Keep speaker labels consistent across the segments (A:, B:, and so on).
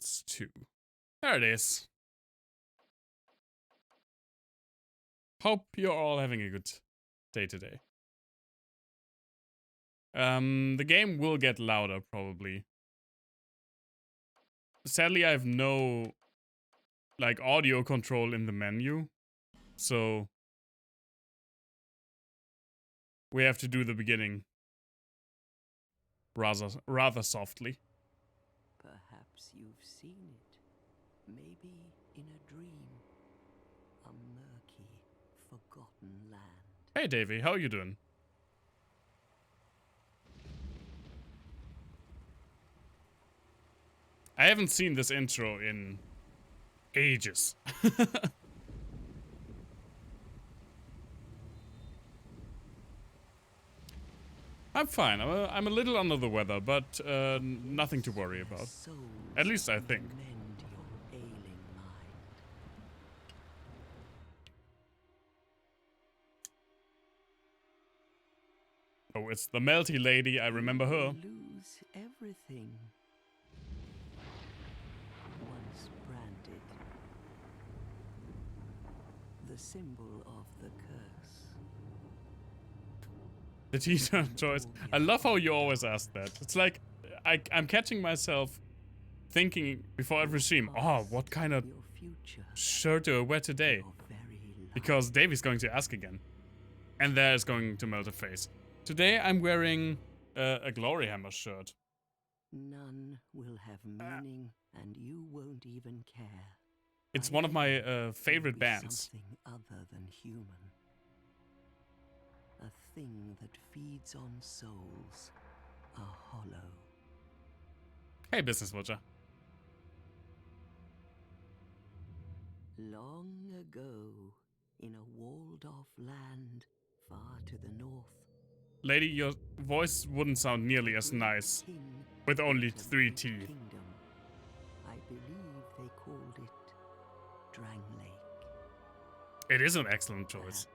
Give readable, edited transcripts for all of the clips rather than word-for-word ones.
A: Souls 2. There it is. Hope you're all having a good day today. The game will get louder, probably. Sadly, I have no, like, audio control in the menu. So we have to do the beginning rather softly.
B: Perhaps you've seen it. Maybe in a dream. A murky, forgotten land.
A: Hey, Davey, how you doing? I haven't seen this intro in ages. I'm fine. I'm a little under the weather, but nothing to worry about. At least I think. Oh, it's the melty lady. I remember her.
B: Lose everything. Once branded. The symbol of the curse.
A: The teacher choice. I love how you always ask that. It's like I'm catching myself thinking before every stream, oh, what kind of shirt do I wear today? Because Davey's going to ask again. And there's going to melt a face. Today I'm wearing a Gloryhammer shirt.
B: None will have meaning, and you won't even care.
A: It's one of my favorite bands.
B: Something other than human. A thing that feeds on souls. A hollow.
A: Hey, Business Watcher.
B: Long ago, in a walled-off land far to the north.
A: Lady, your voice wouldn't sound nearly as nice with only 3 teeth.
B: Kingdom. I believe they called it Drang Lake.
A: It is an excellent choice.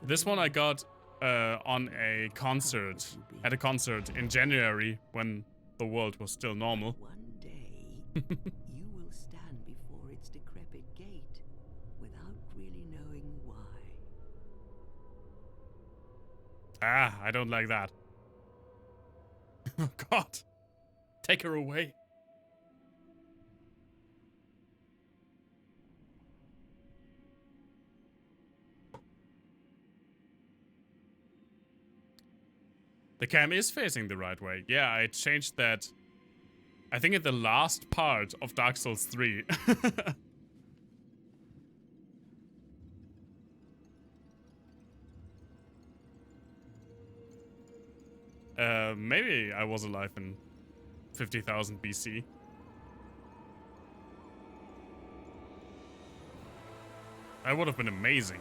A: This one I got on a concert, at a concert in January when the world was still normal.
B: One day, you will stand before its decrepit gate without really knowing why.
A: Ah, I don't like that. Oh God, take her away. The cam is facing the right way. Yeah, I changed that. I think at the last part of Dark Souls 3. Maybe I was alive in 50,000 BC. That would have been amazing.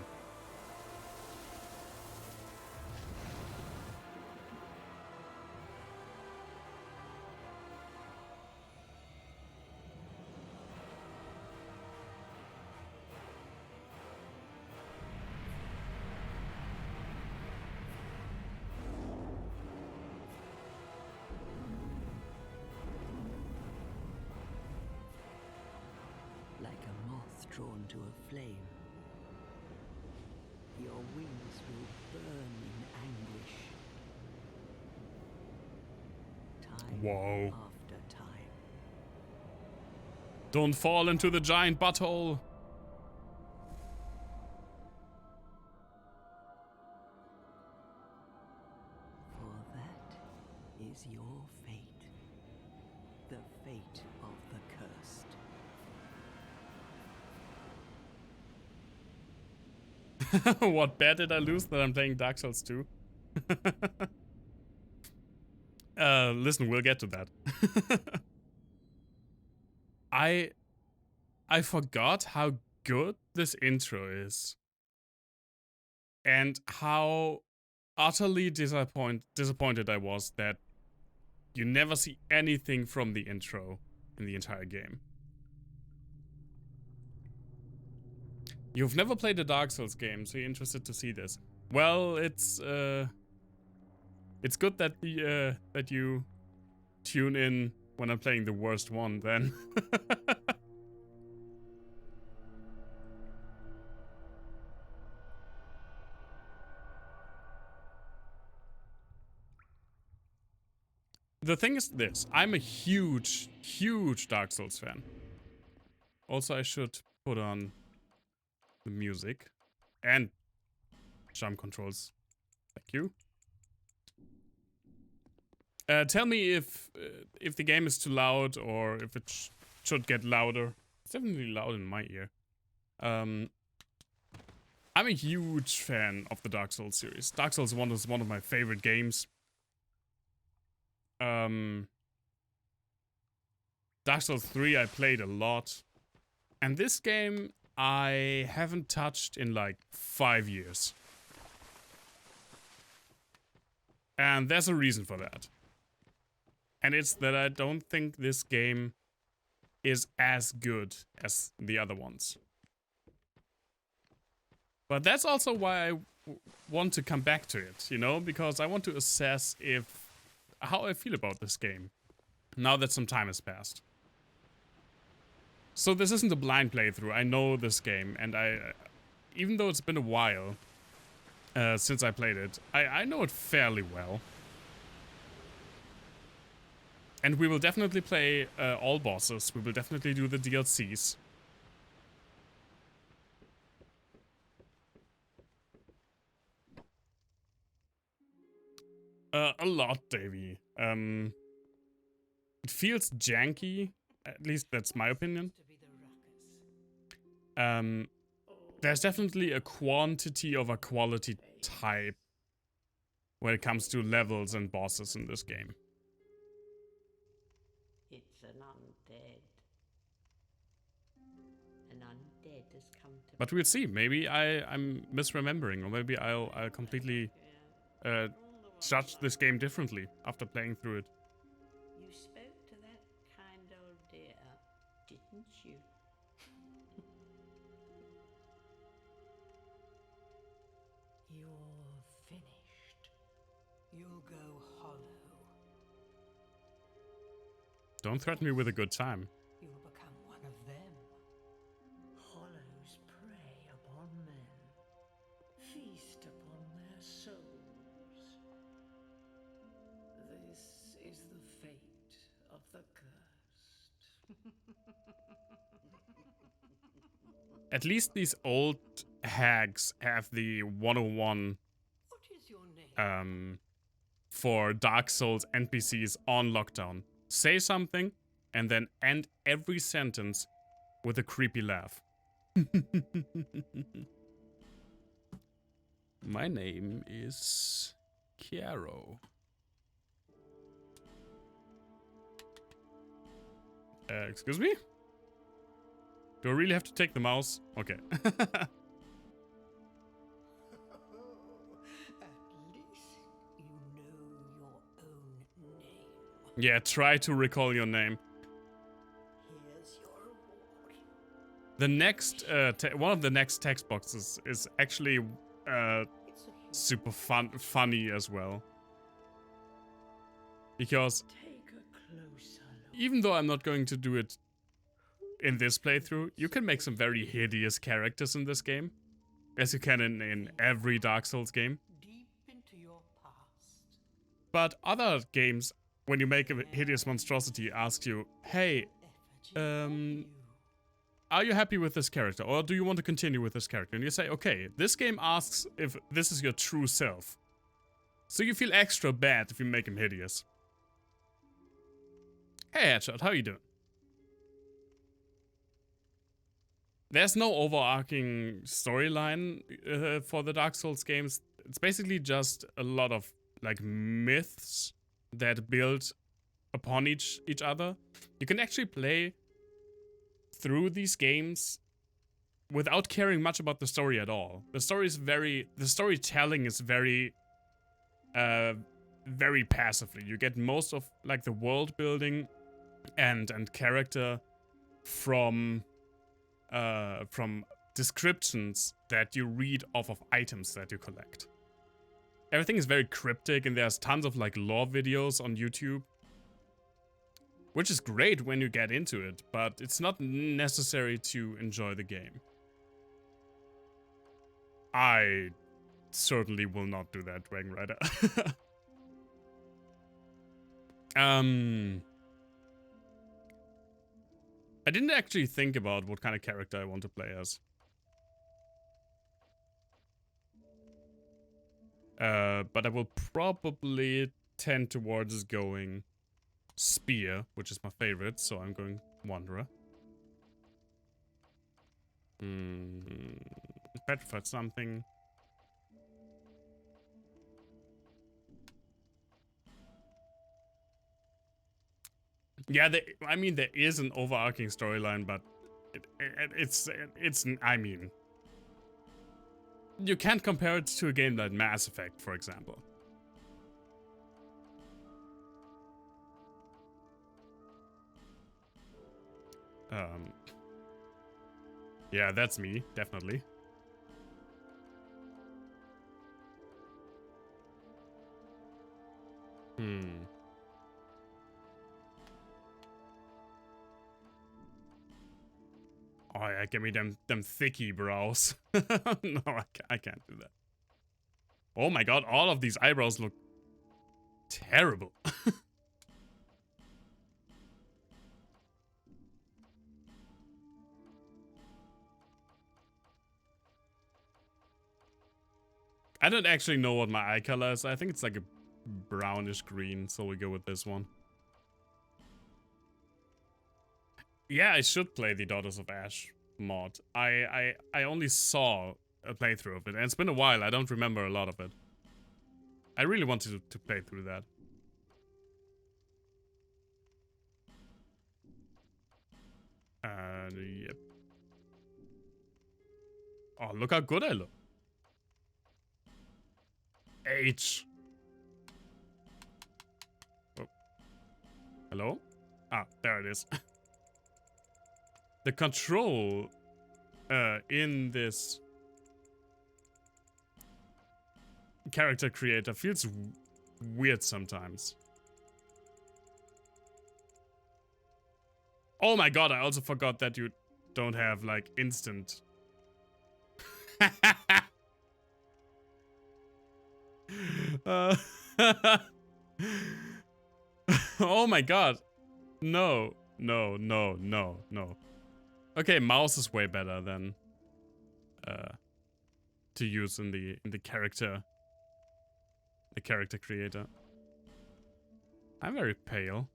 B: Like a moth drawn to a flame. Your wings will burn in anguish. Time
A: Whoa.
B: after time.
A: Don't fall into the giant butthole.
B: For that is your fate. The fate of the cursed.
A: What bet did I lose that I'm playing Dark Souls 2? Listen, we'll get to that. I forgot how good this intro is. And how utterly disappointed I was that you never see anything from the intro in the entire game. You've never played a Dark Souls game, so you're interested to see this. Well, it's good that the that you tune in when I'm playing the worst one, then. The thing is this, I'm a huge, huge Dark Souls fan. Also, I should put on the music and jump controls. Thank you. Tell me if the game is too loud or if it should get louder. It's definitely loud in my ear. I'm a huge fan of the Dark Souls series. Dark Souls 1 is one of my favorite games. Dark Souls 3 I played a lot. And this game I haven't touched in like 5 years. And there's a reason for that. And it's that I don't think this game is as good as the other ones. But that's also why I want to come back to it, you know? Because I want to assess how I feel about this game, now that some time has passed. So this isn't a blind playthrough. I know this game, and even though it's been a while since I played it, I know it fairly well. And we will definitely play all bosses. We will definitely do the DLCs. A lot, Davey. It feels janky. At least that's my opinion. There's definitely a quantity of a quality type when it comes to levels and bosses in this game.
C: It's an undead. An undead has come to.
A: But we'll see. Maybe I'm misremembering, or maybe I'll completely judge this game differently after playing through it.
C: You spoke to that kind old dear, didn't you?
B: You're finished. You'll go hollow.
A: Don't threaten me with a good time.
B: You'll become one of them. Hollows prey upon men, feast upon their souls. This is the fate of the cursed.
A: At least these old hags have the 101
B: What is your name?
A: for Dark Souls NPCs on lockdown. Say something and then end every sentence with a creepy laugh. My name is Chiaro. Excuse me? Do I really have to take the mouse? Okay.
B: At least you know your own name.
A: Yeah, try to recall your name.
B: Here's your reward.
A: The next, one of the next text boxes is actually
B: It's a human.
A: super funny as well. Because
B: Take a closer look.
A: even though I'm not going to do it in this playthrough, you can make some very hideous characters in this game. As you can in every Dark Souls game.
B: Deep into your past.
A: But other games, when you make a hideous monstrosity, ask you, hey, are you happy with this character? Or do you want to continue with this character? And you say, okay, this game asks if this is your true self. So you feel extra bad if you make him hideous. Hey Headshot, how you doing? There's no overarching storyline for the Dark Souls games. It's basically just a lot of like myths that build upon each other. You can actually play through these games without caring much about the story at all. The storytelling is very very passively. You get most of like the world building and character from descriptions that you read off of items that you collect. Everything is very cryptic, and there's tons of like lore videos on YouTube which is great when you get into it, but it's not necessary to enjoy the game. I certainly will not do that, Dragon Rider. I didn't actually think about what kind of character I want to play as. But I will probably tend towards going Spear, which is my favorite, so I'm going Wanderer. Petrified something. Yeah, I mean, there is an overarching storyline, but it's, I mean, you can't compare it to a game like Mass Effect, for example. Yeah, that's me, definitely. Oh yeah, give me them thicky brows. No, I can't do that. Oh my god, all of these eyebrows look terrible. I don't actually know what my eye color is. I think it's like a brownish green, so we go with this one. Yeah, I should play the Daughters of Ash mod. I only saw a playthrough of it, and it's been a while. I don't remember a lot of it. I really wanted to play through that. Yep. Oh, look how good I look. H. Oh. Hello? Ah, there it is. The control in this character creator feels weird sometimes. Oh my god, I also forgot that you don't have like instant. Oh my god. No. Okay, mouse is way better than to use in the character creator. I'm very pale.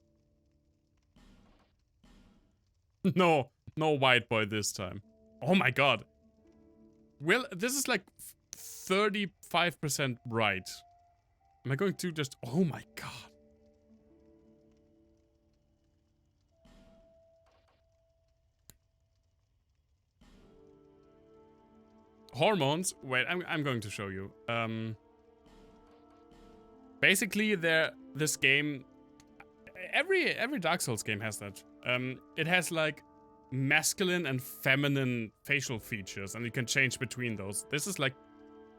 A: No white boy this time. Oh my god. Well, this is like 35% right. Am I going to just... Oh my god. Hormones? Wait, I'm going to show you. Basically, this game... Every Dark Souls game has that. It has like masculine and feminine facial features, and you can change between those. This is like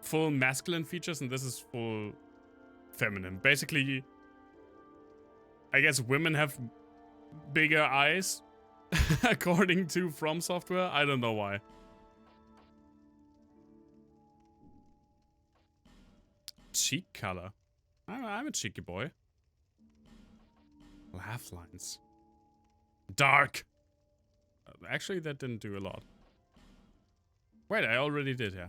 A: full masculine features, and this is full feminine. Basically, I guess women have bigger eyes, according to From Software. I don't know why. Cheek color. I'm a cheeky boy. Laugh lines. Dark. Actually, that didn't do a lot. Wait, I already did, yeah.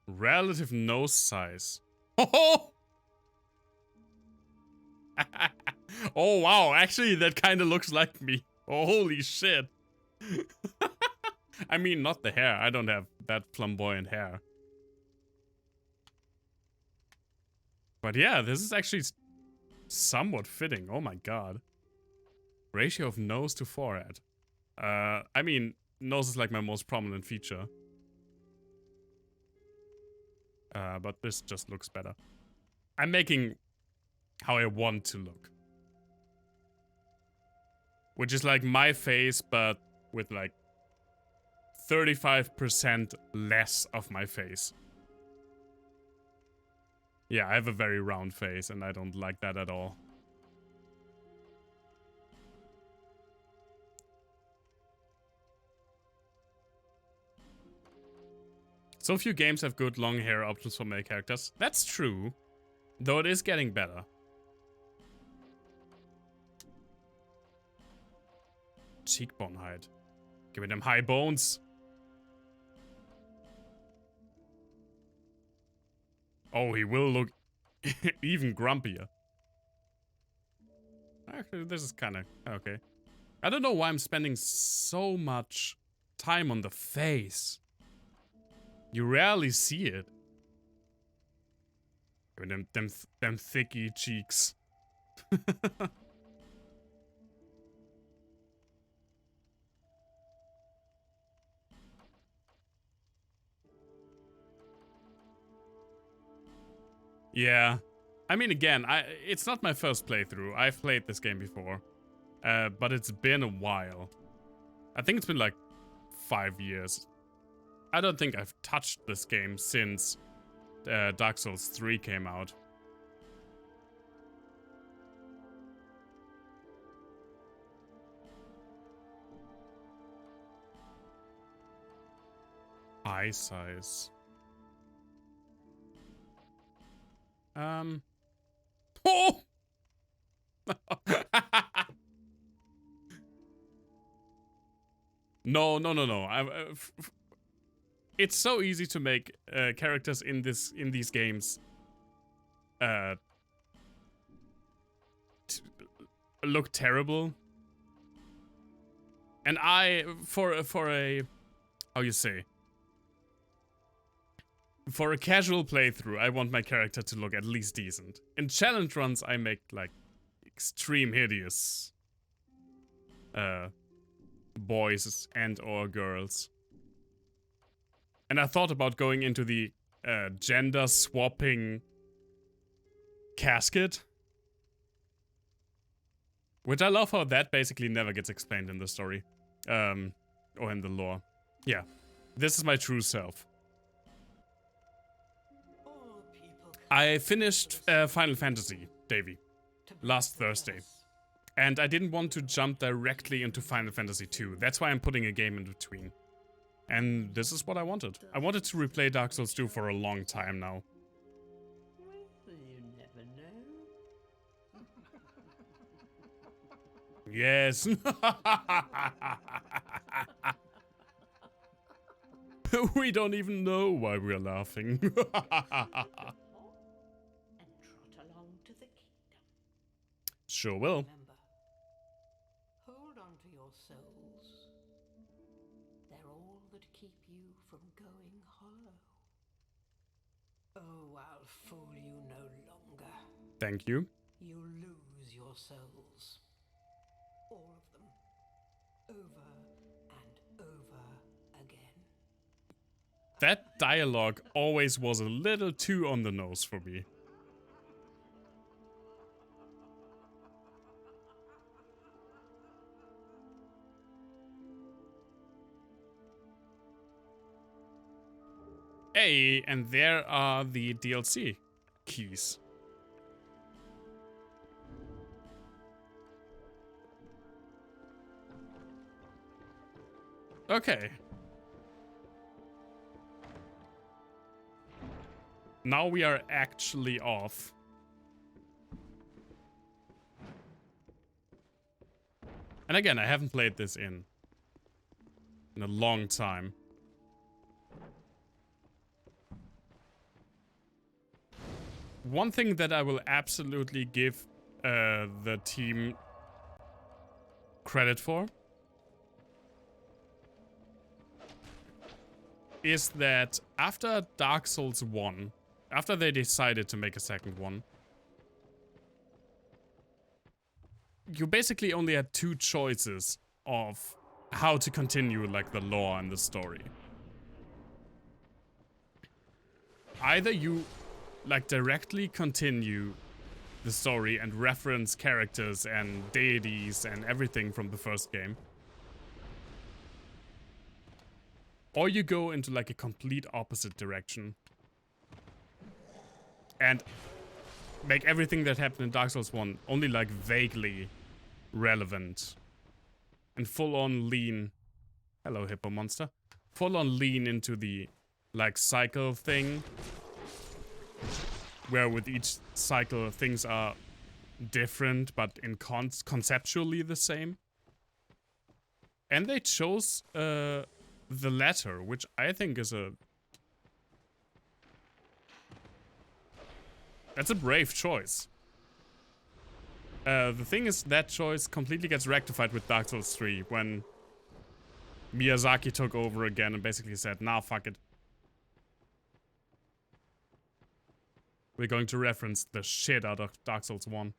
A: Relative nose size. Oh! Oh, wow. Actually, that kind of looks like me. Oh, holy shit. I mean, not the hair. I don't have that flamboyant hair. But yeah, this is actually somewhat fitting. Oh my god. Ratio of nose to forehead. I mean, nose is like my most prominent feature. But this just looks better. I'm making how I want to look. Which is like my face, but with like 35% less of my face. Yeah, I have a very round face, and I don't like that at all. So few games have good long hair options for male characters. That's true, though it is getting better. Cheekbone height. Give me them high bones. Oh, he will look even grumpier. Actually, this is kind of okay. I don't know why I'm spending so much time on the face. You rarely see it. I mean, them thicky cheeks. Yeah. I mean, again, it's not my first playthrough. I've played this game before. But it's been a while. I think it's been like 5 years. I don't think I've touched this game since Dark Souls 3 came out. Eye size. Oh! No. It's so easy to make characters in these games look terrible. And for a how you say, for a casual playthrough, I want my character to look at least decent. In challenge runs, I make like extreme hideous boys and or girls. And I thought about going into the gender swapping casket. Which I love how that basically never gets explained in the story. Or in the lore. Yeah. This is my true self. I finished Final Fantasy, Davey, last Thursday. And I didn't want to jump directly into Final Fantasy 2. That's why I'm putting a game in between. And this is what I wanted. I wanted to replay Dark Souls 2 for a long time now.
C: Well, you never know.
A: Yes. We don't even know why we're laughing.
C: And trot along to the kingdom.
A: Sure will.
C: Remember, hold on to your souls. They're all that keep you from going hollow. Oh, I'll fool you no longer.
A: Thank you.
C: You lose your souls. All of them. Over and over again.
A: That dialogue always was a little too on the nose for me. Hey, and there are the DLC keys. Okay. Now we are actually off. And again, I haven't played this in a long time. One thing that I will absolutely give the team credit for is that after Dark Souls 1, after they decided to make a second one, you basically only had two choices of how to continue like the lore and the story. Either you like directly continue the story and reference characters and deities and everything from the first game, or you go into like a complete opposite direction and make everything that happened in Dark Souls 1 only like vaguely relevant and full on lean, hello hippo monster, full on lean into the like cycle thing, where with each cycle things are different but in conceptually the same. And they chose the latter, which I think is that's a brave choice. The thing is, that choice completely gets rectified with Dark Souls 3 when Miyazaki took over again and basically said, nah, fuck it. We're going to reference the shit out of Dark Souls 1.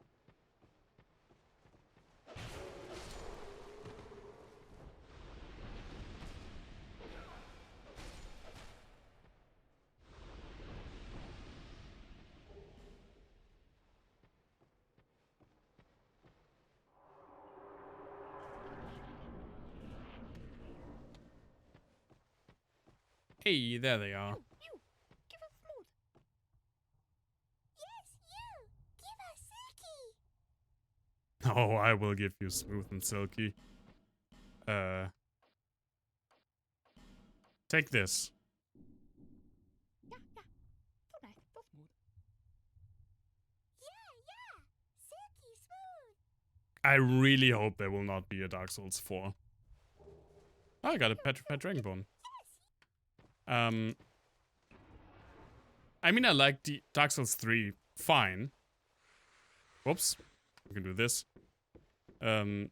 A: Hey, there they are.
D: You, give us smooth. Yes, you, give us silky.
A: Oh, I will give you smooth and silky. Take this.
D: Yeah, so nice, so smooth. Yeah, silky smooth.
A: I really hope there will not be a Dark Souls 4. Oh, I got a petrified dragon bone. I mean, I like the Dark Souls 3 fine. Whoops. We can do this. I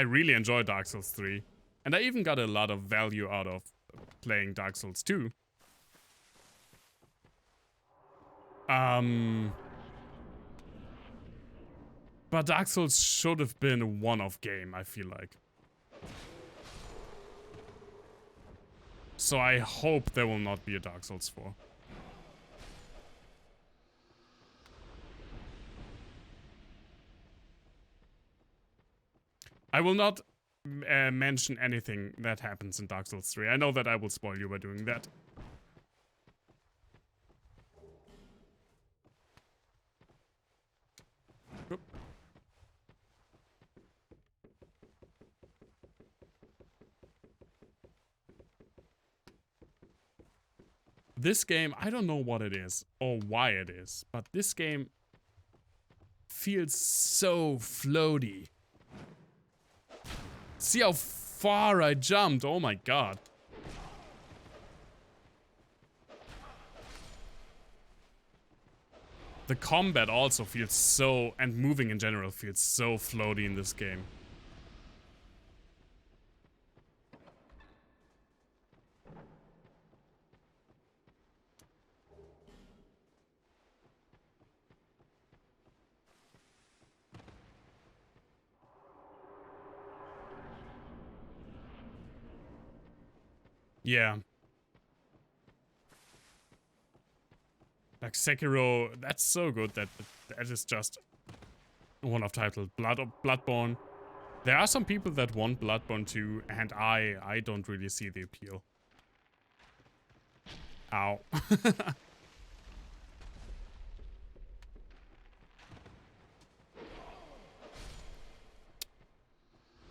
A: really enjoy Dark Souls 3. And I even got a lot of value out of playing Dark Souls 2. But Dark Souls should have been a one-off game, I feel like. So I hope there will not be a Dark Souls 4. I will not mention anything that happens in Dark Souls 3. I know that I will spoil you by doing that. Oop. This game, I don't know what it is or why it is, but this game feels so floaty. See how far I jumped, oh my god. The combat also feels so, and moving in general feels so floaty in this game. Yeah. Like Sekiro, that's so good that that is just one of title. Bloodborne. There are some people that want Bloodborne too, and I don't really see the appeal. Ow.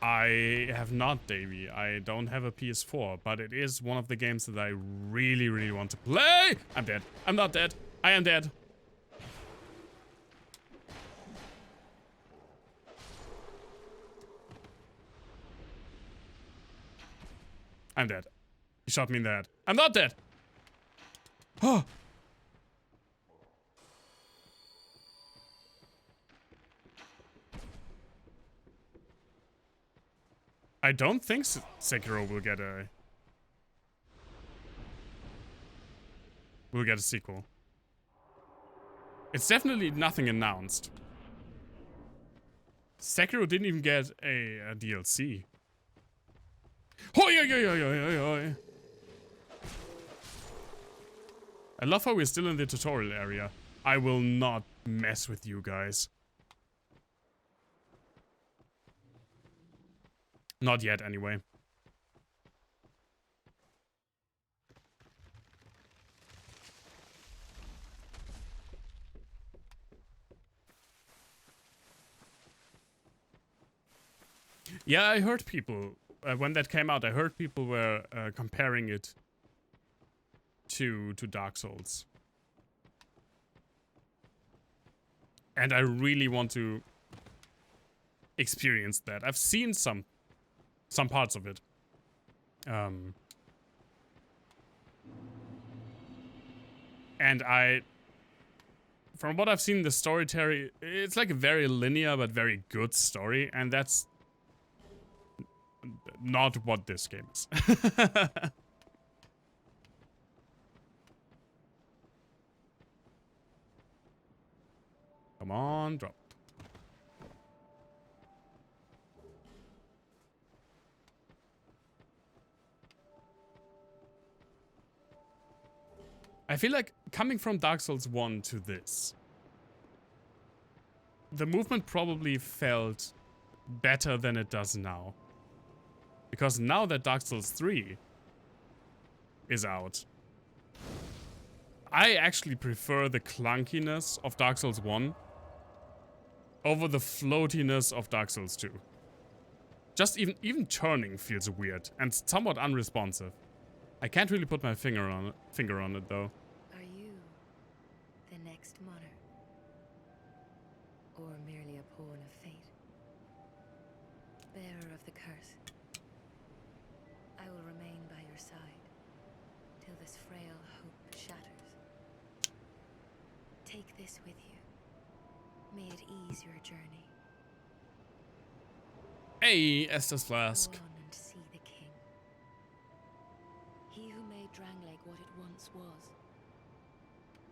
A: I have not, Davey. I don't have a PS4, but it is one of the games that I really, really want to play. I'm dead. I'm not dead. I am dead. I'm dead. He shot me in the head. I'm not dead. Oh. I don't think Sekiro will get a sequel. It's definitely nothing announced. Sekiro didn't even get a DLC. Hoi, hoi, hoi, hoi, hoi, hoi. I love how we're still in the tutorial area. I will not mess with you guys. Not yet, anyway. Yeah, I heard people when that came out, I heard people were comparing it to Dark Souls. And I really want to experience that. I've seen some parts of it. And from what I've seen, the storytelling, it's like a very linear but very good story, and that's not what this game is. Come on, drop. I feel like coming from Dark Souls 1 to this, the movement probably felt better than it does now. Because now that Dark Souls 3 is out, I actually prefer the clunkiness of Dark Souls 1 over the floatiness of Dark Souls 2. Just even turning feels weird and somewhat unresponsive. I can't really put my finger on it though.
E: Are you the next monarch? Or merely a pawn of fate? Bearer of the curse, I will remain by your side till this frail hope shatters. Take this with you. May it ease your journey.
A: Hey, Estes Flask.
E: Go on and see the king. He who made Drangleic what it once was.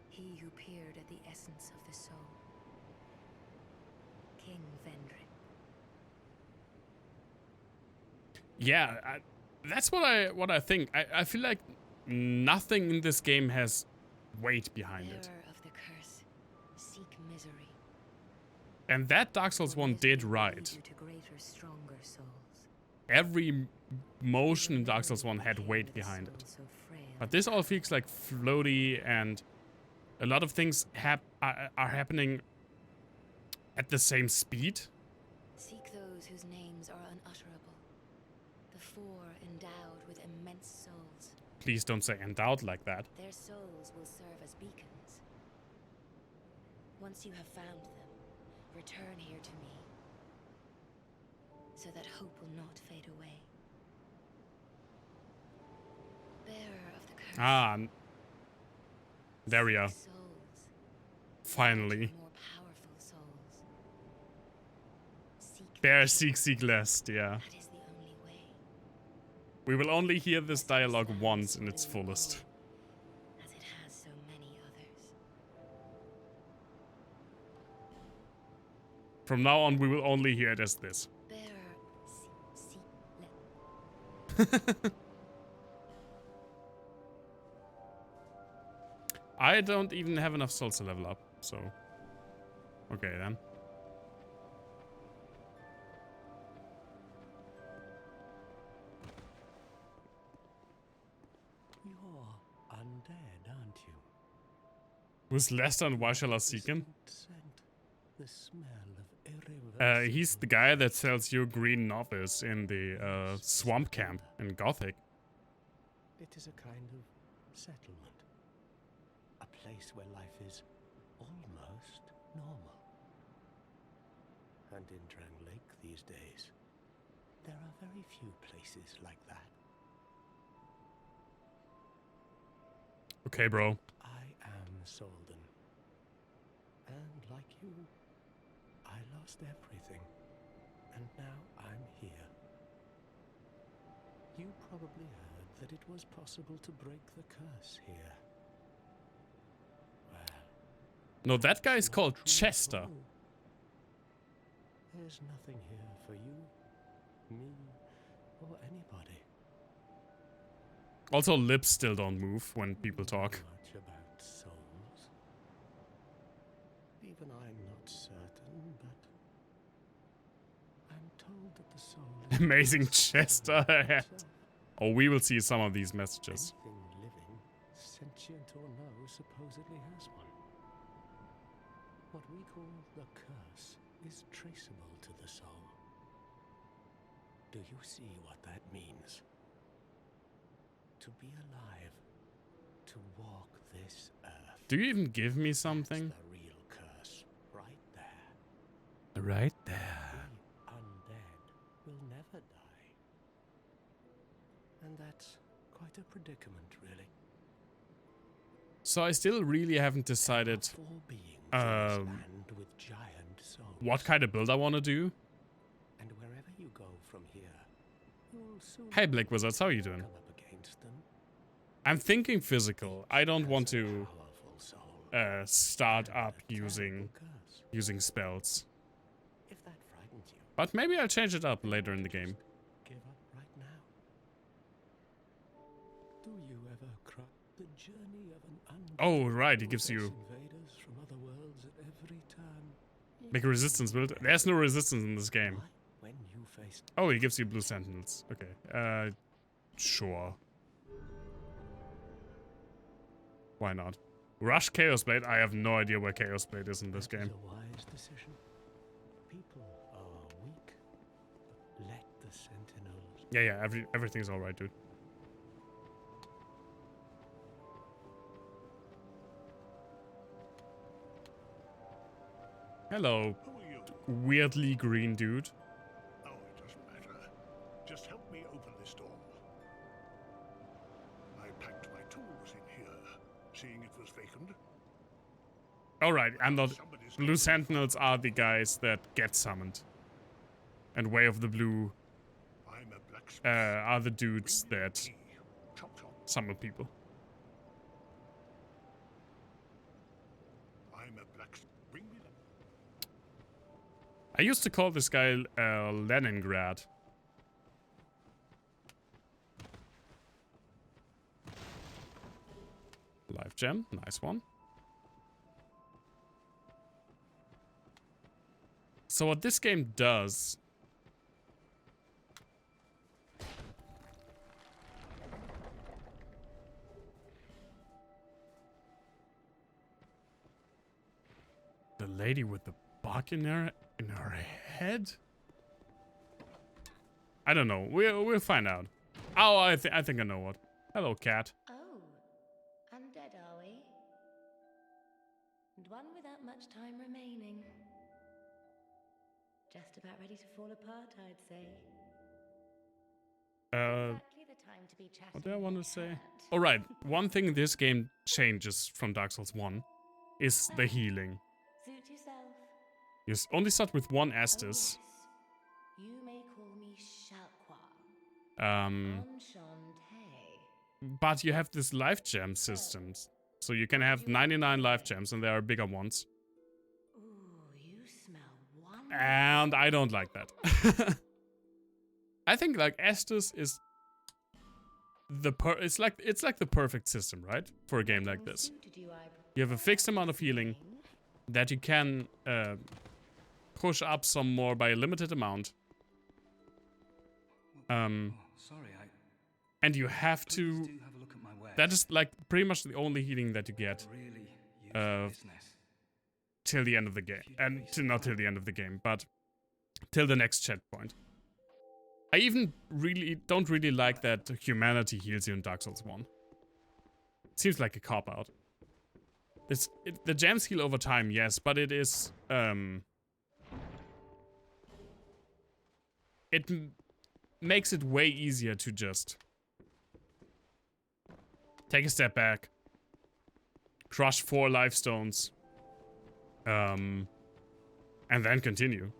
E: He who peered at the essence of the soul. King Vendrick.
A: Yeah, that's what I think. I feel like nothing in this game has weight behind it.
E: Bearer of the curse, seek misery.
A: And that Dark Souls 1 did right.
E: Lead you to greater, stronger souls.
A: Every motion in Dark Souls 1 had weight behind it.
E: So frail.
A: But this all feels like floaty, and a lot of things are happening at the same speed.
E: Seek those whose names are unutterable. The four endowed with immense souls.
A: Please don't say endowed like that.
E: Their souls will serve as beacons. Once you have found them, return here to me, so that hope will not fade away. Bearer of the curse.
A: Ah, there we are.
E: Souls.
A: Finally.
E: More powerful souls. Seek
A: Bear,
E: the
A: seek, lest, yeah.
E: That is the only way.
A: We will only hear this dialogue once in its fullest.
E: As it has so many others.
A: From now on, we will only hear it as this.
E: Bearer, let.
A: I don't even have enough souls to level up, so... Okay, then.
B: You're undead, aren't you?
A: Who's Lester and why shall I seek him?
B: Scent, the smell of irreversible.
A: He's the guy that sells you green novice in the swamp camp in Gothic.
B: It is a kind of settlement. A place where life is almost normal. And in Drangleic these days, there are very few places like that.
A: Okay, bro.
B: I am Solden. And like you, I lost everything. And now I'm here. You probably heard that it was possible to break the curse here. Well,
A: No, that guy is
B: not
A: called
B: true
A: Chester.
B: at all. There's nothing here for you, me, or anybody.
A: Also, lips still don't move when people talk.
B: Much about souls. Even I'm not certain, but I'm told that the soul is
A: Amazing Chester.
B: itself.
A: Oh, we will see some of these messages.
B: Anything living, sentient or no, supposedly has one. What we call the curse is traceable to the soul. Do you see what that means? To be alive, to walk this earth.
A: Do you even give me something?
B: That's the real curse, right there.
A: Right there.
B: We undead will never die. And that's quite a predicament, really.
A: So I still really haven't decided
B: Four beings in this land with giant souls.
A: what kind of build I want to do.
B: And wherever you go from here, you'll soon
A: Hey Black Wizards, how are you doing?
B: come up against them.
A: I'm thinking physical. I don't want
B: Has a
A: to
B: powerful soul.
A: start
B: And
A: up
B: a
A: using
B: terrible curse.
A: using spells.
B: If that frightens you,
A: But maybe I'll change it up later in the game.
B: give up right now. Do you ever cry the journey of an
A: Oh right, he gives you
B: invaders from other worlds at every turn?
A: make a resistance build. There's no resistance in this game.
B: Why? When you face
A: Oh, he gives you blue sentinels. Okay. Sure. Why not? Rush Chaos Blade? I have no idea where Chaos Blade is in this
B: that is
A: game.
B: a wise decision. People are weak, but let the sentinels.
A: Yeah, everything's alright, dude. Hello,
F: Who are you?
A: weirdly green dude.
F: Oh, it doesn't matter. Just help me open this door. I packed my tools in here, seeing it was vacant.
A: Alright, I'm not...
F: Somebody's
A: Blue Sentinels are the guys that get summoned. And Way of the Blue
F: I'm a blacksmith.
A: are the dudes
F: Bring me a
A: that
F: key. Chop chop.
A: summon people.
F: I'm a blacksmith. Bring me the...
A: I used to call this guy Leningrad. Life gem, nice one. So what this game does... The lady with the bug in her head? I don't know. We'll find out. Oh, I think I know what. Hello, cat.
E: Oh, undead are we? And one without much time remaining. Just about ready to fall apart, I'd say. Exactly the time to be chatting
A: What do I want to say?
E: cat.
A: Alright, one thing this game changes from Dark Souls 1 is the healing.
E: Suit yourself.
A: You only start with one
E: Oh,
A: Estus.
E: yes. You may call me Shalqua. Enchante.
A: But you have this life gem systems. So you can have 99 life gems and there are bigger ones.
E: Ooh, you smell wonderful.
A: And I don't like that. I think like Estus is the it's like the perfect system, right? For a game like this. You have a fixed amount of healing that you can push up some more by a limited amount.
G: Sorry,
A: And you have to...
G: do have a look at my wares.
A: That is like pretty much the only healing that you get
G: Really
A: uh,
G: useful business.
A: till the end of the game. And not till the end of the game, but till the next checkpoint. I even don't really like that humanity heals you in Dark Souls 1. It seems like a cop-out. The gems heal over time, yes, but it is... makes it way easier to just take a step back, crush 4 life stones, and then continue.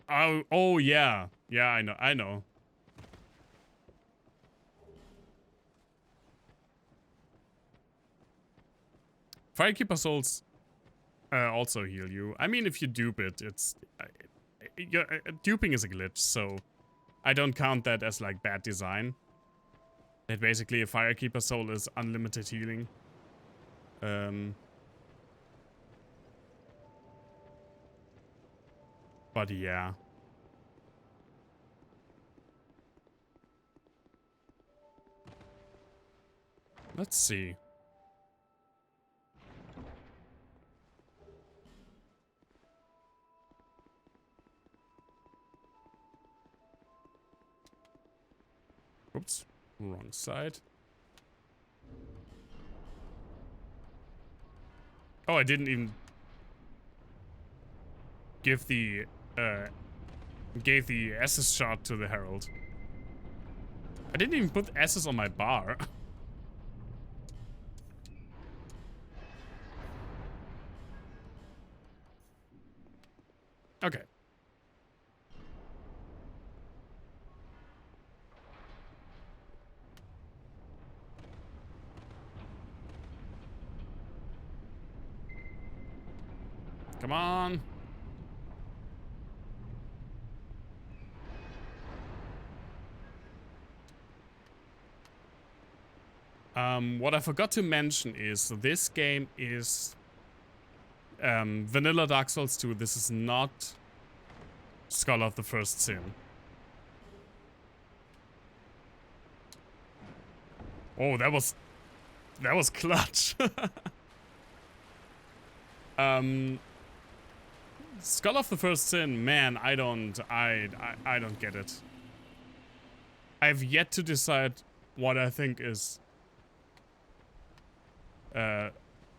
A: Oh yeah. Yeah, I know. Firekeeper Souls also heal you. I mean, if you dupe it, duping is a glitch, so I don't count that as like bad design. That basically a Firekeeper Soul is unlimited healing. But yeah. Let's see. Oops, wrong side. Oh, I didn't even give the gave the SS shot to the Herald. I didn't even put S's on my bar. Okay. Come on. What I forgot to mention is this game is vanilla Dark Souls 2. This is not Scholar of the First Sin. Oh, that was clutch. Skull of the First Sin, man, I don't get it. I've yet to decide what I think is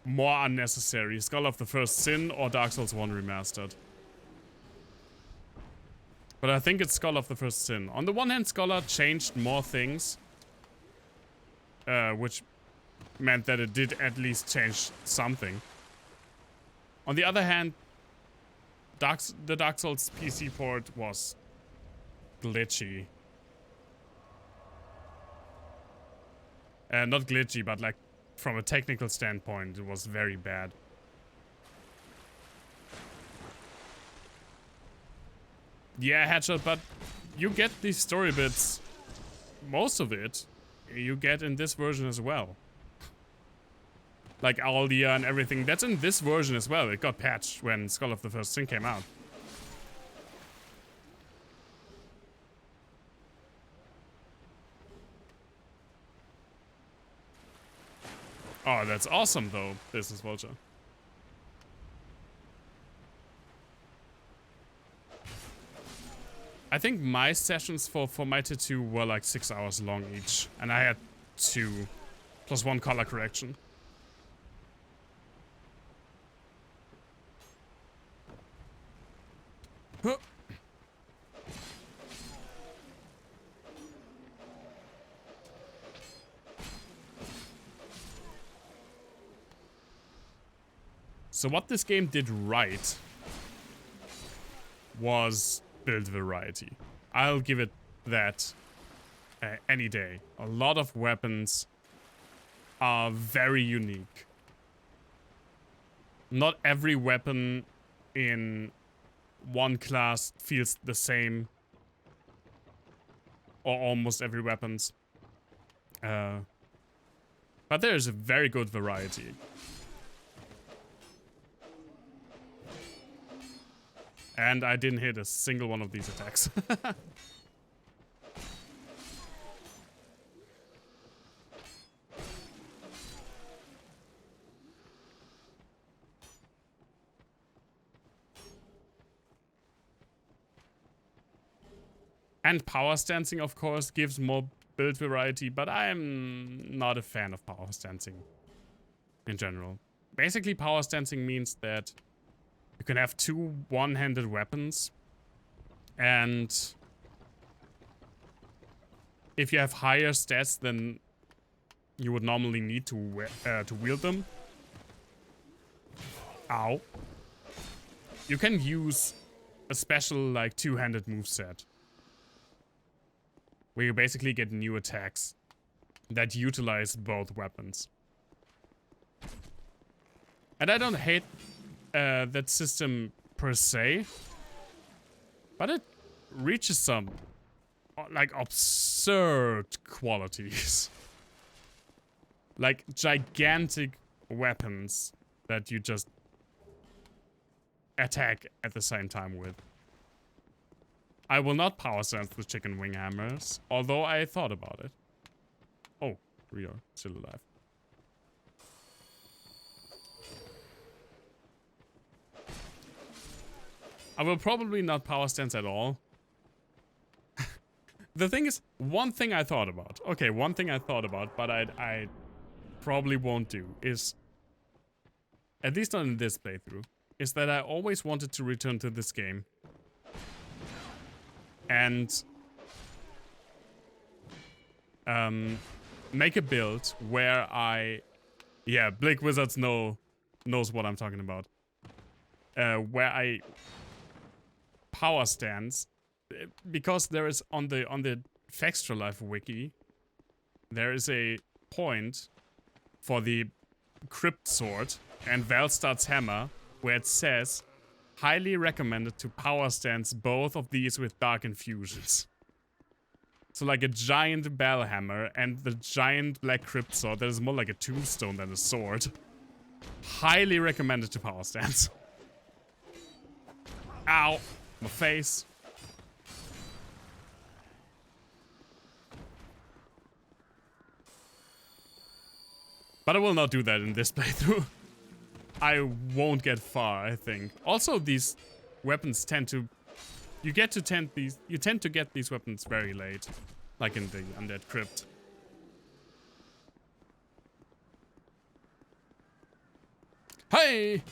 A: more unnecessary, Skull of the First Sin or Dark Souls 1 Remastered. But I think it's Skull of the First Sin. On the one hand, Scholar changed more things, which meant that it did at least change something. On the other hand, the Dark Souls PC port was glitchy. Not glitchy, but like from a technical standpoint, it was very bad. Yeah, Headshot, but you get these story bits, most of it, you get in this version as well. Like Aldia and everything, that's in this version as well. It got patched when Skull of the First Sin came out. Oh, that's awesome though, Business Vulture. I think my sessions for Mighty 2 were like 6 hours long each, and I had 2 plus 1 color correction. Huh. So what this game did right was build variety. I'll give it that any day. A lot of weapons are very unique. Not every weapon in one class feels the same, or almost every weapons. But there is a very good variety. And I didn't hit a single one of these attacks. And power stancing, of course, gives more build variety, but I'm not a fan of power stancing in general. Basically, power stancing means that you can have 2 one-handed weapons, and if you have higher stats than you would normally need to wield them, ow, you can use a special like 2-handed moveset, where you basically get new attacks that utilize both weapons. And I don't hate that system per se, but it reaches some like absurd qualities. Like gigantic weapons that you just attack at the same time with. I will not power stance the chicken wing hammers, although I thought about it. Oh, Rio, still alive. I will probably not power stance at all. the thing is, one thing I thought about. Okay, one thing I thought about, but I probably won't do is, at least not in this playthrough, is that I always wanted to return to this game and make a build where yeah, Blake Wizards knows what I'm talking about. Where I power stance, because there is on the Extra Life wiki, there is a point for the Crypt Sword and Valstad's Hammer where it says highly recommended to power stance both of these with Dark Infusions. So like a giant bell hammer and the giant black crypt sword that is more like a tombstone than a sword. Highly recommended to power stance. Ow! My face. But I will not do that in this playthrough. I won't get far, I think. Also, these weapons tend to... You tend to get these weapons very late. Like in the Undead Crypt. Hey!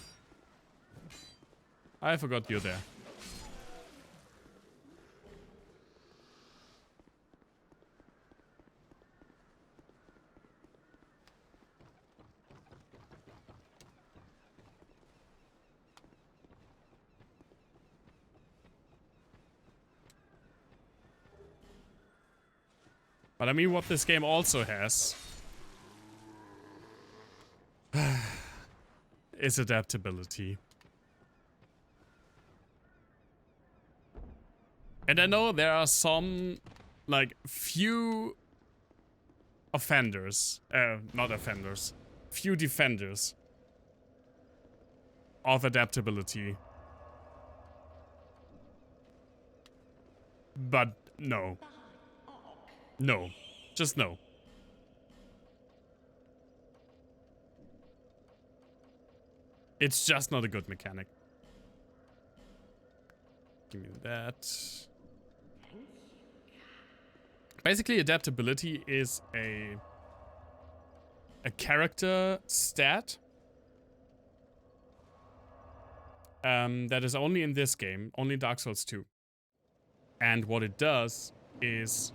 A: I forgot you're there. But I mean, what this game also has is adaptability. And I know there are some, like, few offenders, not offenders, few defenders of adaptability. But no. No. Just no. It's just not a good mechanic. Give me that. Basically, adaptability is a character stat that is only in this game, only Dark Souls 2. And what it does is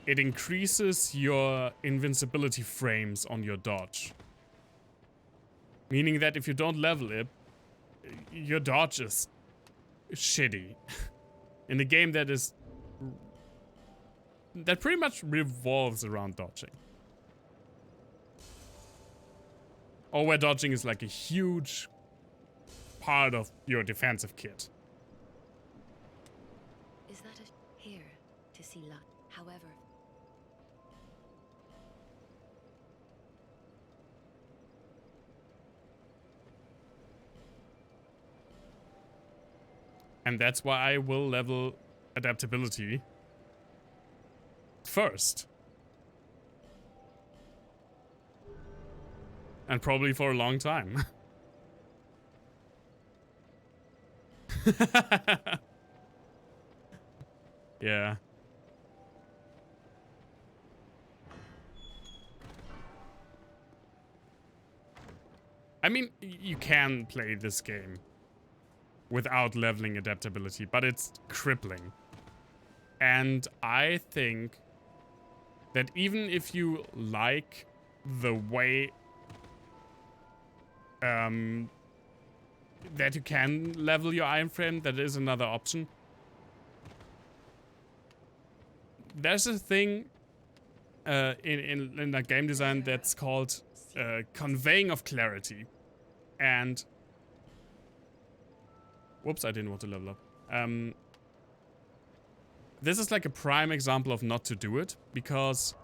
A: it increases your invincibility frames on your dodge. Meaning that if you don't level it, your dodge is shitty. In a game that pretty much revolves around dodging. Or where dodging is like a huge part of your defensive kit.
E: Is that here to see luck? However,
A: and that's why I will level adaptability first. And probably for a long time. Yeah. I mean, you can play this game without leveling adaptability, but it's crippling. And I think that even if you like the way that you can level your iron frame, that is another option. There's a thing in the game design that's called conveying of clarity. And whoops, I didn't want to level up. This is like a prime example of not to do it, because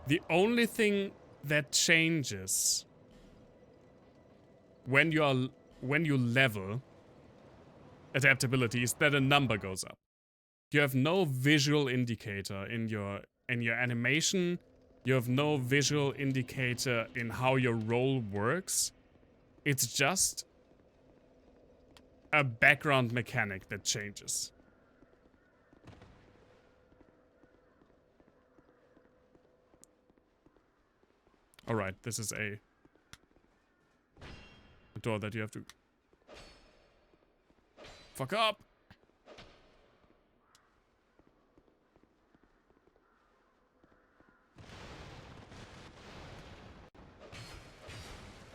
A: the only thing that changes when you level adaptability is that a number goes up. You have no visual indicator in your animation. You have no visual indicator in how your roll works. It's just a background mechanic that changes. Alright, this is a door that you have to fuck up.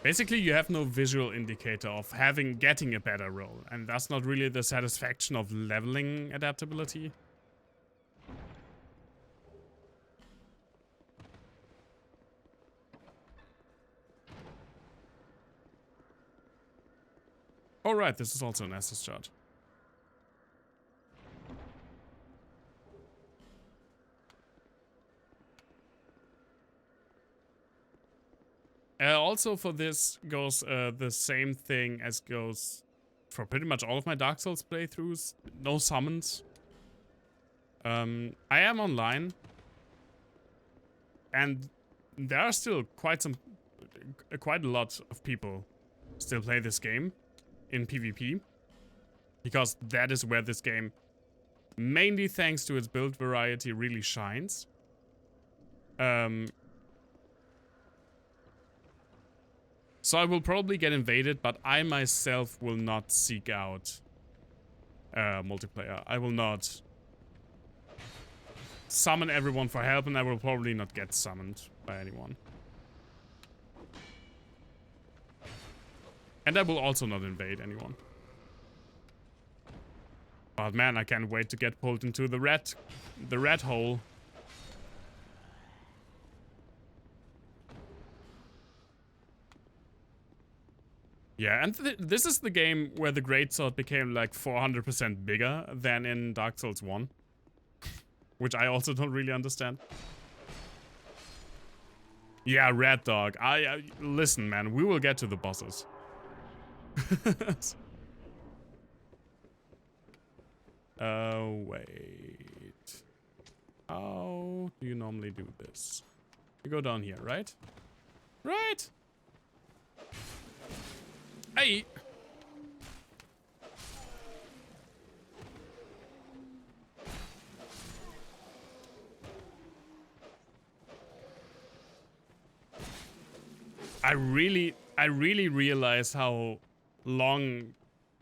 A: Basically, you have no visual indicator of getting a better roll, and that's not really the satisfaction of leveling adaptability. Alright, this is also an Estus chart. Also for this goes the same thing as goes for pretty much all of my Dark Souls playthroughs. No summons. I am online. And there are still quite a lot of people still play this game in PvP. Because that is where this game, mainly thanks to its build variety, really shines. So I will probably get invaded, but I myself will not seek out multiplayer. I will not summon everyone for help, and I will probably not get summoned by anyone. And I will also not invade anyone. But man, I can't wait to get pulled into the rat hole. Yeah, and this is the game where the greatsword became like 400% bigger than in Dark Souls 1. Which I also don't really understand. Yeah, Rat Dog. Listen, man, we will get to the bosses. Wait. How do you normally do this? You go down here, right? Right! Hey! I really realize how long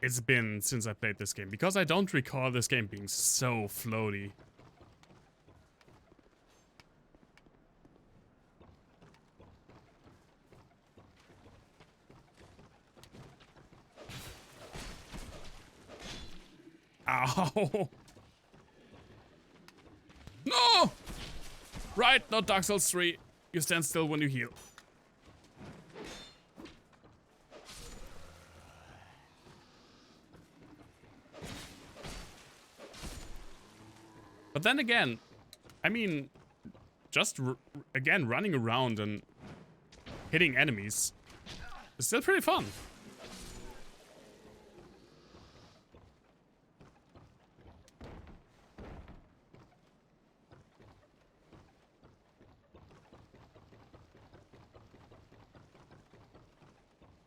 A: it's been since I played this game, because I don't recall this game being so floaty. Ow! No! Right, not Dark Souls 3. You stand still when you heal. But then again, I mean, just again running around and hitting enemies is still pretty fun.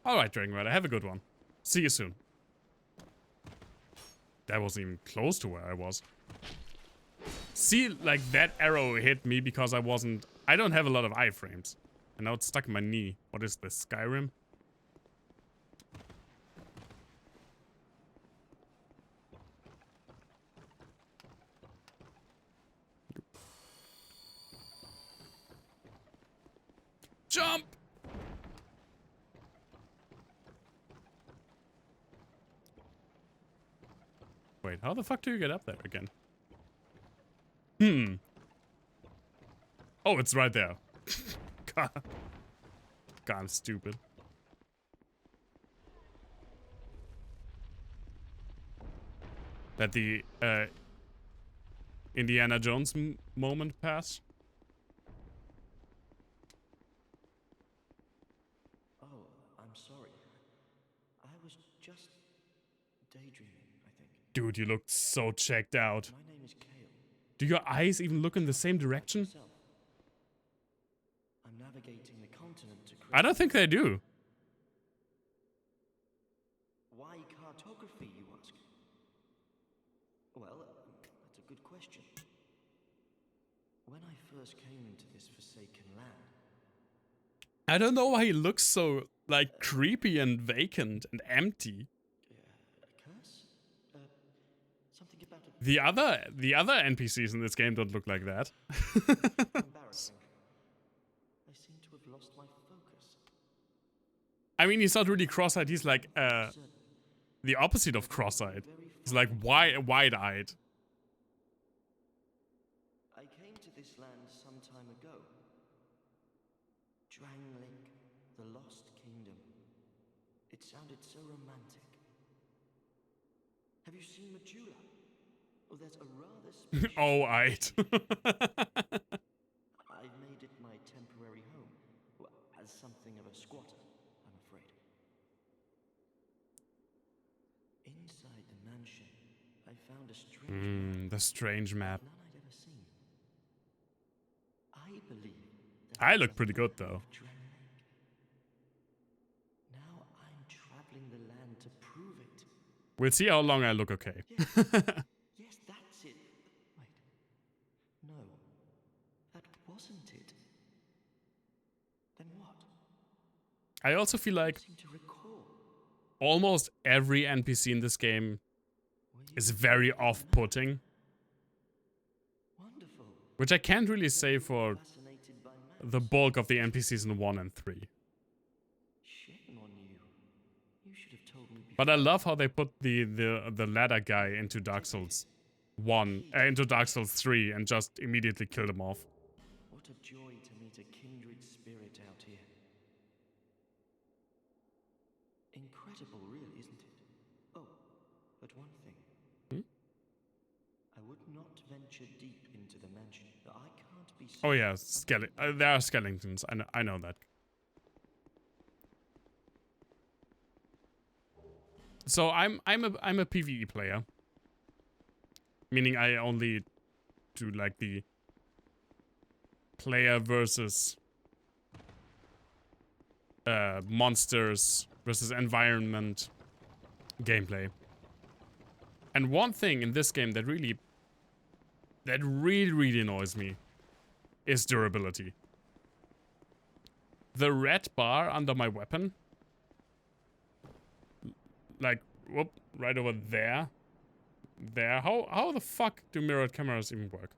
A: Alright, Dragon Rider, have a good one. See you soon. That wasn't even close to where I was. See, like, that arrow hit me because I don't have a lot of iframes. And now it's stuck in my knee. What is this, Skyrim? Jump! Wait, how the fuck do you get up there again? Oh, it's right there. God, I'm stupid. Let the Indiana Jones moment pass.
H: Oh, I'm sorry. I was just daydreaming, I think.
A: Dude, you look so checked out.
H: My name is Kale.
A: Do your eyes even look in the same direction?
H: Yourself. I'm navigating the continent to
A: I don't think they do.
H: Why cartography, you ask? Well, that's a good question. When I first came into this forsaken land,
A: I don't know why he looks so, like, creepy and vacant and empty.
H: A curse? Something about a
A: The other NPCs in this game don't look like that.
H: embarrassing. I seem to have lost my focus.
A: I mean, he's not really cross-eyed. He's like
H: Certain.
A: the opposite of cross-eyed. He's like wide-eyed.
H: I came to this land some time ago. Drangleic, the Lost Kingdom. It sounded so romantic. Have you seen Majula? Oh, there's a rather special
A: Oh, eyed.
H: I've made it my temporary home. Well, as something of a squatter, I'm afraid. Inside the mansion, I found a strange map,
A: The strange map.
H: none I'd ever seen. I believe that
A: I
H: it's
A: look
H: a
A: pretty good
H: map
A: though.
H: of Drangleic. Now I'm traveling the land to prove it.
A: We'll see how long I look okay.
H: Yes, that's it. Wait. No. That wasn't it. Then what?
A: I also feel like
H: I seem to recall.
A: almost every NPC in this game is very off-putting,
H: Wonderful.
A: which I can't really say for
H: Fascinated by
A: the
H: maps.
A: bulk of the NPCs in 1 and 3.
H: Shame on you. You should have told me before.
A: But I love how they put the ladder guy into Dark Souls into Dark Souls 3 and just immediately killed him off.
H: What a joy to meet a kindred spirit out here. Incredible, really, isn't it? Oh, but one thing. I would not venture deep into the mansion. I can't be.
A: Oh yeah, there are skeletons. I know that. So I'm a PvE player, meaning I only do like the player versus monsters versus environment gameplay. And one thing in this game that really annoys me is durability. The red bar under my weapon, like, whoop, right over there. There. How the fuck do mirrored cameras even work?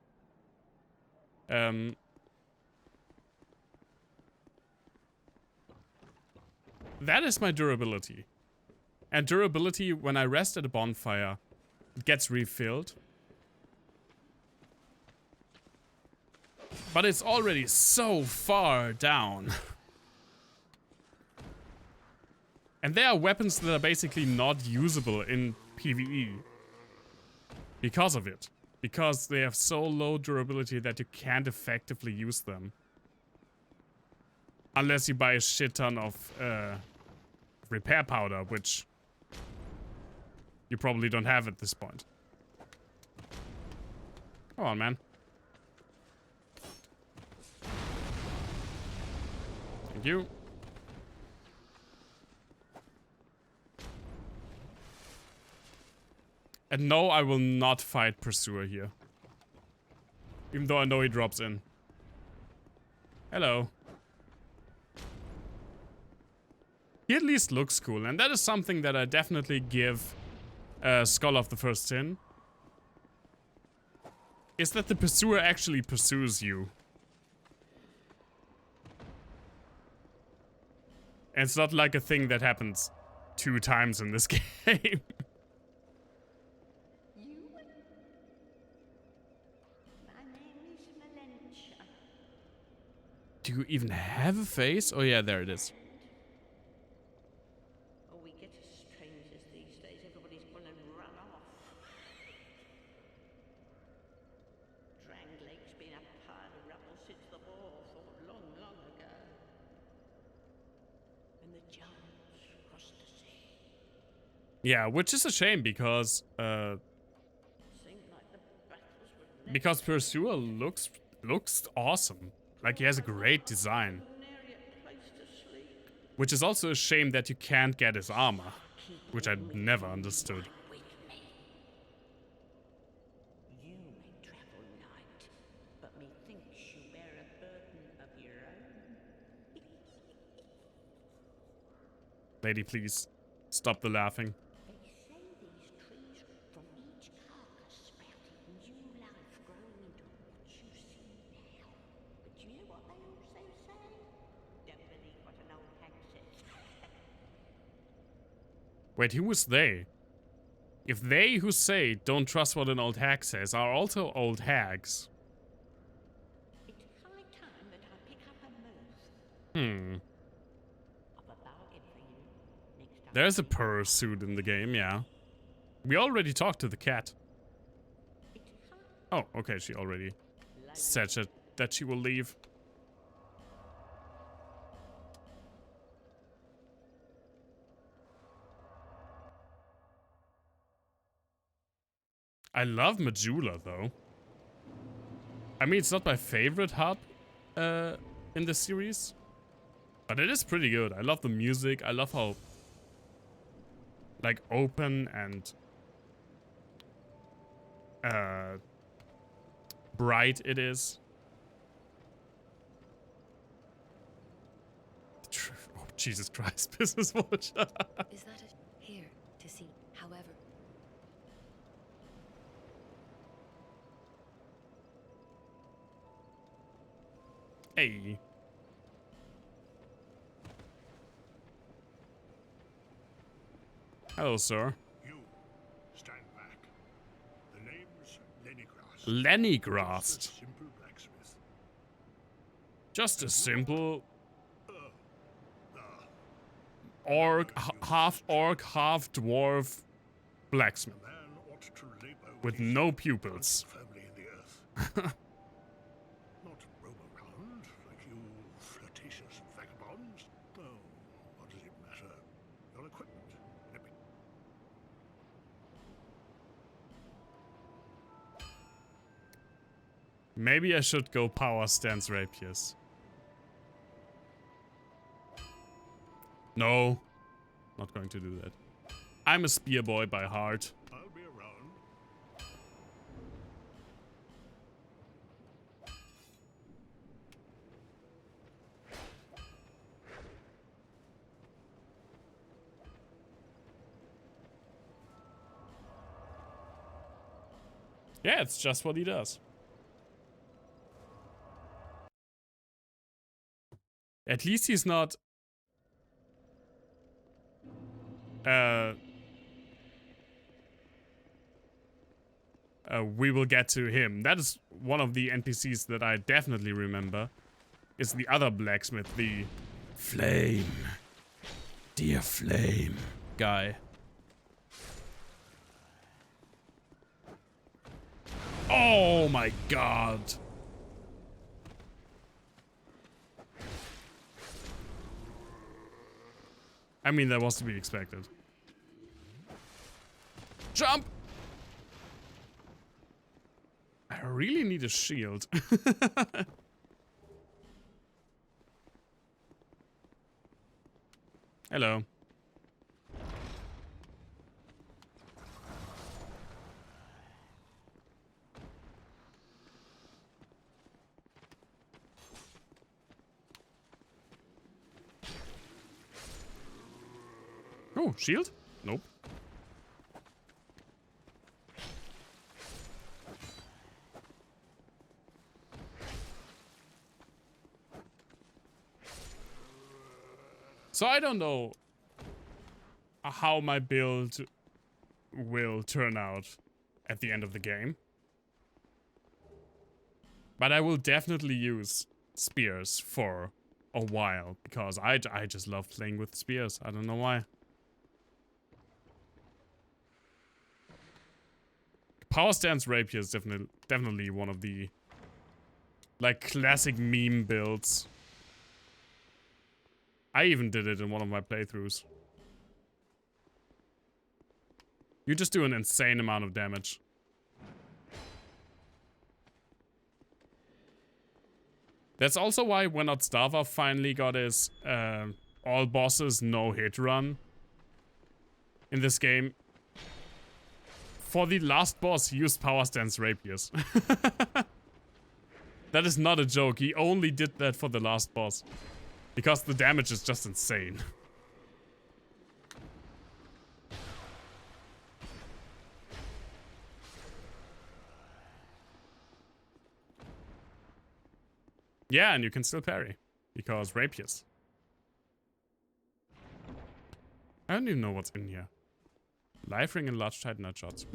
A: That is my durability. And durability, when I rest at a bonfire, it gets refilled. But it's already so far down. And there are weapons that are basically not usable in PvE. Because of it. Because they have so low durability that you can't effectively use them. Unless you buy a shit ton of repair powder, which you probably don't have at this point. Come on, man. Thank you. And no, I will not fight Pursuer here. Even though I know he drops in. Hello. He at least looks cool, and that is something that I definitely give Skull of the First Sin. Is that the Pursuer actually pursues you. And it's not like a thing that happens 2 times in this game.
D: You? My name is Valentia.
A: Do you even have a face? Oh yeah, there it is.
C: Oh, we get as strangers these days. Everybody's gone and run off. Drangleic's been a pile of rubble since the war fought long, long ago. And the giants crossed the sea.
A: Yeah, which is a shame because
C: Seemed like the battles were
A: because Pursuer looks awesome. Like he has a great design.
C: nary a place to sleep.
A: Which is also a shame that you can't get his armor, which I never understood.
C: With me. You may travel light, but methinks you bear a burden of your own.
A: Lady, please. Stop the laughing.
D: They say these trees from each carcass sprouted new life growing into what you see now. But you know what they also say? Don't believe what an old hag says.
A: Wait, who was they? If they who say don't trust what an old hag says are also old hags.
D: It's high time that I pick up a mirth. I've a bargain for you next time.
A: There's a pursuit in the game, yeah. We already talked to the cat.
D: It's high.
A: Oh, okay, she already said that she will leave. I love Majula, though. I mean, it's not my favorite hub in the series, but it is pretty good. I love the music. I love how, like, open and bright it is. Oh, Jesus Christ, Business Watch.
E: Is that it? Here to see, however.
A: Hey. Hello, sir.
F: You, stand back. The name's Lenigrast.
A: Lenigrast.
F: Just a simple blacksmith.
A: Just a simple orc, half dwarf blacksmith
F: Man ought to labor
A: with
F: his
A: no
F: hands
A: pupils.
F: firmly in the earth. Not roam around like you flirtatious vagabonds. Oh, what does it matter? Your equipment. Let me...
A: Maybe I should go power stance rapiers. No, not going to do that. I'm a spear boy by heart.
F: I'll be around.
A: Yeah, it's just what he does. At least he's not we will get to him. That is one of the NPCs that I definitely remember. Is the other blacksmith, the Flame. Dear Flame guy. Oh my god. I mean, that was to be expected. Jump! I really need a shield. Hello. Oh, shield? Nope. So I don't know how my build will turn out at the end of the game. But I will definitely use spears for a while, because I just love playing with spears. I don't know why. Power stance rapier is definitely one of the, like, classic meme builds. I even did it in one of my playthroughs. You just do an insane amount of damage. That's also why when Otstava finally got his all bosses no hit run in this game. For the last boss, he used power stance rapiers. That is not a joke. He only did that for the last boss. Because the damage is just insane. Yeah, and you can still parry. Because rapiers. I don't even know what's in here. Life ring and large titanite shots.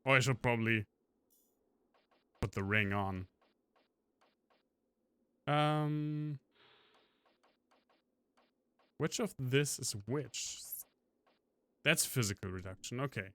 A: Oh, I should probably put the ring on. Which of this is which? That's physical reduction, okay.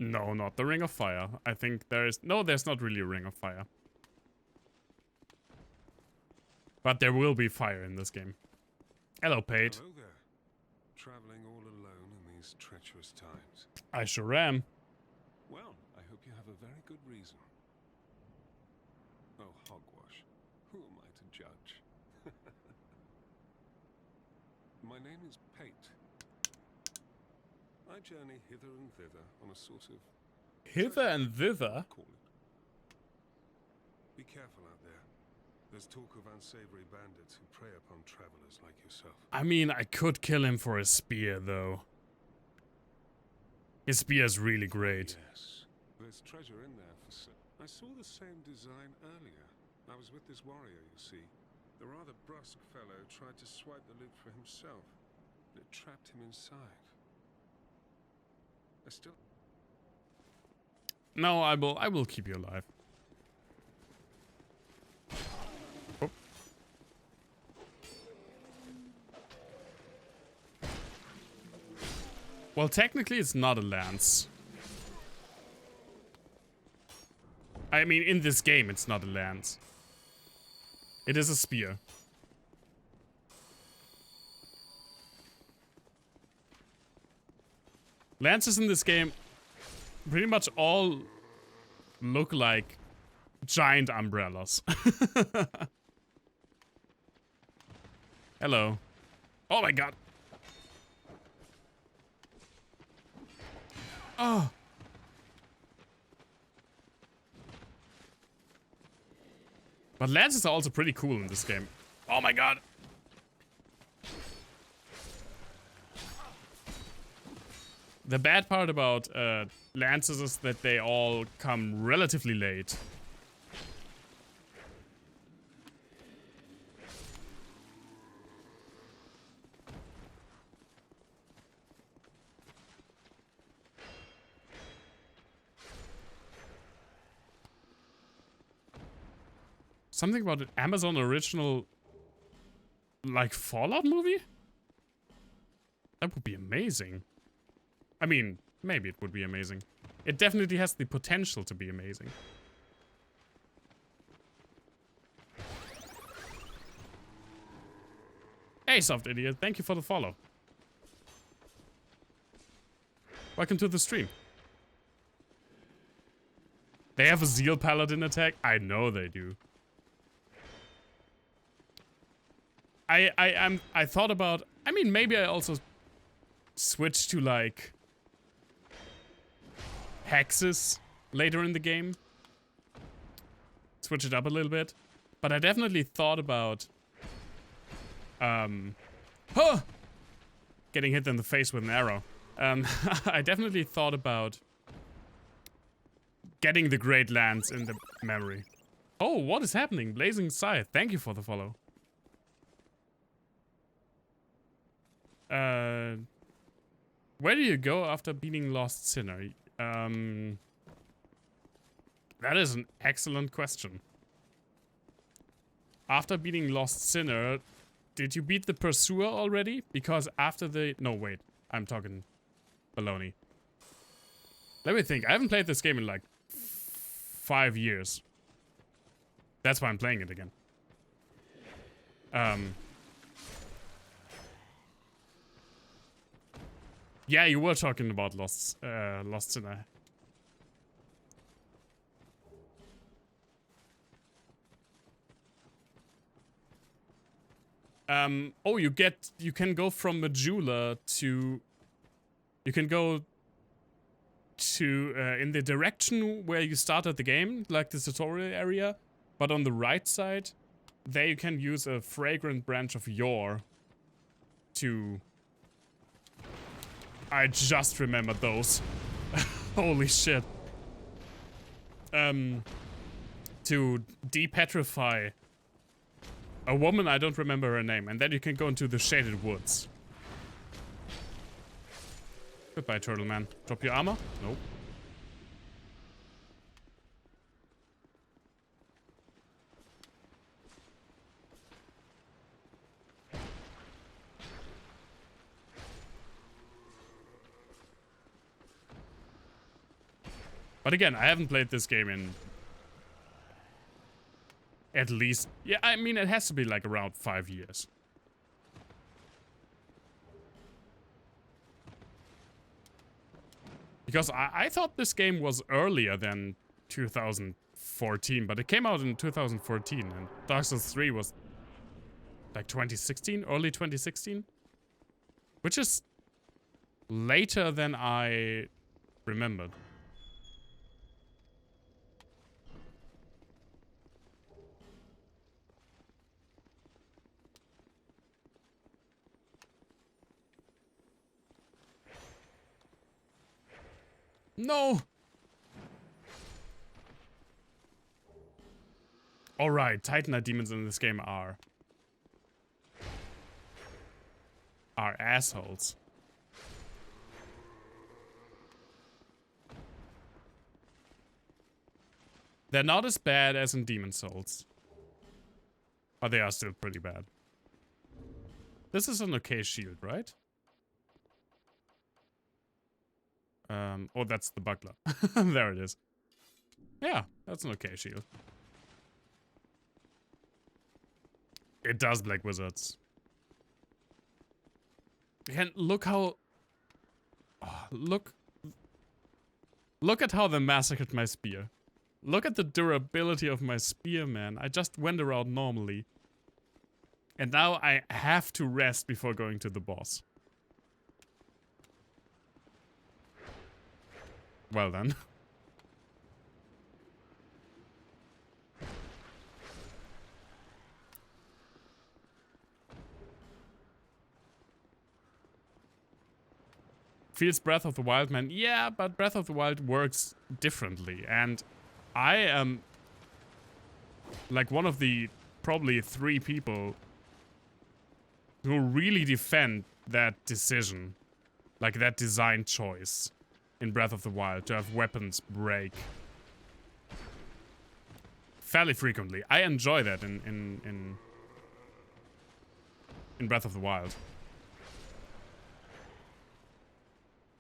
A: No, not the ring of fire. I think there is... No, there's not really a ring of fire. But there will be fire in this game. Hello, Pate.
F: Hello there. Traveling all alone in these treacherous times.
A: I sure am.
F: Well, I hope you have a very good reason. Oh, hogwash. Who am I to judge? My name is Pate. I journey hither and thither on a sort of...
A: Hither and thither?
F: Call it. Be careful out there. There's talk of unsavory bandits who prey upon travelers like yourself.
A: I mean, I could kill him for his spear, though. His spear is really great.
F: Yes. There's treasure in there for sale. I saw the same design earlier. I was with this warrior, you see. The rather brusque fellow tried to swipe the loot for himself, but it trapped him inside. I still...
A: No, I will keep you alive. Oh. Well, technically it's not a lance. I mean, in this game it's not a lance. It is a spear. Lances in this game pretty much all look like giant umbrellas. Hello. Oh my god. Oh. But lances are also pretty cool in this game. Oh my god. The bad part about lances is that they all come relatively late. Something about an Amazon original, like, Fallout movie? That would be amazing. I mean, maybe it would be amazing. It definitely has the potential to be amazing. Hey, Soft Idiot, thank you for the follow. Welcome to the stream. They have a Zeal Paladin attack? I know they do. I thought about... I mean, maybe I also switch to, like... hexes later in the game. Switch it up a little bit. But I definitely thought about... getting hit in the face with an arrow. I definitely thought about... getting the Great Lance in the memory. Oh, what is happening? Blazing Scythe, thank you for the follow. Where do you go after beating Lost Sinner? That is an excellent question. After beating Lost Sinner, did you beat the Pursuer already? Because after the... No, wait. I'm talking baloney. Let me think. I haven't played this game in like 5 years. That's why I'm playing it again. Yeah, you were talking about Lost Sinner. Oh, you can go from Majula to... You can go to, in the direction where you started the game, like the tutorial area, but on the right side, there you can use a fragrant branch of yore to... I just remembered those. Holy shit. To depetrify a woman, I don't remember her name, and then you can go into the shaded woods. Goodbye, turtle man. Drop your armor? Nope. But again, I haven't played this game in at least... Yeah, I mean, it has to be like around 5 years. Because I thought this game was earlier than 2014, but it came out in 2014, and Dark Souls 3 was like 2016, early 2016? Which is later than I remembered. No! Alright, Titanite demons in this game are assholes. They're not as bad as in Demon Souls. But they are still pretty bad. This is an okay shield, right? Oh, that's the buckler. There it is. Yeah, that's an okay shield. It does Black Wizards. And look how... Oh, look at how they massacred my spear. Look at the durability of my spear, man. I just went around normally. And now I have to rest before going to the boss. Well then. Feels Breath of the Wild, man. Yeah, but Breath of the Wild works differently. And I am like one of the probably 3 people who really defend that decision. Like that design choice in Breath of the Wild to have weapons break fairly frequently. I enjoy that in Breath of the Wild.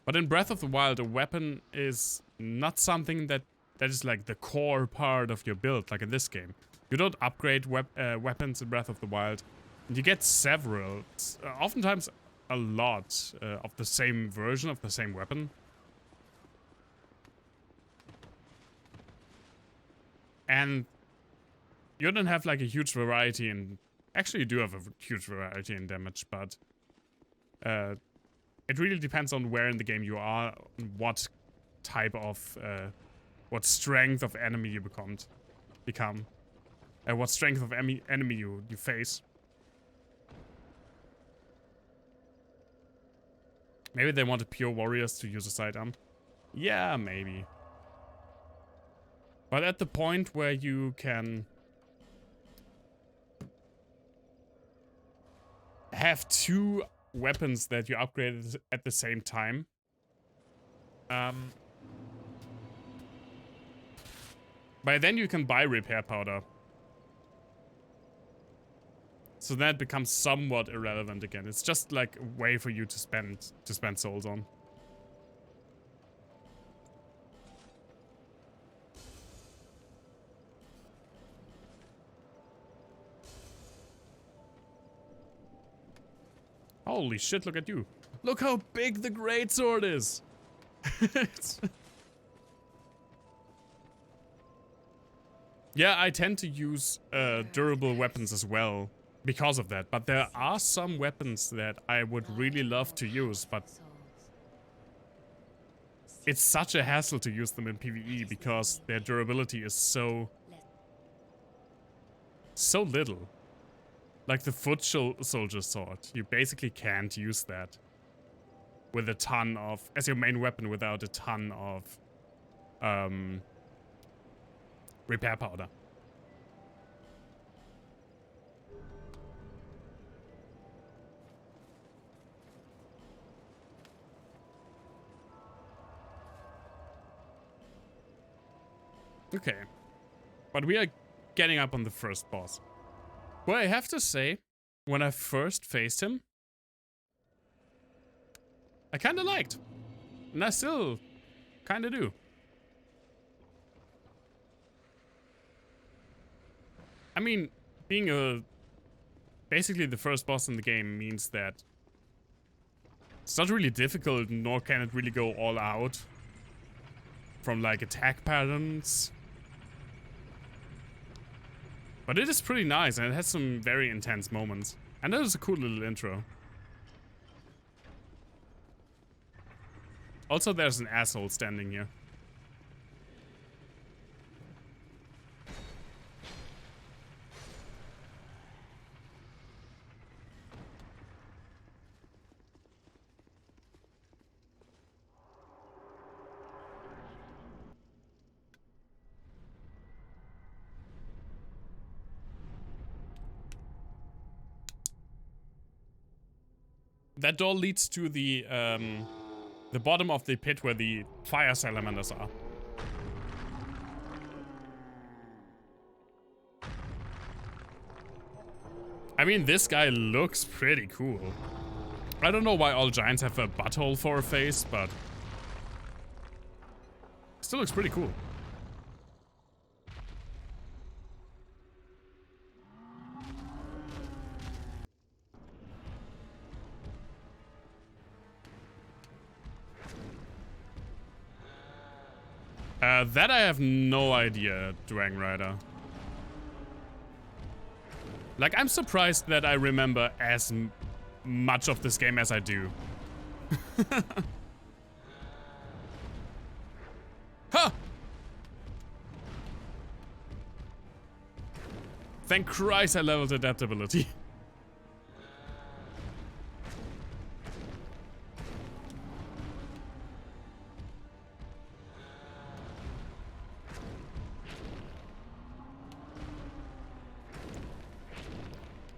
A: But in Breath of the Wild, a weapon is not something that is like the core part of your build, like in this game. You don't upgrade weapons in Breath of the Wild. You get several, oftentimes a lot of the same version of the same weapon. And you don't have like a huge variety in... Actually, you do have a huge variety in damage, but... it really depends on where in the game you are, what type of... what strength of enemy you become. What strength of enemy you face. Maybe they wanted pure warriors to use a sidearm. Yeah, maybe. But at the point where you can have 2 weapons that you upgraded at the same time, by then you can buy repair powder. So then it becomes somewhat irrelevant again. It's just like a way for you to spend souls on. Holy shit, look at you. Look how big the greatsword is. Yeah, I tend to use durable weapons as well because of that. But there are some weapons that I would really love to use, but it's such a hassle to use them in PvE because their durability is so little. Like the foot soldier sword, you basically can't use that with a ton of, as your main weapon without a ton of repair powder. Okay, but we are getting up on the first boss. Well, I have to say, when I first faced him, I kinda liked. And I still kinda do. I mean, being basically the first boss in the game means that it's not really difficult, nor can it really go all out from like attack patterns. But it is pretty nice, and it has some very intense moments. And that is a cool little intro. Also, there's an asshole standing here. That door leads to the bottom of the pit where the fire salamanders are. I mean, this guy looks pretty cool. I don't know why all giants have a butthole for a face, but still looks pretty cool. That I have no idea, Dragon Rider. Like, I'm surprised that I remember as much of this game as I do. Ha! Thank Christ I leveled adaptability.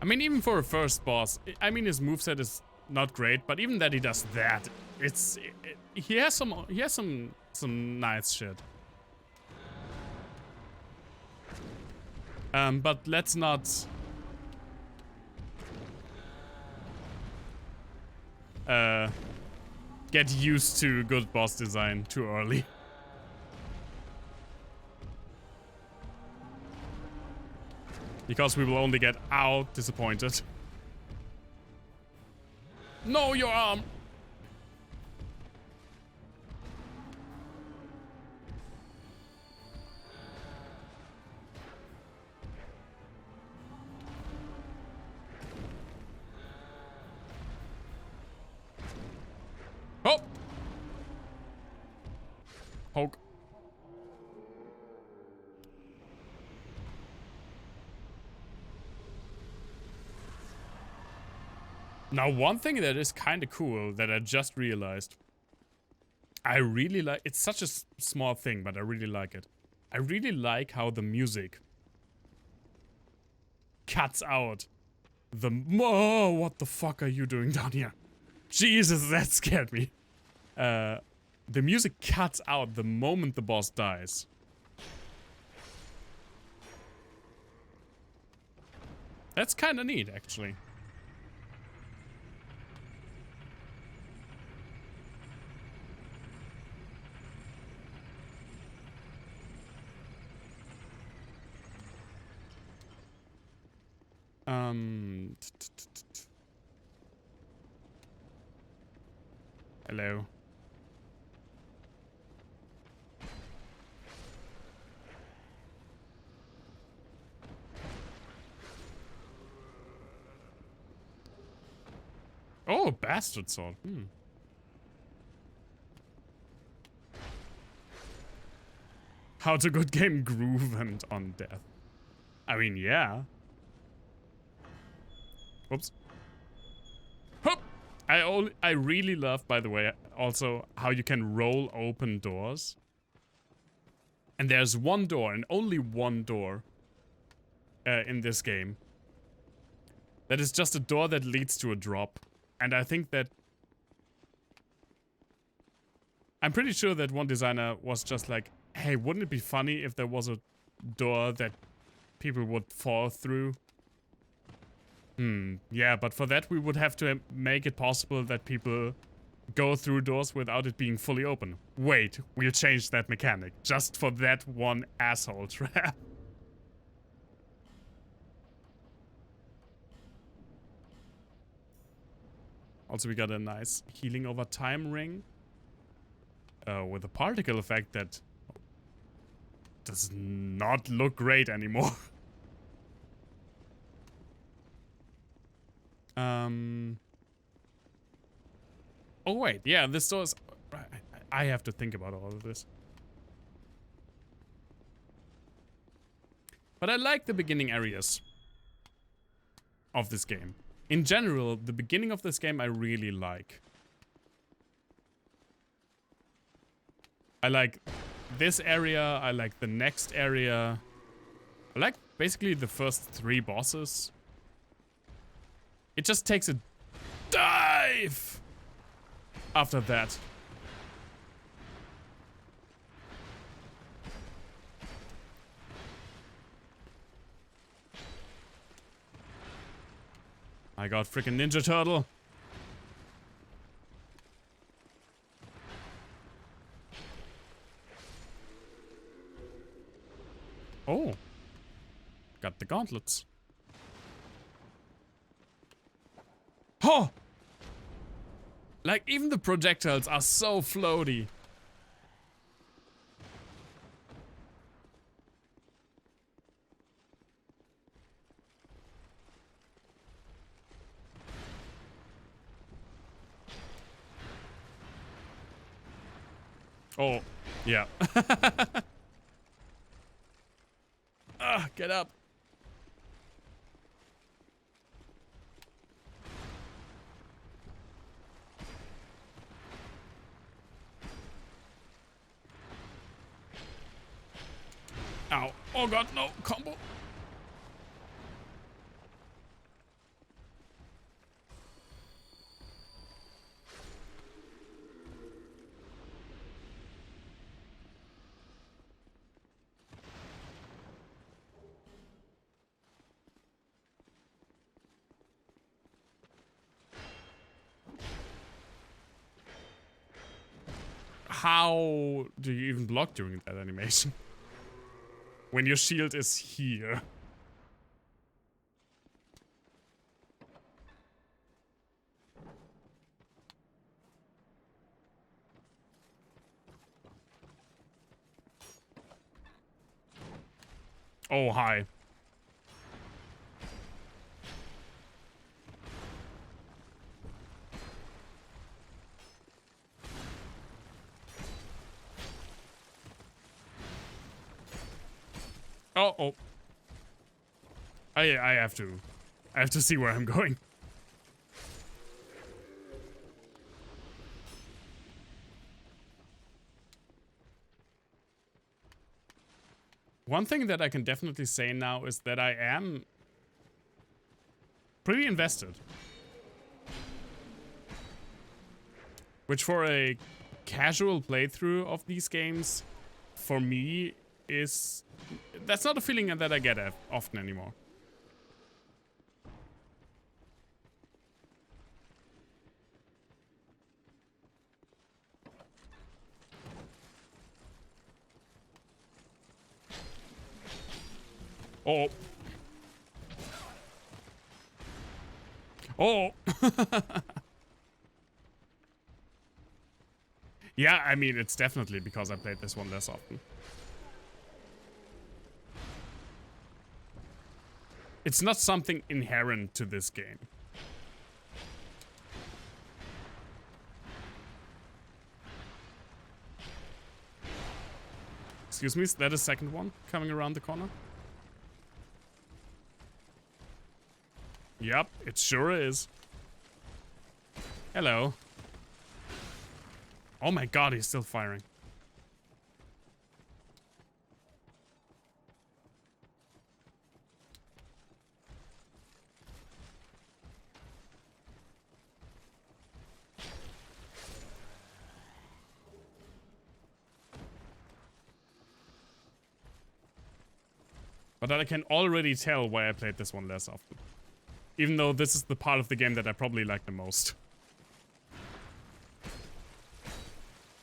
A: I mean, even for a first boss, I mean, his moveset is not great, but even that he does that, he has some nice shit. But let's not get used to good boss design too early. Because we will only get out disappointed. No, your arm! Oh! Poke. Now, one thing that is kind of cool that I just realized. I really like... It's such a small thing, but I really like it. I really like how the music cuts out the... Oh, what the fuck are you doing down here? Jesus, that scared me. The music cuts out the moment the boss dies. That's kind of neat, actually. Hello. Oh, bastard sword. How's a good game groove and on death? I mean, yeah. Whoops. Hup! I really love, by the way, also how you can roll open doors. And there's one door, and only one door in this game. That is just a door that leads to a drop. And I think that... I'm pretty sure that one designer was just like, hey, wouldn't it be funny if there was a door that people would fall through? Yeah, but for that we would have to make it possible that people go through doors without it being fully open. Wait, we'll change that mechanic just for that one asshole trap. Also, we got a nice healing over time ring with a particle effect that does not look great anymore. Oh wait, yeah, this door's... I have to think about all of this. But I like the beginning areas of this game. In general, the beginning of this game I really like. I like this area, I like the next area. I like basically the first 3 bosses. It just takes a dive after that. I got freaking Ninja Turtle. Oh. Got the gauntlets. Oh! Like, even the projectiles are so floaty. Oh, yeah. Get up. Ow. Oh god, no. Combo. How do you even block during that animation? When your shield is here. Oh, hi. Oh. I have to see where I'm going. One thing that I can definitely say now is that I am pretty invested. Which for a casual playthrough of these games, for me, is... That's not a feeling that I get often anymore. Oh. Oh. Yeah, I mean, it's definitely because I played this one less often. It's not something inherent to this game. Excuse me, is that a second one coming around the corner? Yep, it sure is. Hello. Oh my god, he's still firing. But I can already tell why I played this one less often. Even though this is the part of the game that I probably like the most.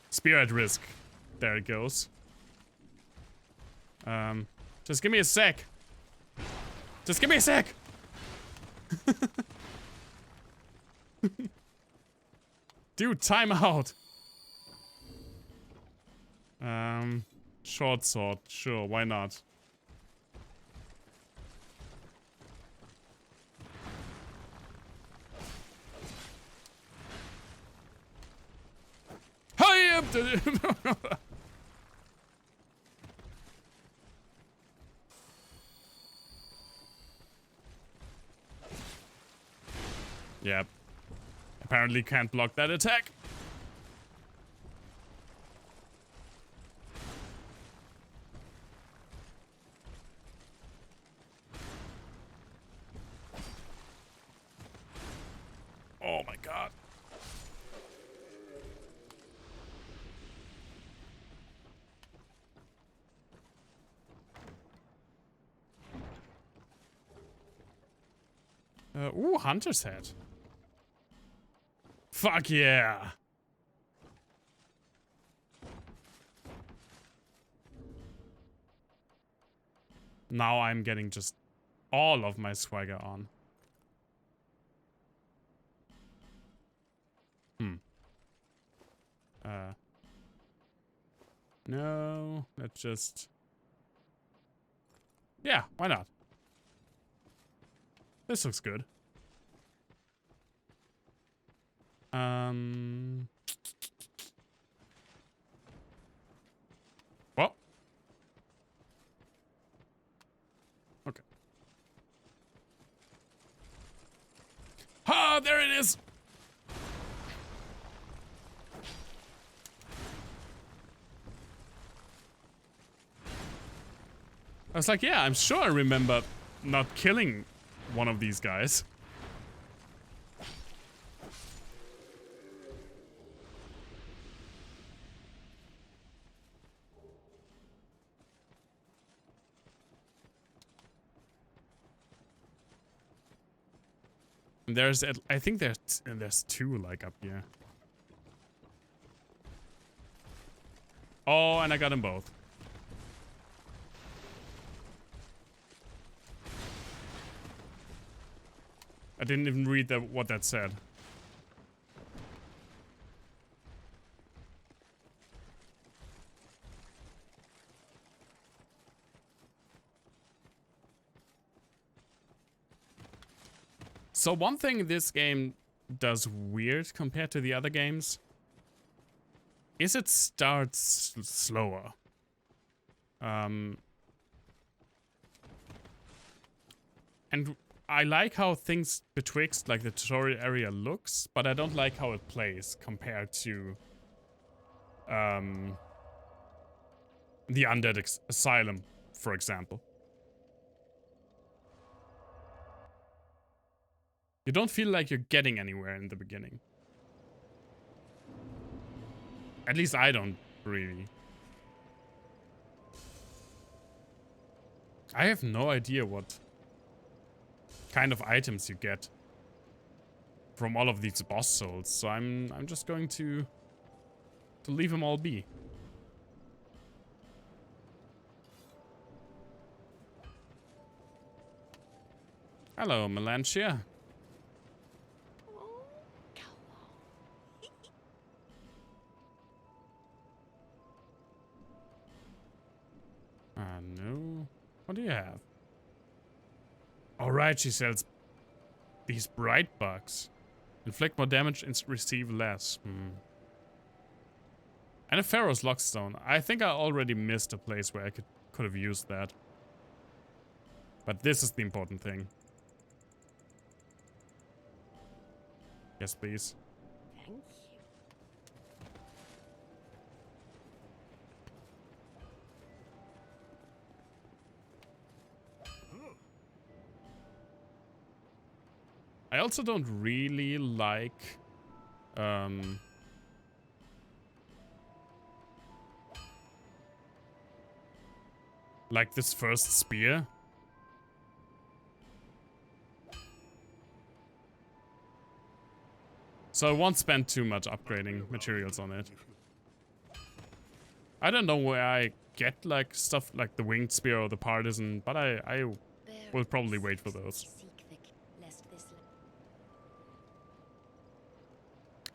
A: Spear at risk. There it goes. Just give me a sec. Just give me a sec! Dude, time out! Short sword. Sure, why not? Hi! Yep. Apparently can't block that attack. Oh my god. Ooh, Hunter's Head. Fuck yeah. Now I'm getting just all of my swagger on. No, let's just... Yeah, why not? This looks good. Well. Okay. Ah, there it is! I was like, yeah, I'm sure I remember not killing one of these guys. There's, I think there's two like up here. Oh, and I got them both. I didn't even read what that said. So one thing this game does weird compared to the other games is it starts slower. And I like how things betwixt like the tutorial area looks, but I don't like how it plays compared to the Undead Asylum, for example. You don't feel like you're getting anywhere in the beginning. At least I don't really. I have no idea what kind of items you get from all of these boss souls, so I'm just going to leave them all be. Hello, Melantia. No. What do you have? Alright, she sells these bright bugs. Inflict more damage and receive less. And a Pharaoh's Lockstone. I think I already missed a place where I could have used that. But this is the important thing. Yes, please.
D: Thank you.
A: I also don't really like this first spear. So I won't spend too much upgrading materials on it. I don't know where I get like stuff like the winged spear or the partisan, but I will probably wait for those.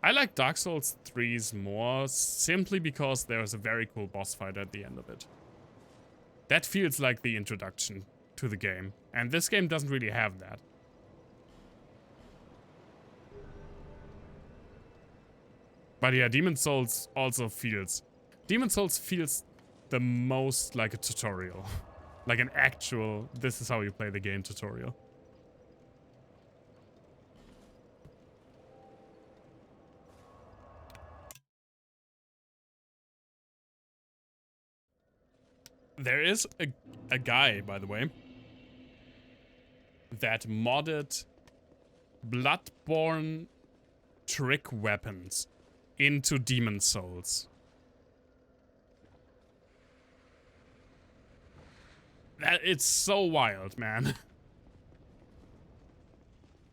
A: I like Dark Souls 3's more simply because there's a very cool boss fight at the end of it. That feels like the introduction to the game, and this game doesn't really have that. But yeah, Demon Souls also feels... Demon Souls feels the most like a tutorial. Like an actual, this is how you play the game tutorial. There is a guy, by the way, that modded Bloodborne trick weapons into Demon Souls. It's so wild, man.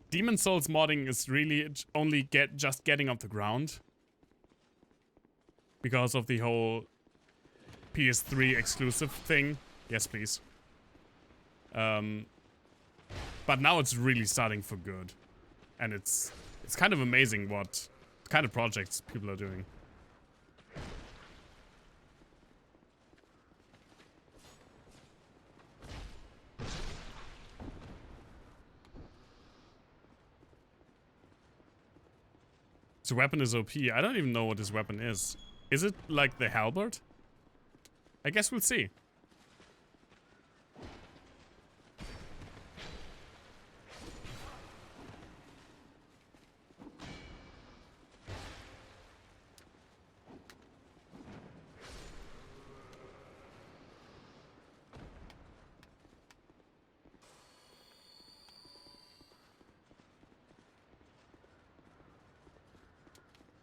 A: Demon Souls modding is really only just getting off the ground because of the whole PS3 exclusive thing. Yes, please. But now it's really starting for good. And it's kind of amazing what kind of projects people are doing. This weapon is OP. I don't even know what this weapon is. Is it like the halberd? I guess we'll see.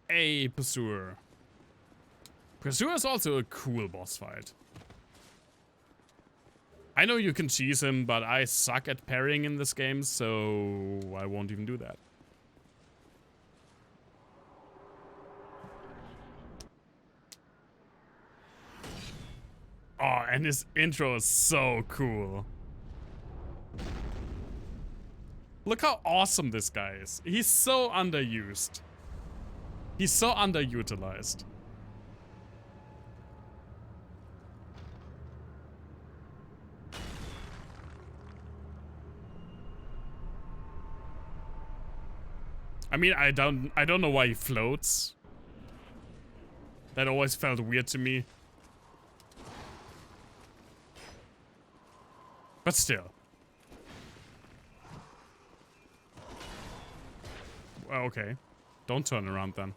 A: Hey, Pursuer. Pursuer is also a cool boss fight. I know you can cheese him, but I suck at parrying in this game, so I won't even do that. Oh, and his intro is so cool. Look how awesome this guy is. He's so underused. He's so underutilized. I mean, I don't know why he floats. That always felt weird to me. But still. Well, okay. Don't turn around then.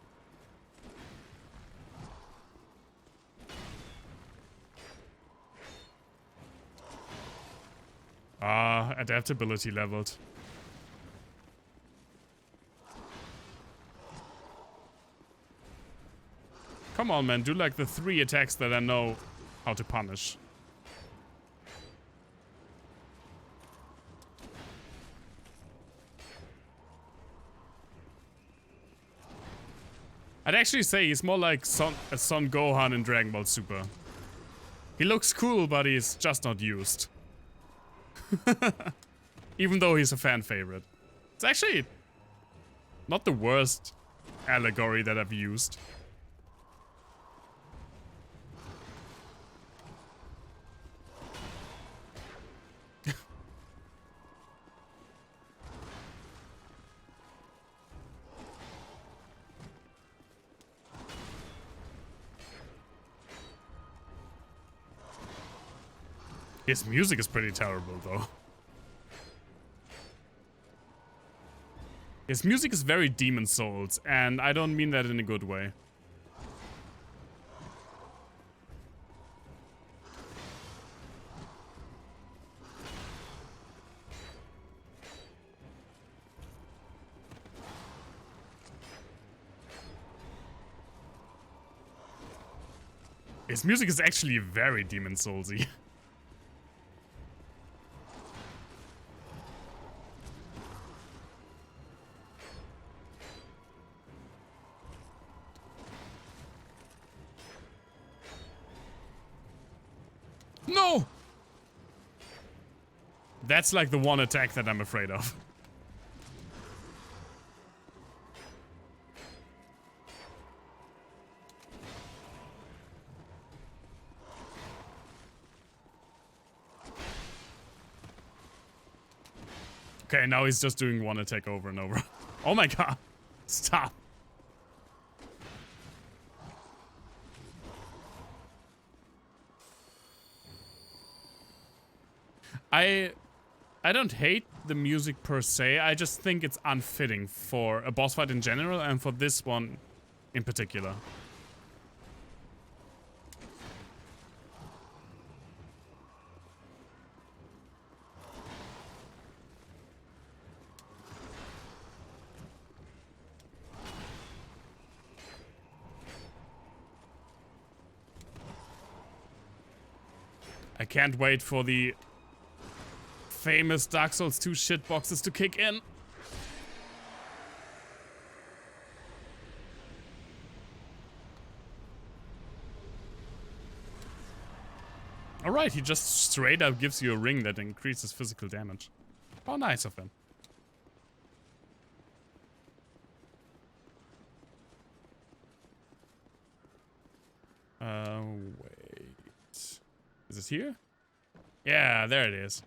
A: Ah, adaptability leveled. Come on, man. Do like the 3 attacks that I know how to punish. I'd actually say he's more like Son Gohan in Dragon Ball Super. He looks cool, but he's just not used. Even though he's a fan favorite. It's actually not the worst allegory that I've used. His music is pretty terrible, though. His music is very Demon Souls, and I don't mean that in a good way. His music is actually very Demon Soulsy. No! That's like the one attack that I'm afraid of. Okay, now he's just doing one attack over and over. Oh my god. Stop. I don't hate the music per se. I just think it's unfitting for a boss fight in general and for this one in particular. I can't wait for the famous Dark Souls 2 shitboxes to kick in. Alright, he just straight up gives you a ring that increases physical damage. How nice of him. Wait. Is it here? Yeah, there it is.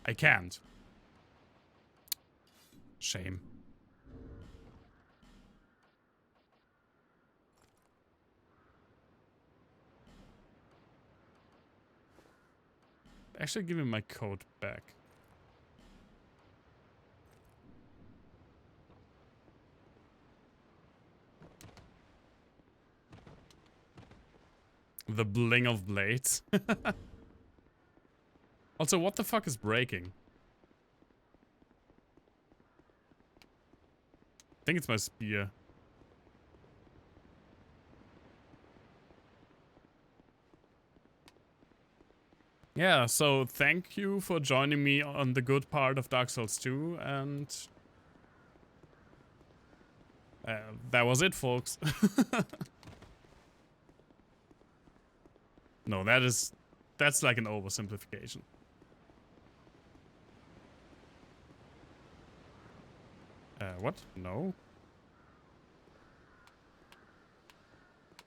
A: I can't. Shame. Actually, give me my code back. The bling of blades. Also, what the fuck is breaking? I think it's my spear. Yeah, so thank you for joining me on the good part of Dark Souls 2, and that was it, folks. No, that's like an oversimplification. What? No.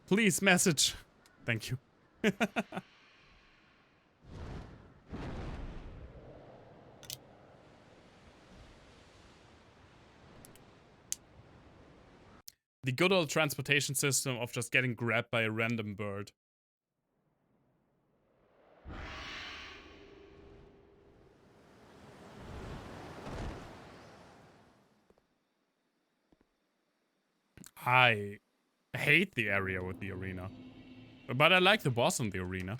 A: Please message. Thank you. The good old transportation system of just getting grabbed by a random bird. I hate the area with the arena. But I like the boss in the arena.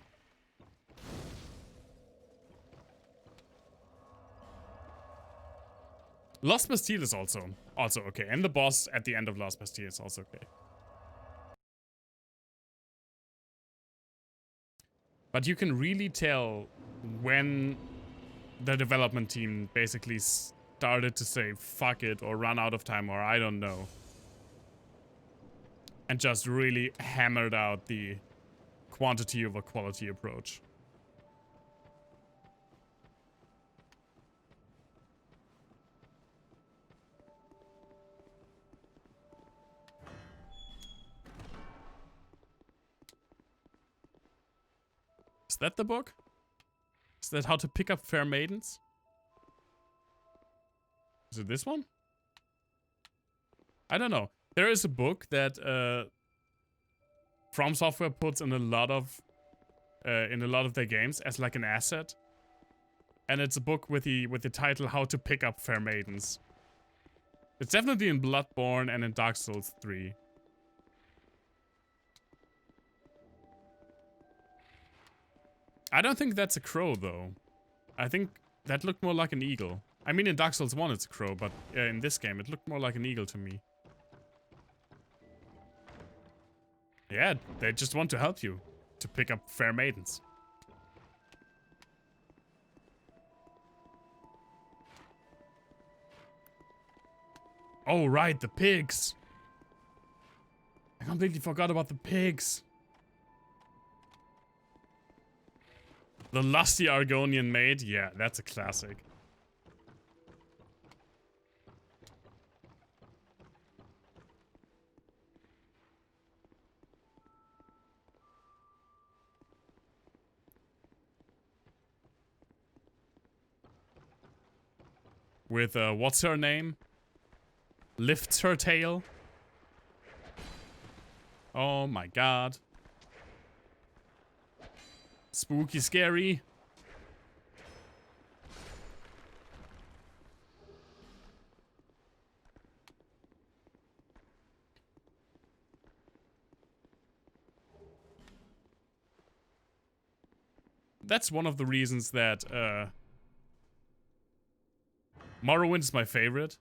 A: Lost Bastille is also okay. And the boss at the end of Lost Bastille is also okay. But you can really tell when the development team basically started to say fuck it or run out of time or I don't know. And just really hammered out the quantity over quality approach. Is that the book? Is that how to pick up fair maidens? Is it this one? I don't know. There is a book that From Software puts in a lot of their games as like an asset, and it's a book with the title "How to Pick Up Fair Maidens." It's definitely in Bloodborne and in Dark Souls 3. I don't think that's a crow though. I think that looked more like an eagle. I mean, in Dark Souls 1 it's a crow, but in this game it looked more like an eagle to me. Yeah, they just want to help you to pick up fair maidens. Oh, right, the pigs. I completely forgot about the pigs. The lusty Argonian maid. Yeah, that's a classic. With, what's her name? Lifts her tail. Oh my god. Spooky scary. That's one of the reasons that, Morrowind is my favorite.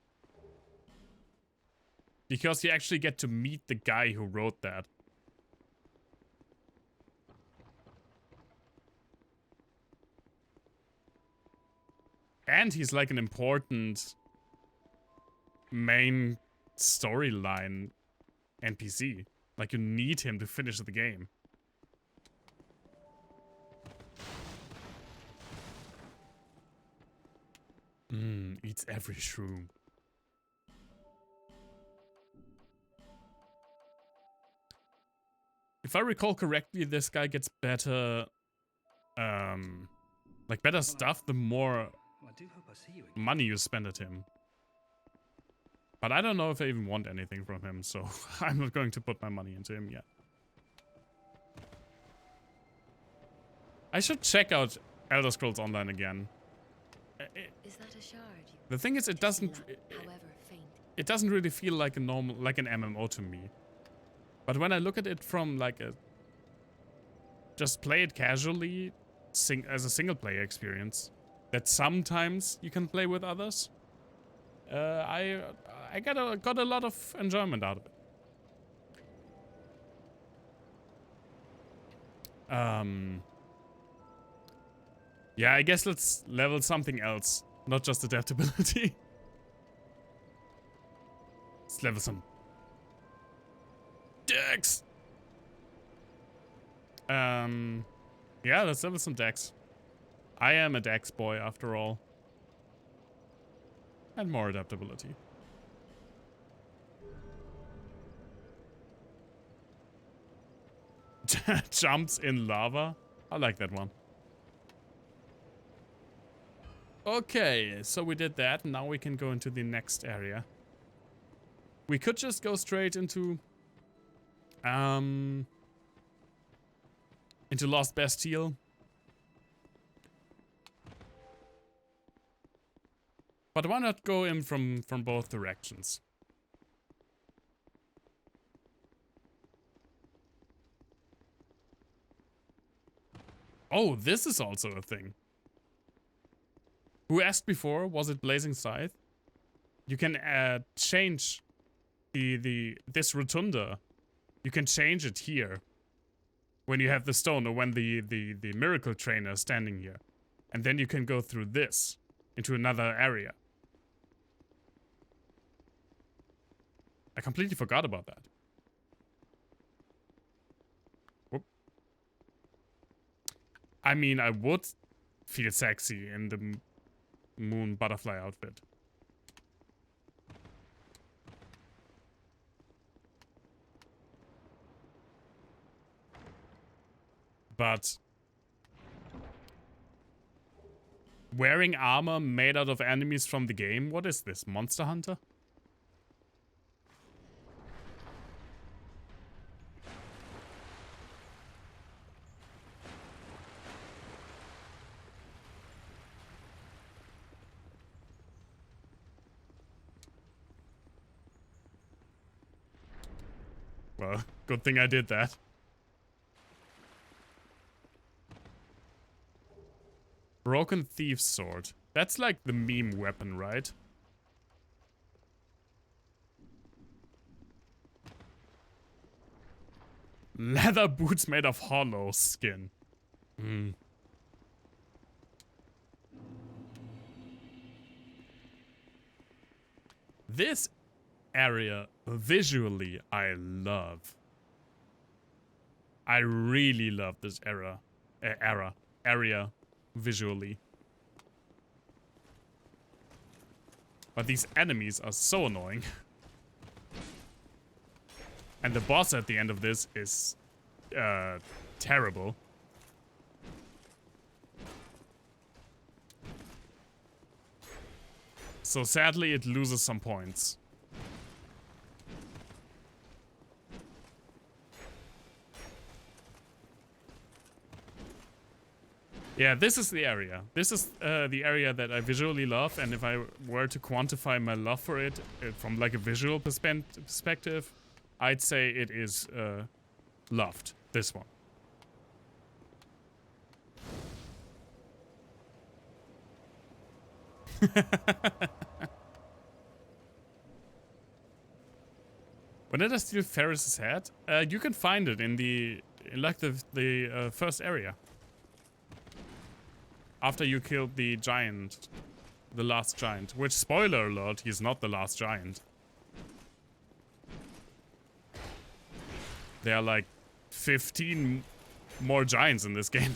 A: Because you actually get to meet the guy who wrote that. And he's like an important main storyline NPC. Like you need him to finish the game. Eats every shroom. If I recall correctly, this guy gets better, like better stuff the more
G: I do hope I see you again.
A: money you spend at him. But I don't know if I even want anything from him, so I'm not going to put my money into him yet. I should check out Elder Scrolls Online again.
E: Is that a shard?
A: The thing is, it doesn't really feel like a normal, like an MMO to me. But when I look at it from like a, just play it casually, as a single player experience, that sometimes you can play with others, I got a lot of enjoyment out of it. Yeah, I guess let's level something else, not just adaptability. Let's level some Dex. Yeah, let's level some Dex. I am a Dex boy after all. And more adaptability. Jumps in lava. I like that one. Okay, so we did that. Now we can go into the next area. We could just go straight into Lost Bastille. But why not go in from both directions? Oh, this is also a thing. Who asked before? Was it Blazing Scythe? You can change this rotunda. You can change it here when you have the stone, or when the miracle trainer is standing here, and then you can go through this into another area. I completely forgot about that. Whoop. I mean, I would feel sexy in the moon butterfly outfit. But wearing armor made out of enemies from the game? What is this, Monster Hunter? Well, good thing I did that. Broken Thief's Sword. That's like the meme weapon, right? Leather boots made of hollow skin. Hmm. This area, visually, I love. I really love this area, visually. But these enemies are so annoying. And the boss at the end of this is terrible. So sadly, it loses some points. Yeah, this is the area. This is the area that I visually love, and if I were to quantify my love for it from like a visual perspective, I'd say it is loved. This one. When did I steal Ferris's head? You can find it in the first area. After you killed the giant, the last giant. Which, spoiler alert, he's not the last giant. There are like 15 more giants in this game.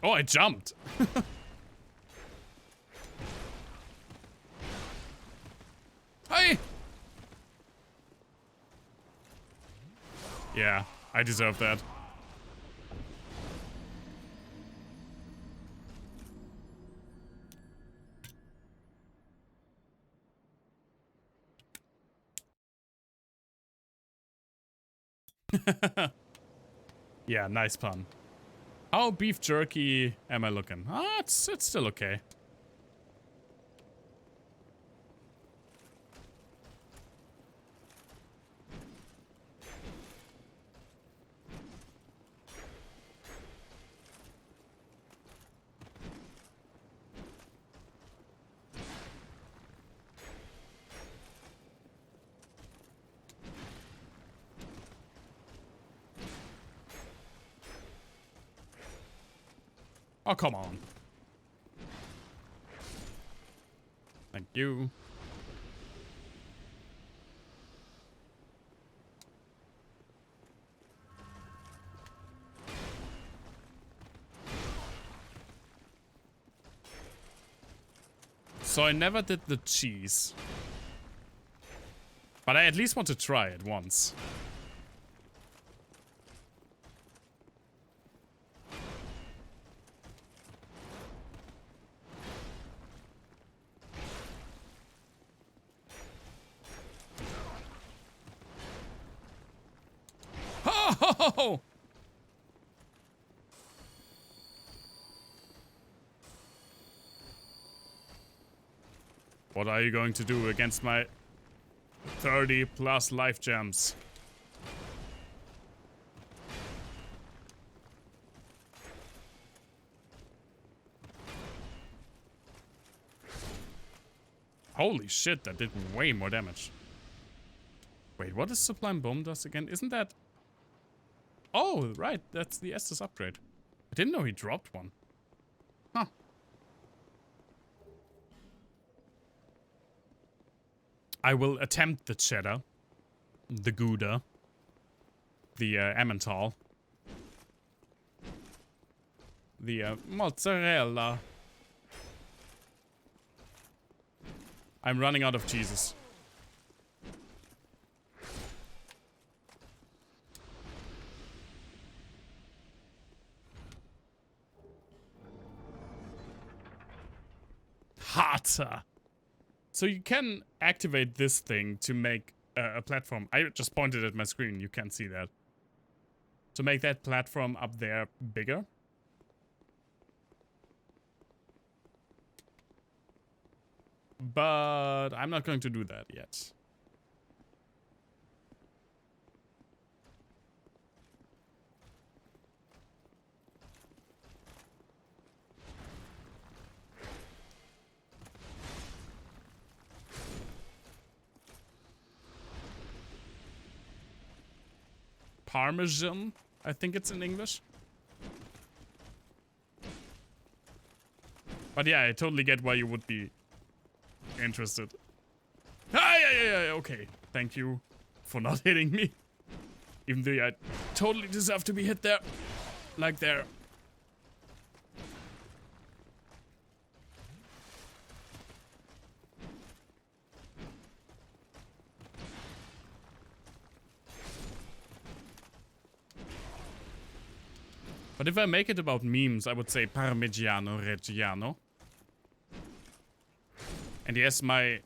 A: Oh, I jumped. Hey! Yeah, I deserve that. Yeah, nice pun. How beef jerky am I looking? Ah, it's still okay. Oh, come on. Thank you. So I never did the cheese. But I at least want to try it once. Oh! What are you going to do against my 30 plus life gems? Holy shit, that did way more damage. Wait, what does Sublime Bomb does again? Isn't that... Oh, right, that's the Estus upgrade. I didn't know he dropped one. Huh. I will attempt the cheddar, the Gouda, the Emmental, the mozzarella. I'm running out of cheeses. Hotter. So you can activate this thing to make a platform. I just pointed at my screen. You can't see that. To make that platform up there bigger. But I'm not going to do that yet. Parmesan, I think it's in English. But yeah, I totally get why you would be interested. Ah, yeah, okay. Thank you for not hitting me. Even though I totally deserve to be hit there. Like there. But if I make it about memes, I would say Parmigiano Reggiano. And yes, my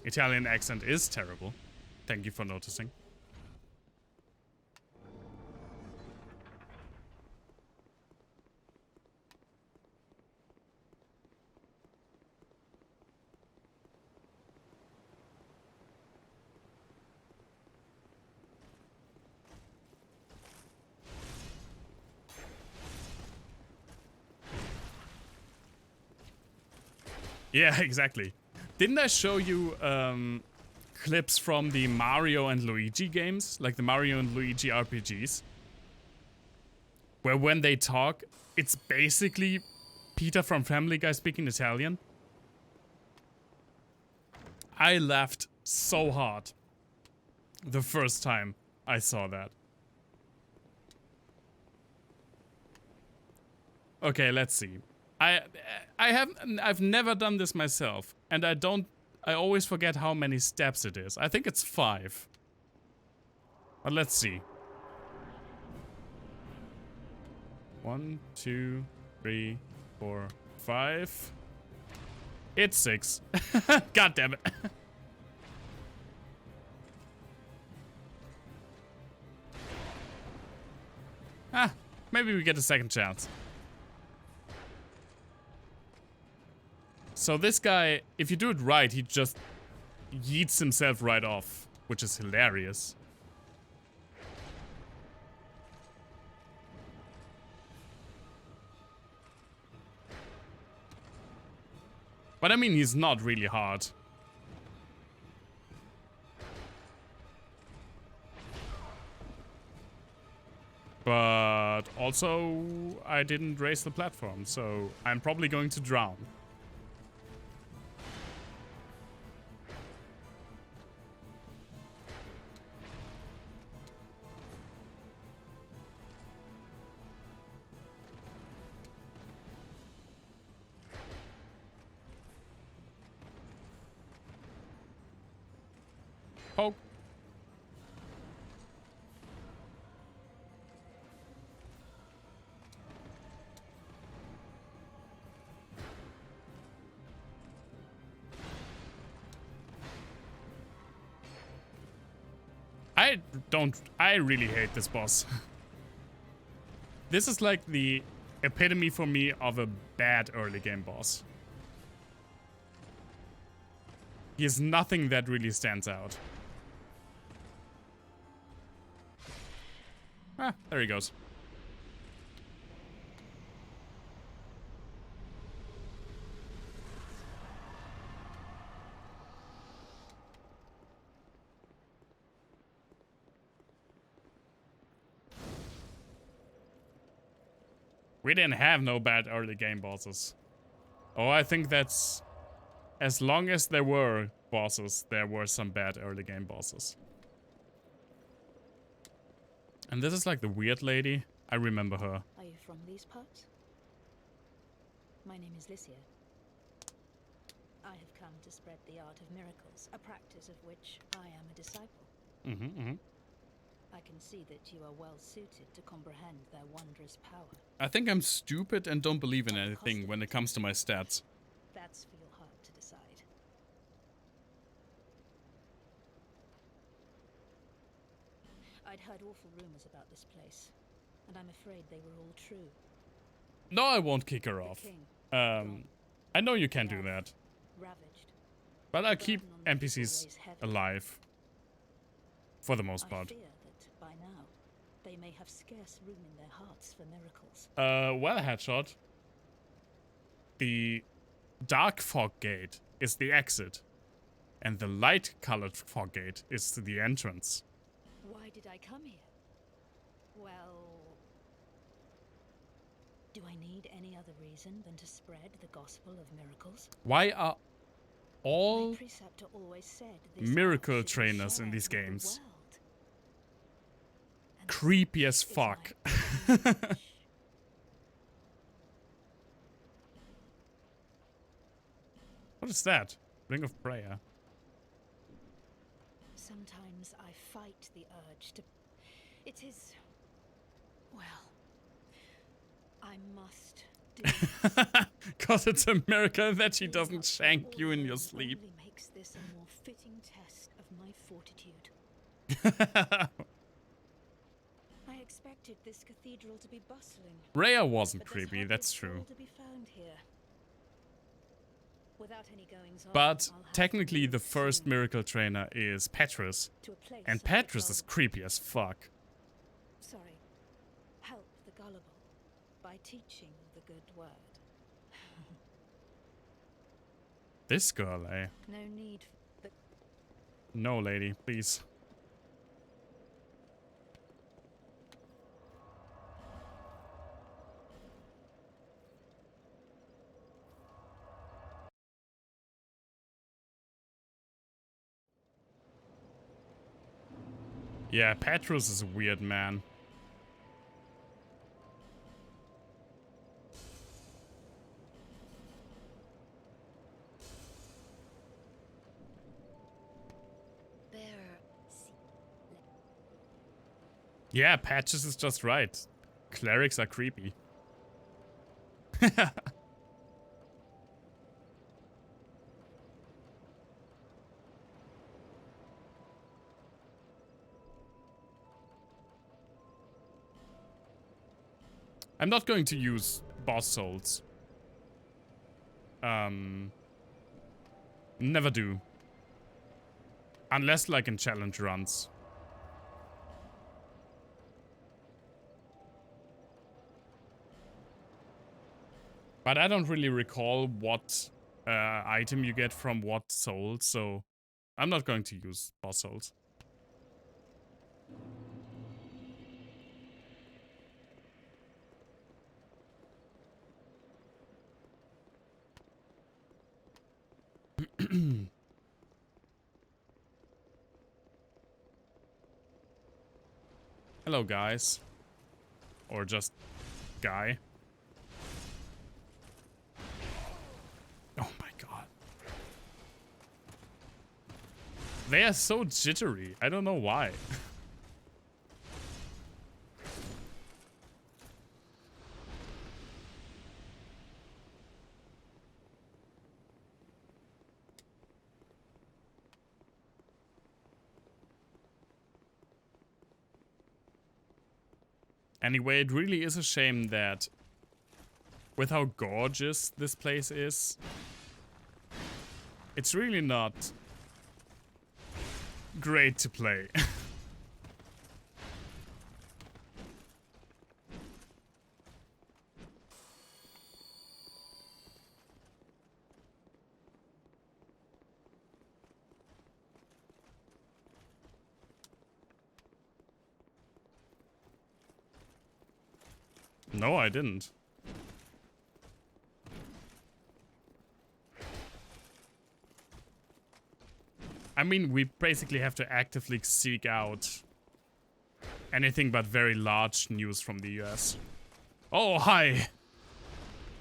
A: Italian accent is terrible. Thank you for noticing. Yeah, exactly. Didn't I show you clips from the Mario and Luigi games? Like the Mario and Luigi RPGs? Where when they talk, it's basically Peter from Family Guy speaking Italian. I laughed so hard the first time I saw that. Okay, let's see. I've never done this myself, and I always forget how many steps it is. I think it's 5. But let's see. 1, 2, 3, 4, 5. It's 6. God damn it. Ah, maybe we get a second chance. So this guy, if you do it right, he just yeets himself right off, which is hilarious. But I mean, he's not really hard. But also, I didn't raise the platform, so I'm probably going to drown. Poke. I really hate this boss. This is like the epitome for me of a bad early game boss. He has nothing that really stands out. Ah, there he goes. We didn't have no bad early game bosses. Oh, I think that's... As long as there were bosses, there were some bad early game bosses. And this is like the weird lady. I remember her.
E: Are you from these parts? My name is Lycia. I have come to spread the art of miracles, a practice of which I am a disciple. I can see that you are well suited to comprehend their wondrous power.
A: I think I'm stupid and don't believe in anything when it comes to my stats.
E: That's for your heart to decide. I'd heard awful rumors about this place, and I'm afraid they were all true.
A: No, I won't kick her off.
E: King,
A: I know you can do that.
E: ravaged,
A: But I'll keep
E: Burden on the people
A: NPCs
E: weighs heavy.
A: alive. For the most
E: I
A: part.
E: fear that by now they may have scarce room in their hearts for miracles.
A: Well, Headshot. The dark fog gate is the exit. And the light-colored fog gate is the entrance.
E: Why did I come here? Well, do I need any other reason than to spread the gospel of miracles?
A: Why are all
E: My preceptor always said this
A: miracle
E: art should be
A: trainers in
E: shared
A: these
E: with the
A: games
E: world. And
A: creepy as
E: such is
A: fuck?
E: my privilege.
A: What is that? Ring of Prayer.
E: Sometimes I fight the urge to... It is... Well... I must do this.
A: Cause it's a miracle that she doesn't shank you in your
E: Although
A: sleep.
E: only makes this a more fitting test of my fortitude. I expected this cathedral to be bustling.
A: Rhea wasn't
E: But there's
A: creepy,
E: hardly
A: that's
E: a soul
A: true.
E: to be found here. Without any goings on,
A: But
E: I'll have
A: technically
E: to
A: the
E: move
A: first
E: soon
A: miracle trainer is Petrus.
E: to a place
A: And
E: of the
A: Petrus is
E: gullible.
A: creepy as fuck.
E: Sorry. Help the gullible by teaching the good word.
A: This girl, eh?
E: No need but
A: No, lady, please. Yeah, Petrus is a weird man. Yeah, Patches is just right. Clerics are creepy. I'm not going to use boss souls. Never do. Unless like in challenge runs. But I don't really recall what item you get from what soul, so I'm not going to use boss souls. Hello, guys. Or just guy. Oh my god. They are so jittery. I don't know why. Anyway, it really is a shame that with how gorgeous this place is, it's really not great to play. No, I didn't. I mean, we basically have to actively seek out anything but very large news from the US. Oh, hi!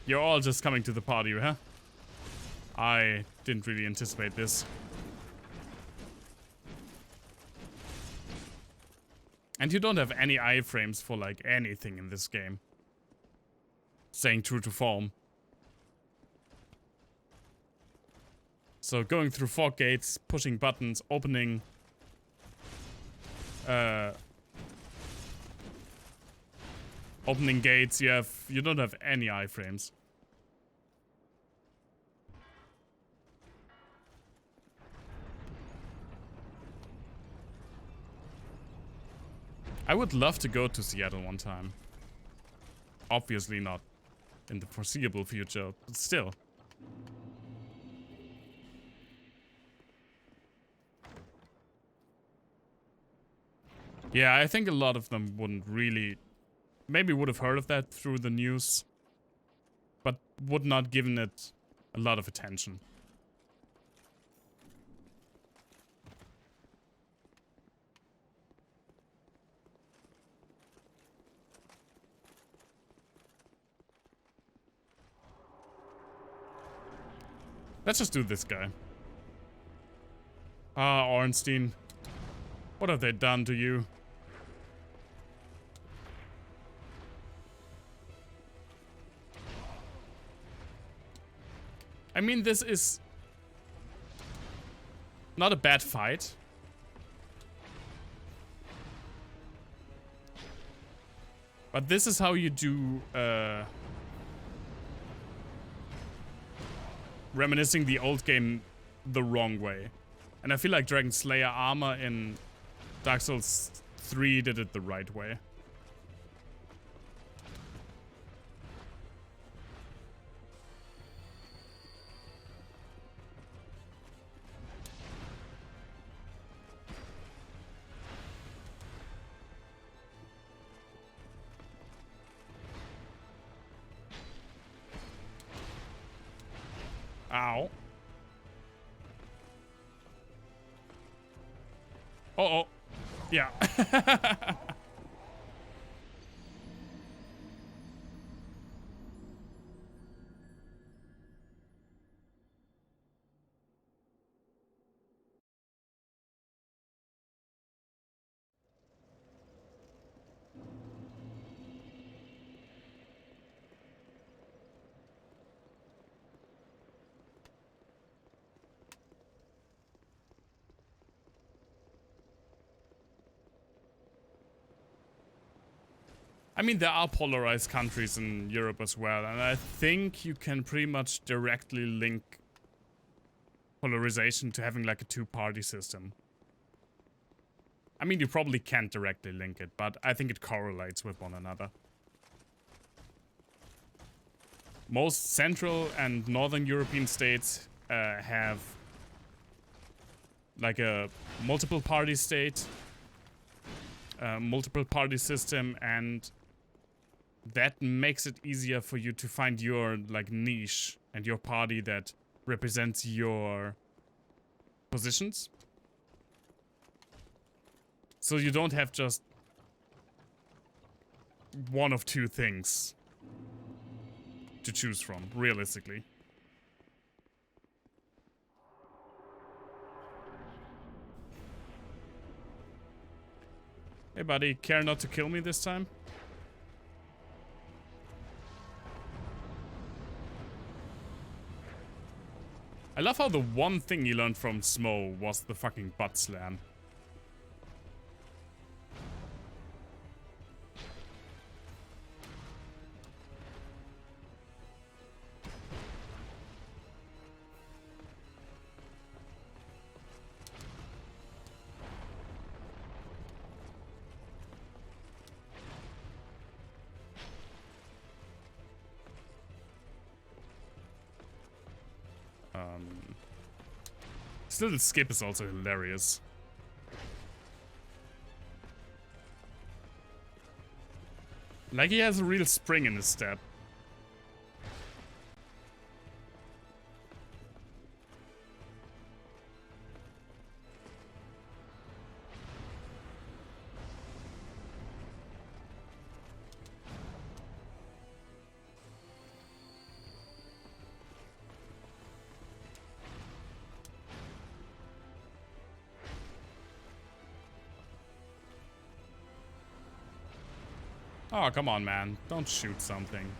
A: You're all just coming to the party, huh? I didn't really anticipate this. And you don't have any iframes for, like, anything in this game. Staying true to form. So going through fog gates, pushing buttons, opening... opening gates, you don't have any iframes. I would love to go to Seattle one time. Obviously not in the foreseeable future, but still. Yeah, I think a lot of them wouldn't really... Maybe would have heard of that through the news, but would not given it a lot of attention. Let's just do this guy. Ah, Ornstein. What have they done to you? I mean, this is not a bad fight. But this is how you do, reminiscing the old game the wrong way. And I feel like Dragon Slayer armor in Dark Souls 3 did it the right way. Ow. Uh-oh. Yeah. I mean, there are polarized countries in Europe as well, and I think you can pretty much directly link polarization to having like a two-party system. I mean, you probably can't directly link it, but I think it correlates with one another. Most Central and Northern European states have like a multiple party state, multiple party system, and that makes it easier for you to find your like niche and your party that represents your positions. So you don't have just one of two things to choose from, realistically. Hey buddy, care not to kill me this time? I love how the one thing you learned from Smo was the fucking butt slam. Still, the skip is also hilarious. Like he has a real spring in his step. Oh, come on, man. Don't shoot something.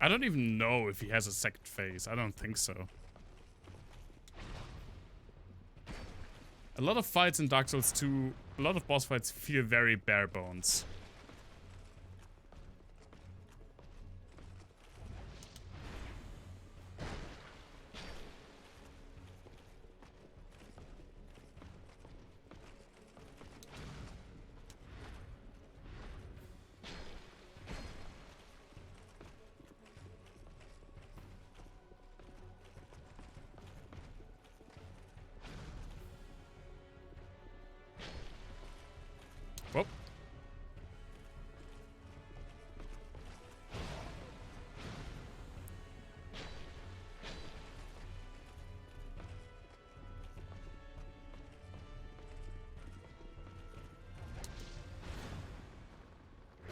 A: I don't even know if he has a second phase. I don't think so. A lot of fights in Dark Souls 2, a lot of boss fights feel very bare bones. Whoop.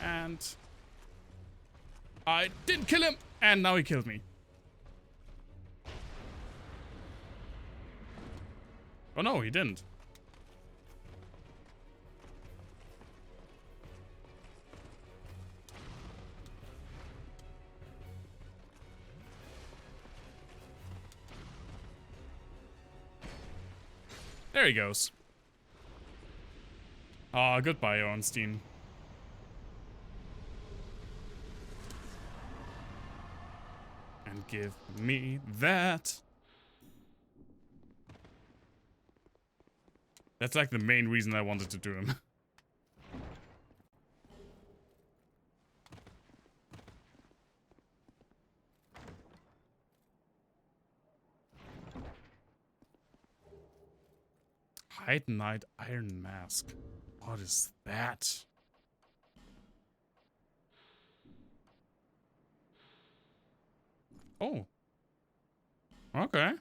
A: And I didn't kill him, and now he killed me. Oh no, he didn't. There he goes. Ah, goodbye, Ornstein. And give me that. That's like the main reason I wanted to do him. Hide Knight Iron Mask. What is that? Oh. Okay.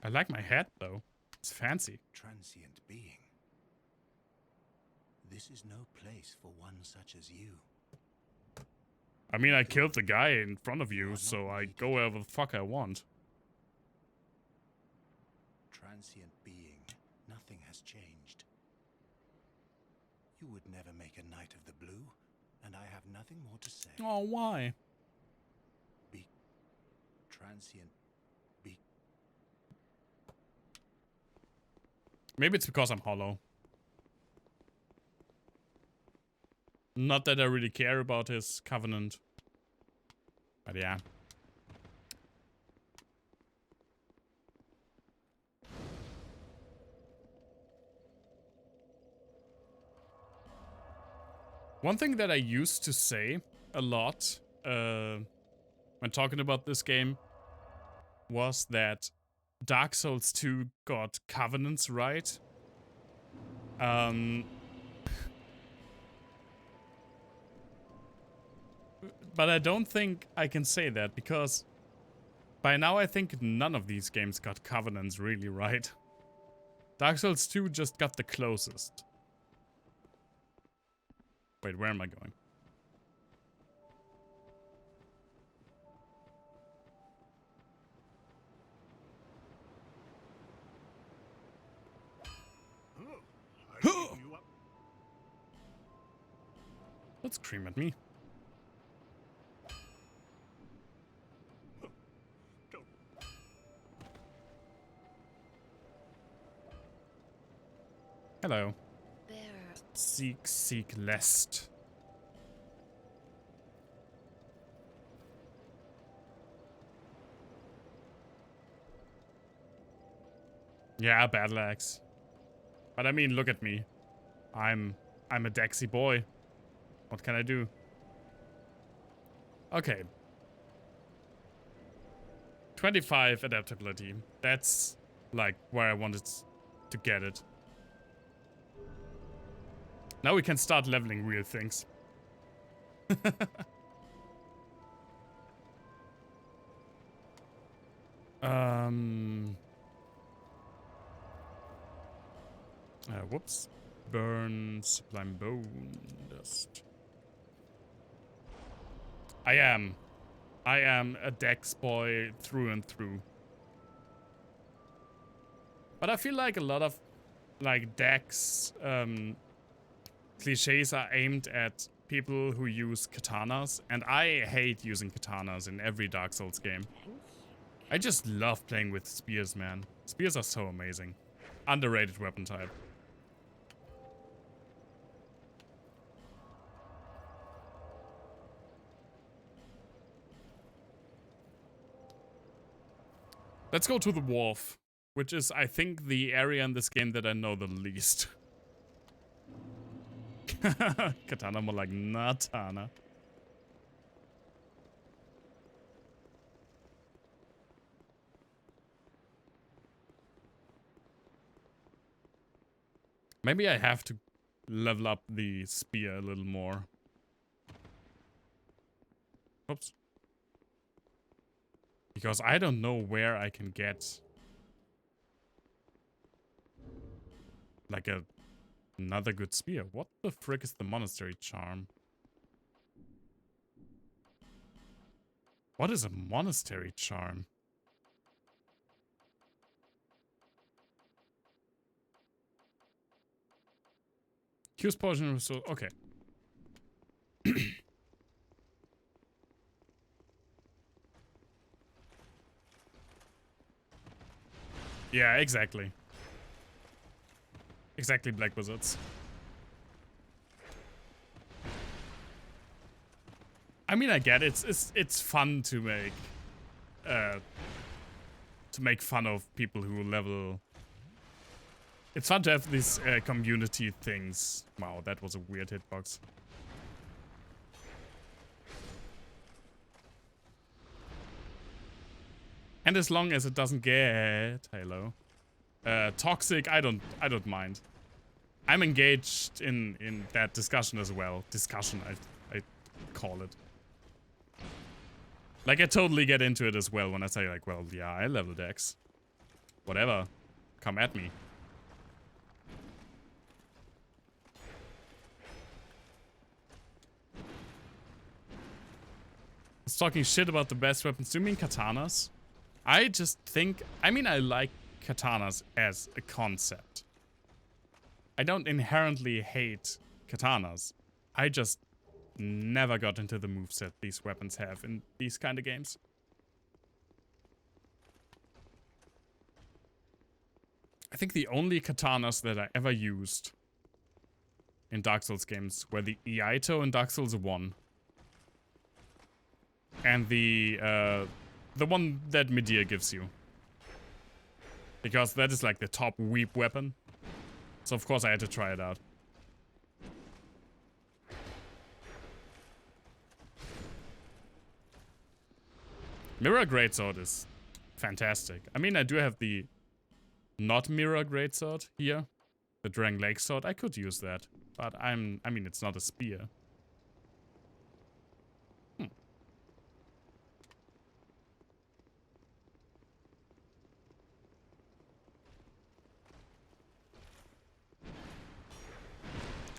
A: I like my hat though. It's fancy.
B: Transient being. This is no place for one such as you.
A: I mean, I killed the guy in front of you, so I go wherever the fuck I want.
B: Transient being, nothing has changed. You would never make a Knight of the Blue, and I have nothing more to say.
A: Oh, why?
B: Be transient. Be.
A: Maybe it's because I'm hollow. Not that I really care about his covenant. But yeah. One thing that I used to say a lot when talking about this game was that Dark Souls 2 got covenants right. But I don't think I can say that, because by now I think none of these games got covenants really right. Dark Souls 2 just got the closest. Wait, where am I going? Don't scream at me. Hello. Seek lest. Yeah, battle axe. But I mean, look at me. I'm a Dexy boy. What can I do? Okay. 25 adaptability. That's like where I wanted to get it. Now we can start leveling real things. Whoops. Burn, sublime bone dust. I am a Dex boy through and through. But I feel like a lot of like Dex cliches are aimed at people who use katanas, and I hate using katanas in every Dark Souls game. I just love playing with spears, man. Spears are so amazing. Underrated weapon type. Let's go to the wharf, which is, I think, the area in this game that I know the least. Katana more like Natana. Maybe I have to level up the spear a little more. Oops. Because I don't know where I can get like another good spear. What the frick is the monastery charm? What is a monastery charm? Use potion, so okay. Yeah, exactly. Exactly, Black Wizards. I mean, I get it. It's fun to make fun of people who level. It's fun to have these community things. Wow, that was a weird hitbox. And as long as it doesn't get toxic, I don't mind. I'm engaged in that discussion as well. Discussion, I call it. Like, I totally get into it as well when I say, like, well, yeah, I leveled X. Whatever. Come at me. It's talking shit about the best weapons. Do you mean katanas? I just think... I mean, I like katanas as a concept. I don't inherently hate katanas. I just never got into the moveset these weapons have in these kind of games. I think the only katanas that I ever used in Dark Souls games were the Iaito in Dark Souls 1. And the one that Medea gives you. Because that is like the top weep weapon. So of course I had to try it out. Mirror Greatsword is fantastic. I mean, I do have the not Mirror Greatsword here. The Drang Lake Sword. I could use that. But I mean, it's not a spear.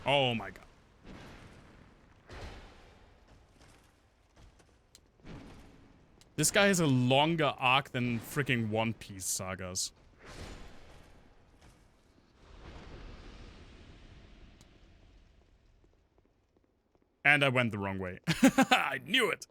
A: Oh my god. This guy has a longer arc than freaking One Piece sagas. And I went the wrong way. I knew it.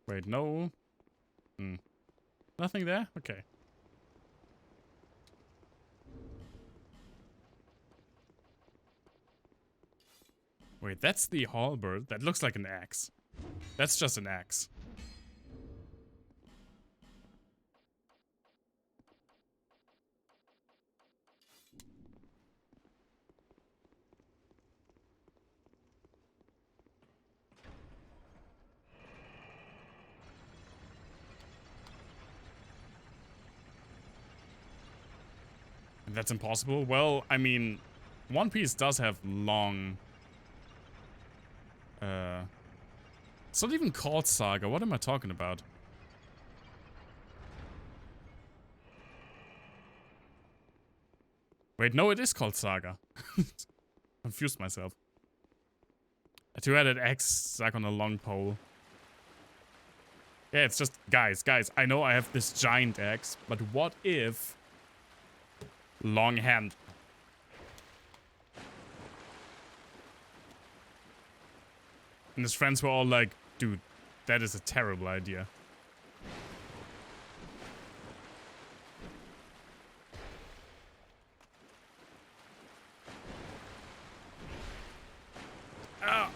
A: Wait, no. Nothing there? Okay. Wait, that's the halberd. That looks like an axe. That's just an axe. And that's impossible? Well, I mean, One Piece does have long... It's not even called Saga. What am I talking about? Wait, no, it is called Saga. Confused myself. A two-headed axe stuck on a long pole. Yeah, it's just... Guys, I know I have this giant axe, but what if... Long hand. And his friends were all like, dude, that is a terrible idea. Ah.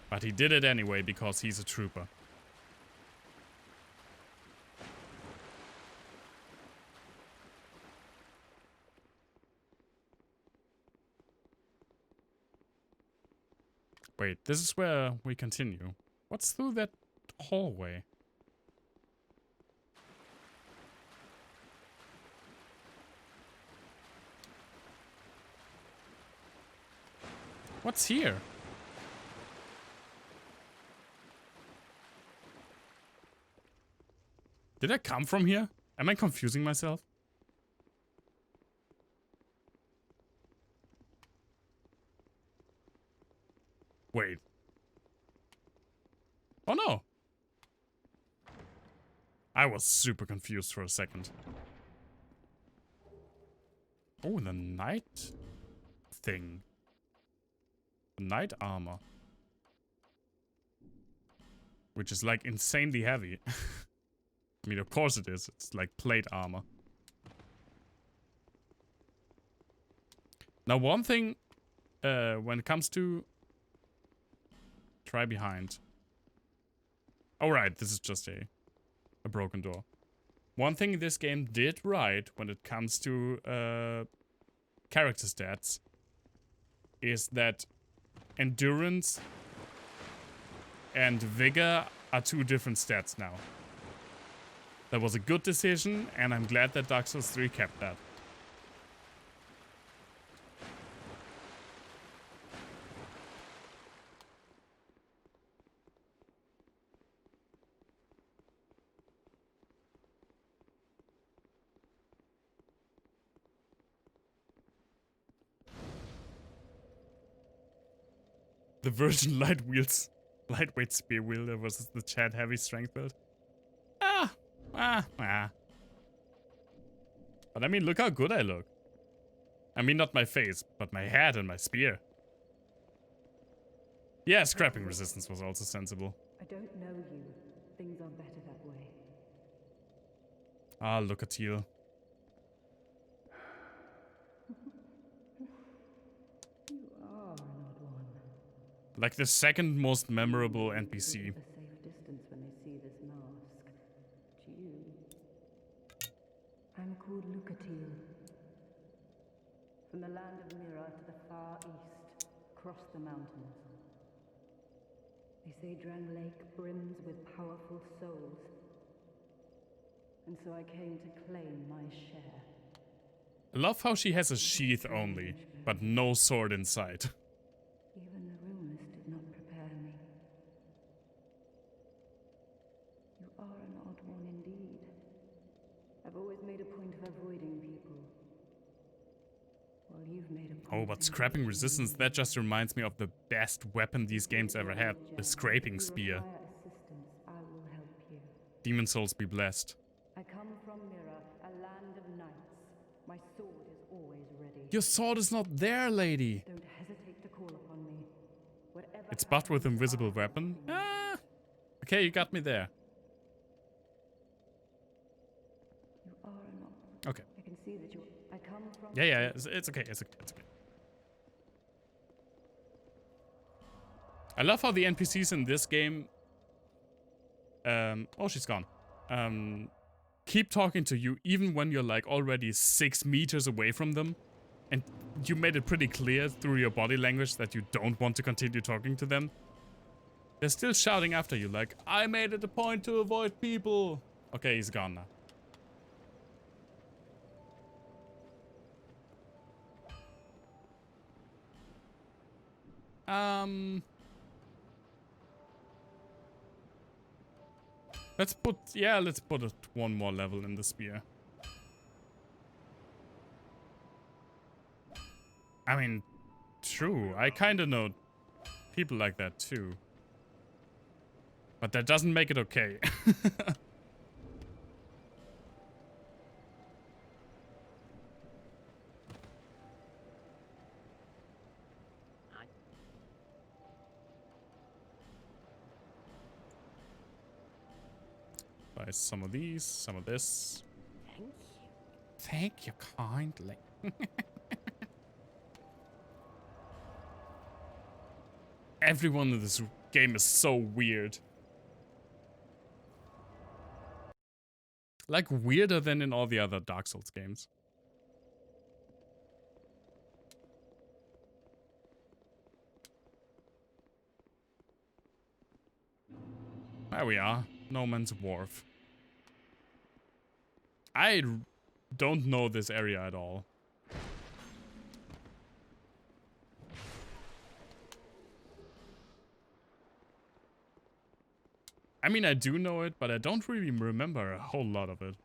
A: But he did it anyway because he's a trooper. Wait, this is where we continue. What's through that hallway? What's here? Did I come from here? Am I confusing myself? Wait. Oh no. I was super confused for a second. Oh, the knight thing. The knight armor. Which is like insanely heavy. I mean, of course it is. It's like plate armor. Now, one thing when it comes to... Try behind. Oh, right. This is just a broken door. One thing this game did right when it comes to character stats is that endurance and vigor are two different stats now. That was a good decision, and I'm glad that Dark Souls 3 kept that. The Virgin lightweight spear wielder versus the Chad heavy strength build. But I mean, look how good I look. I mean, not my face, but my head and my spear. Yeah, scrapping resistance was also sensible.
I: I don't know you. Things are better that way.
A: Ah, look at you.
I: You are an odd one.
A: Like the second most memorable NPC.
I: A safe distance when they see this mask. To you. I'm called Lucatil. From the land of Mira to the far east, across the mountains. They say Drang Lake brims with powerful souls. And so I came to claim my share.
A: I love how she has a sheath only, but no sword inside.
I: Even the rumors did not prepare me. You are an odd one indeed. I've always made a point of avoiding people. Well, you've made a point.
A: Oh, but scrapping resistance, that just reminds me of the best weapon these games ever had. The scraping spear.
I: If you require assistance, I will help you.
A: Demon souls be blessed.
I: I come from Mira, a land of knights. My sword is always ready.
A: Your sword is not there, lady.
I: Don't hesitate to call upon me. Whatever
A: It's buffed with
I: happens,
A: invisible
I: I
A: weapon.
I: will.
A: Ah. Okay, you got me there.
I: You are not.
A: Okay.
I: I can see that you. I come from.
A: Yeah, it's okay, it's okay. I love how the NPCs in this game... oh, she's gone. Keep talking to you even when you're like already 6 meters away from them. And you made it pretty clear through your body language that you don't want to continue talking to them. They're still shouting after you like, I made it a point to avoid people. Okay, he's gone now. Let's put one more level in the spear. I mean, true. I kind of know people like that too. But that doesn't make it okay. Buy some of these, some of this.
D: Thank you.
A: Thank you kindly. Everyone in this game is so weird. Like, weirder than in all the other Dark Souls games. There we are. No Man's Wharf. I don't know this area at all. I mean, I do know it, but I don't really remember a whole lot of it.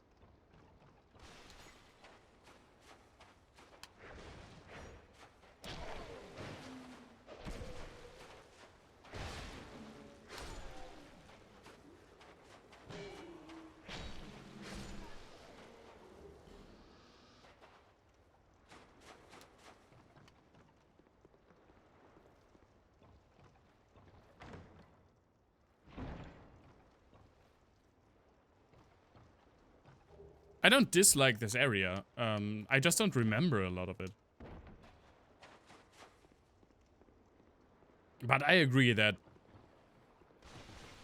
A: I don't dislike this area. I just don't remember a lot of it. But I agree that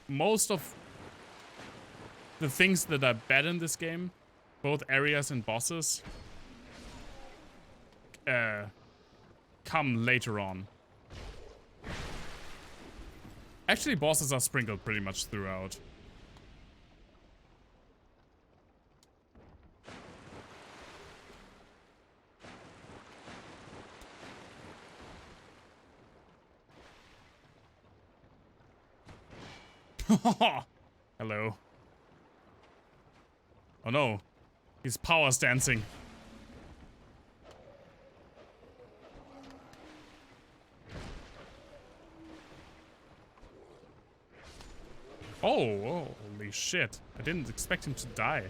A: most of the things that are bad in this game, both areas and bosses, come later on. Actually, bosses are sprinkled pretty much throughout. Hello. Oh no. He's power stancing. Oh, holy shit. I didn't expect him to die.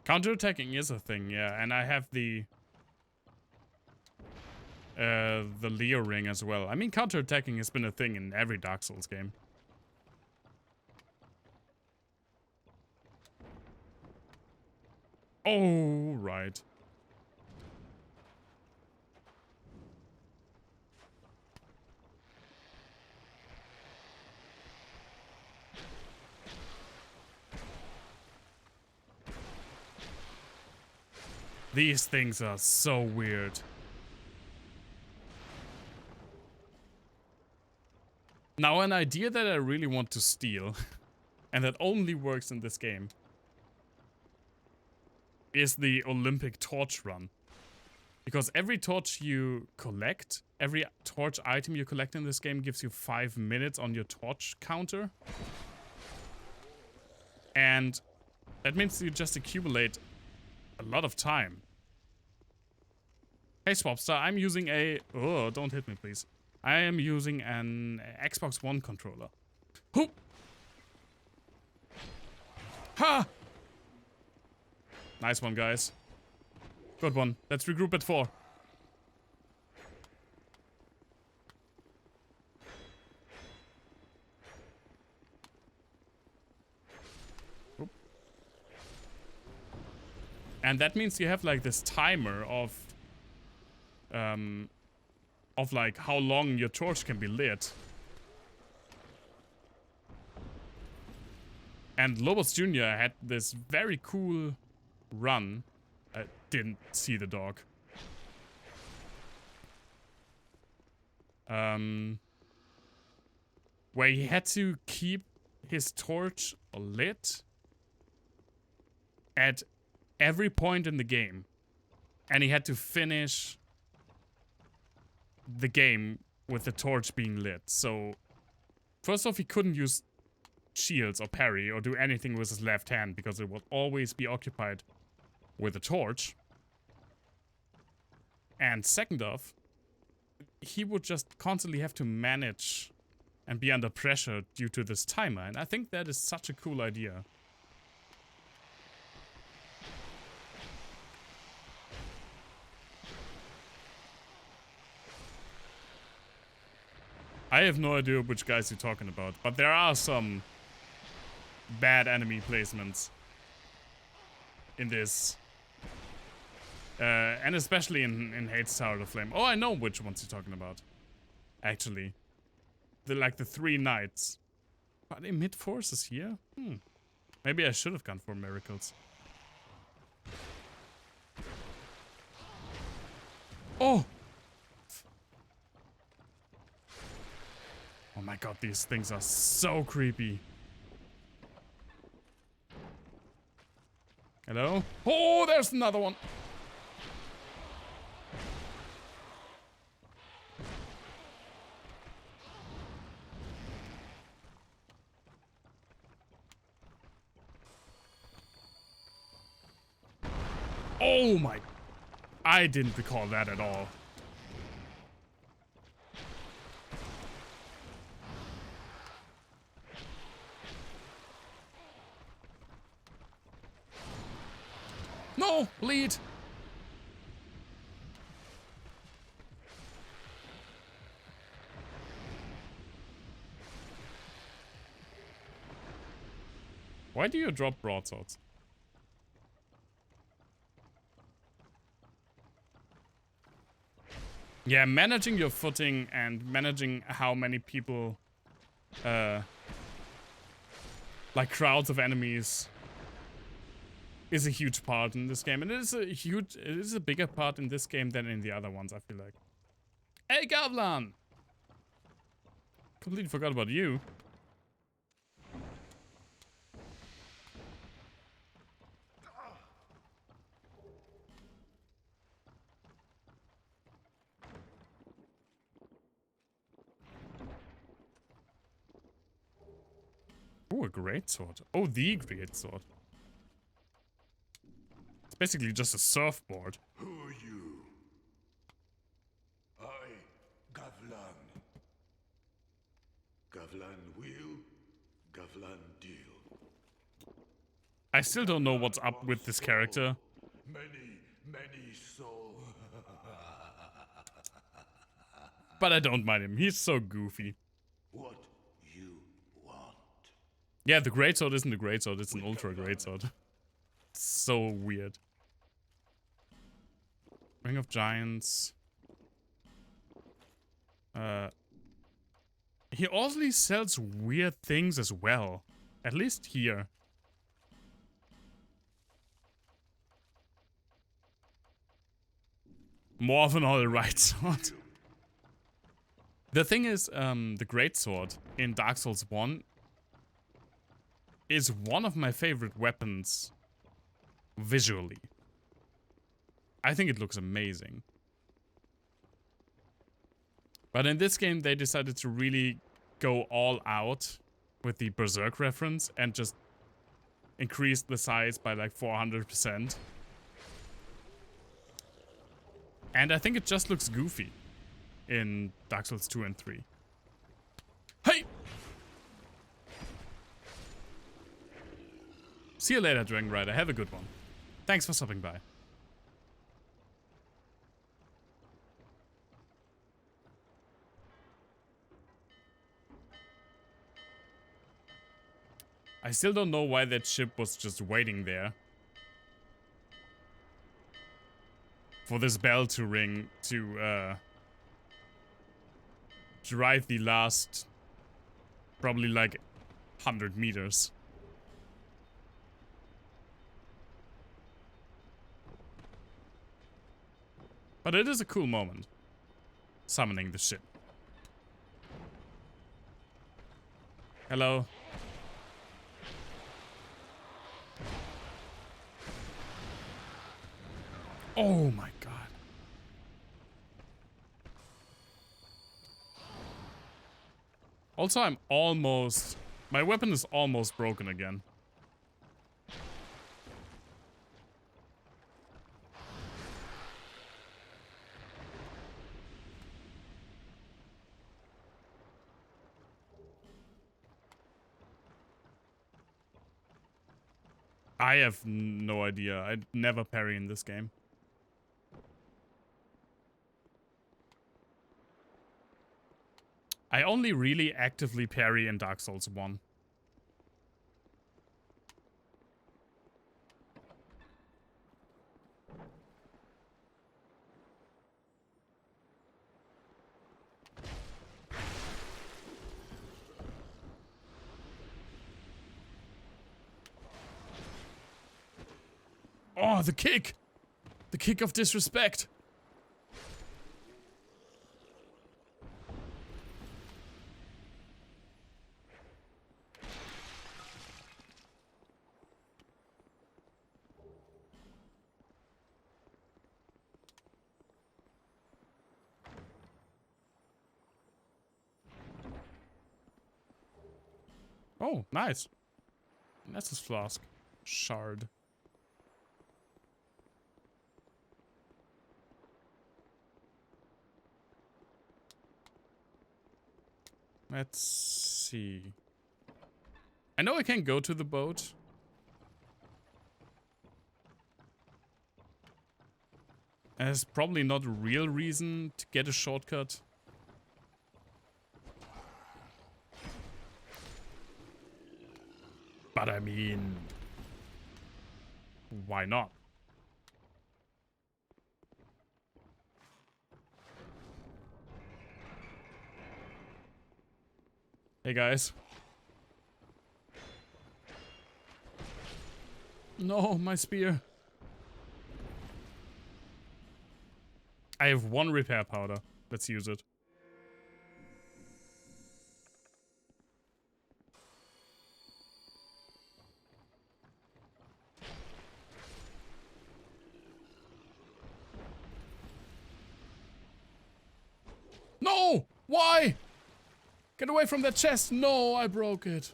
A: Counterattacking is a thing, yeah, and I have the Leo ring as well. I mean, counterattacking has been a thing in every Dark Souls game. Oh, right. These things are so weird. Now, an idea that I really want to steal, and that only works in this game, is the Olympic torch run. Because every torch you collect, every torch item you collect in this game gives you 5 minutes on your torch counter. And that means you just accumulate a lot of time. Hey Swapstar, I'm using a... Oh, don't hit me please. I am using an Xbox One controller. Hoop! Ha! Nice one, guys. Good one. Let's regroup at 4. Oop. And that means you have like this timer of like how long your torch can be lit. And Lobos Jr. had this very cool run. I didn't see the dog. Where he had to keep his torch lit at every point in the game. And he had to finish the game with the torch being lit. So, first off, he couldn't use shields or parry or do anything with his left hand because it would always be occupied with a torch. And second off, he would just constantly have to manage and be under pressure due to this timer. And I think that is such a cool idea. I have no idea which guys you're talking about, but there are some bad enemy placements in this. And especially in Hate's Tower of Flame. Oh, I know which ones you're talking about. Actually. The 3 knights. Are they mid-forces here? Maybe I should have gone for miracles. Oh! Oh my god, these things are so creepy. Hello? Oh, there's another one! Oh my... I didn't recall that at all. No! Bleed! Why do you drop broadswords? Yeah, managing your footing and managing how many people, like crowds of enemies, is a huge part in this game. And it is a bigger part in this game than in the other ones, I feel like. Hey, Gavlan! Completely forgot about you. Oh, a greatsword. Oh, the greatsword. It's basically just a surfboard.
J: Who are you? I, Gavlan. Gavlan will, Gavlan deal.
A: I still don't know what's up with this character.
J: Many souls.
A: But I don't mind him. He's so goofy.
J: What you want?
A: Yeah, the greatsword isn't a greatsword, it's an ultra greatsword. So weird. Ring of Giants. He also sells weird things as well. At least here. More of an alright sword. The thing is, the greatsword in Dark Souls 1 is one of my favorite weapons visually. I think it looks amazing. But in this game, they decided to really go all out with the Berserk reference and just increase the size by like 400%. And I think it just looks goofy in Dark Souls 2 and 3. Hey! See you later, Dragon Rider. Have a good one. Thanks for stopping by. I still don't know why that ship was just waiting there. For this bell to ring to drive the last probably like 100 meters. But it is a cool moment. Summoning the ship. Hello. Oh my god. Also, my weapon is almost broken again. I have no idea. I never parry in this game. I only really actively parry in Dark Souls 1. Oh, the kick! The kick of disrespect! Oh, nice. That's his flask. Shard. Let's see. I know I can go to the boat. There's probably not a real reason to get a shortcut. But I mean, why not? Hey guys. No, my spear. I have one repair powder. Let's use it. No! Why? Get away from that chest! No, I broke it.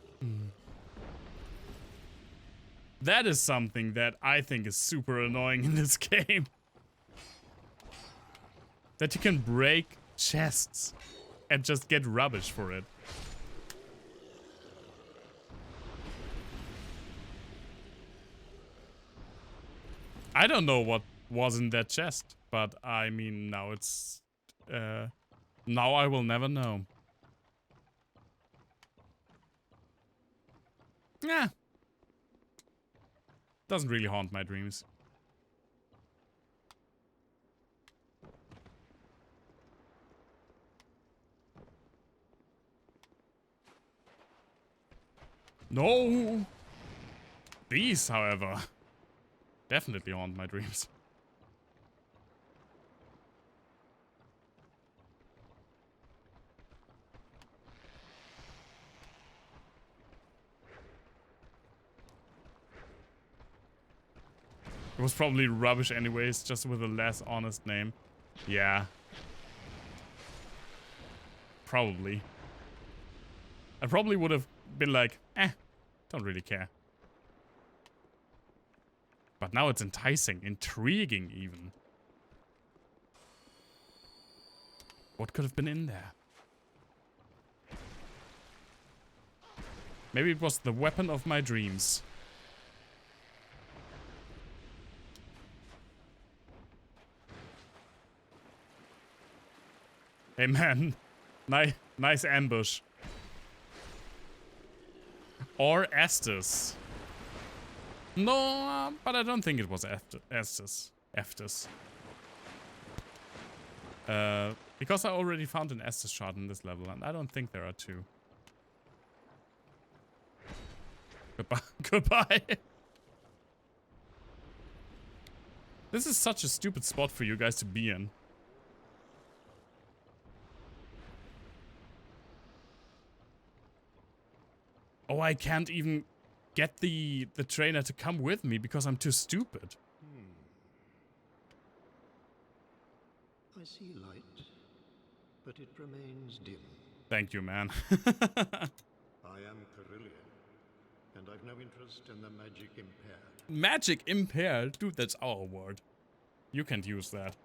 A: That is something that I think is super annoying in this game. That you can break chests and just get rubbish for it. I don't know what was in that chest, but I mean, now it's... now I will never know. Yeah. Doesn't really haunt my dreams. No! These, however, definitely haunt my dreams. It was probably rubbish anyways, just with a less honest name. Yeah. Probably. I probably would have been like, don't really care. But now it's enticing, intriguing even. What could have been in there? Maybe it was the weapon of my dreams. Hey man, nice ambush. Or Estus. No, but I don't think it was Estus. Because I already found an Estus shard in this level, and I don't think there are two. Goodbye. Goodbye. This is such a stupid spot for you guys to be in. Oh, I can't even get the trainer to come with me because I'm too stupid.
B: I see light, but it remains dim.
A: Thank you, man.
B: I am Carillion, and I've no interest in the magic impaired.
A: Magic impaired? Dude, that's our word. You can't use that.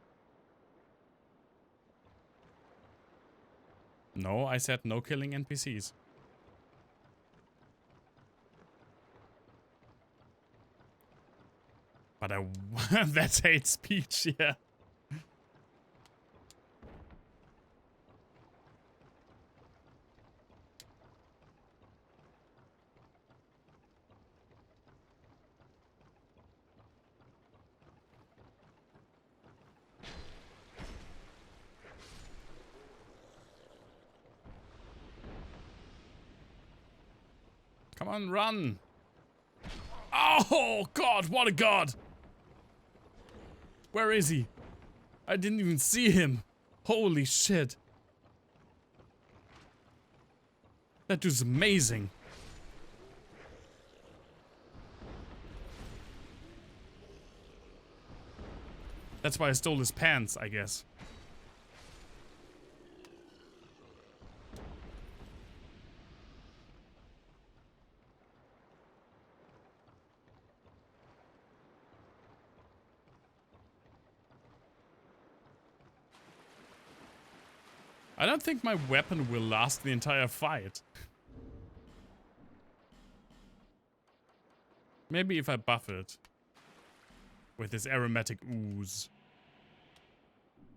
A: No, I said no killing NPCs. But that's hate speech, yeah. Come on, run. Oh, God, what a god. Where is he? I didn't even see him. Holy shit. That dude's amazing. That's why I stole his pants, I guess. I don't think my weapon will last the entire fight. Maybe if I buff it. With this aromatic ooze.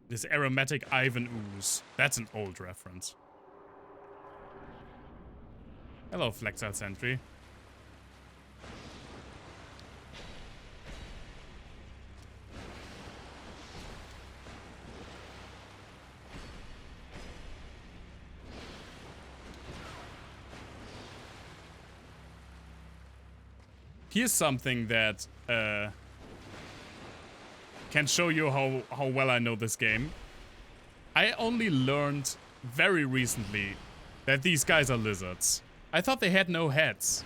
A: This aromatic Ivan ooze. That's an old reference. Hello, Flexile Sentry. Here's something that can show you how well I know this game. I only learned very recently that these guys are lizards. I thought they had no heads.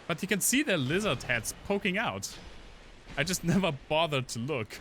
A: But you can see their lizard heads poking out. I just never bothered to look.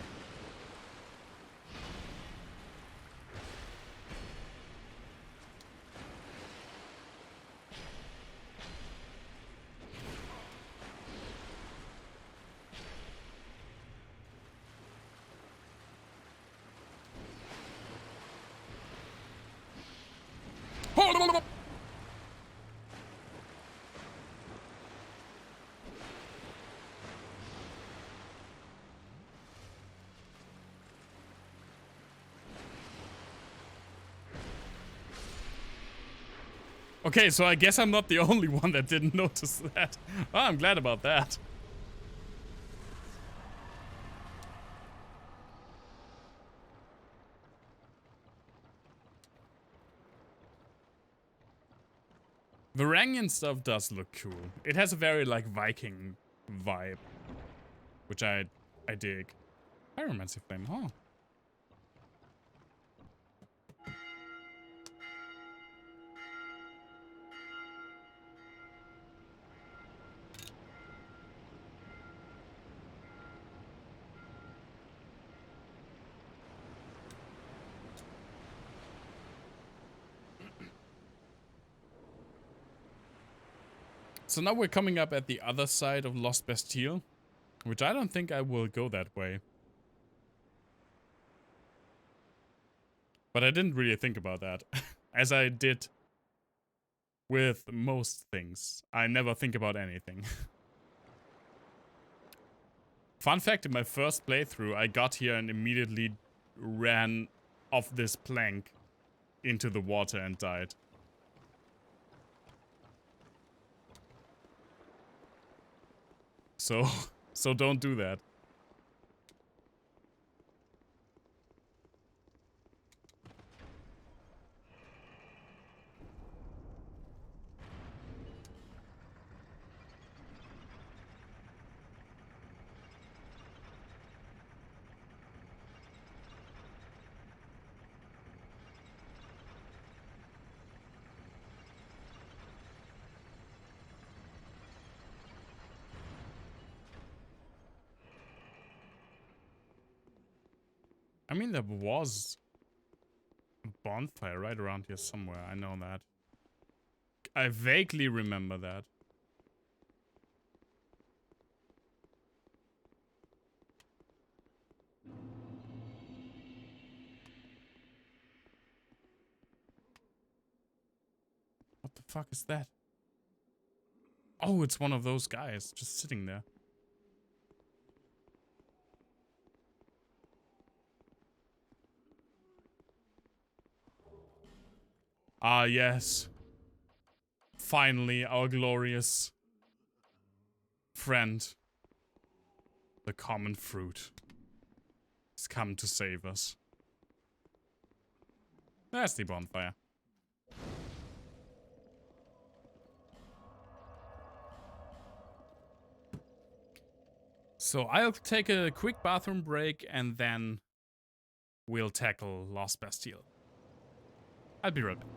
A: Okay, so I guess I'm not the only one that didn't notice that. Oh, I'm glad about that. Varangian stuff does look cool. It has a very, like, Viking vibe. Which I dig. Pyromancy Flame, huh? So now we're coming up at the other side of Lost Bastille, which I don't think I will go that way. But I didn't really think about that, as I did with most things. I never think about anything. Fun fact, in my first playthrough, I got here and immediately ran off this plank into the water and died. So don't do that. I mean, there was a bonfire right around here somewhere. I know that. I vaguely remember that. What the fuck is that? Oh, it's one of those guys just sitting there. Ah, yes. Finally, our glorious friend. The common fruit. Has come to save us. There's the bonfire. So I'll take a quick bathroom break and then we'll tackle Lost Bastille. I'll be right back.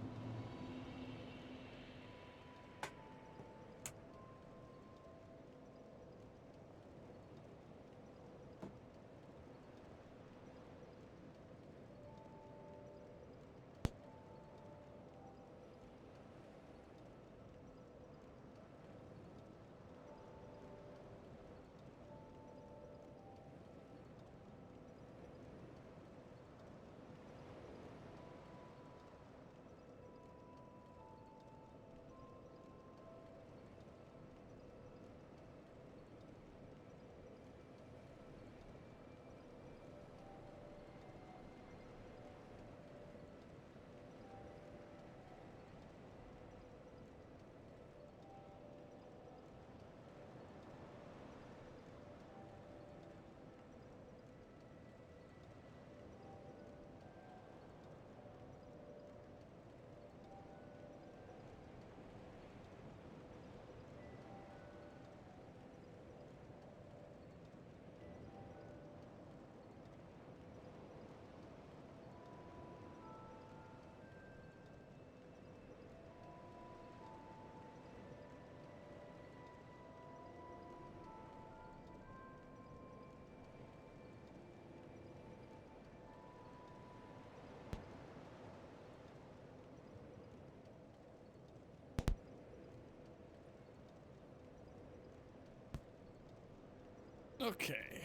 A: Okay.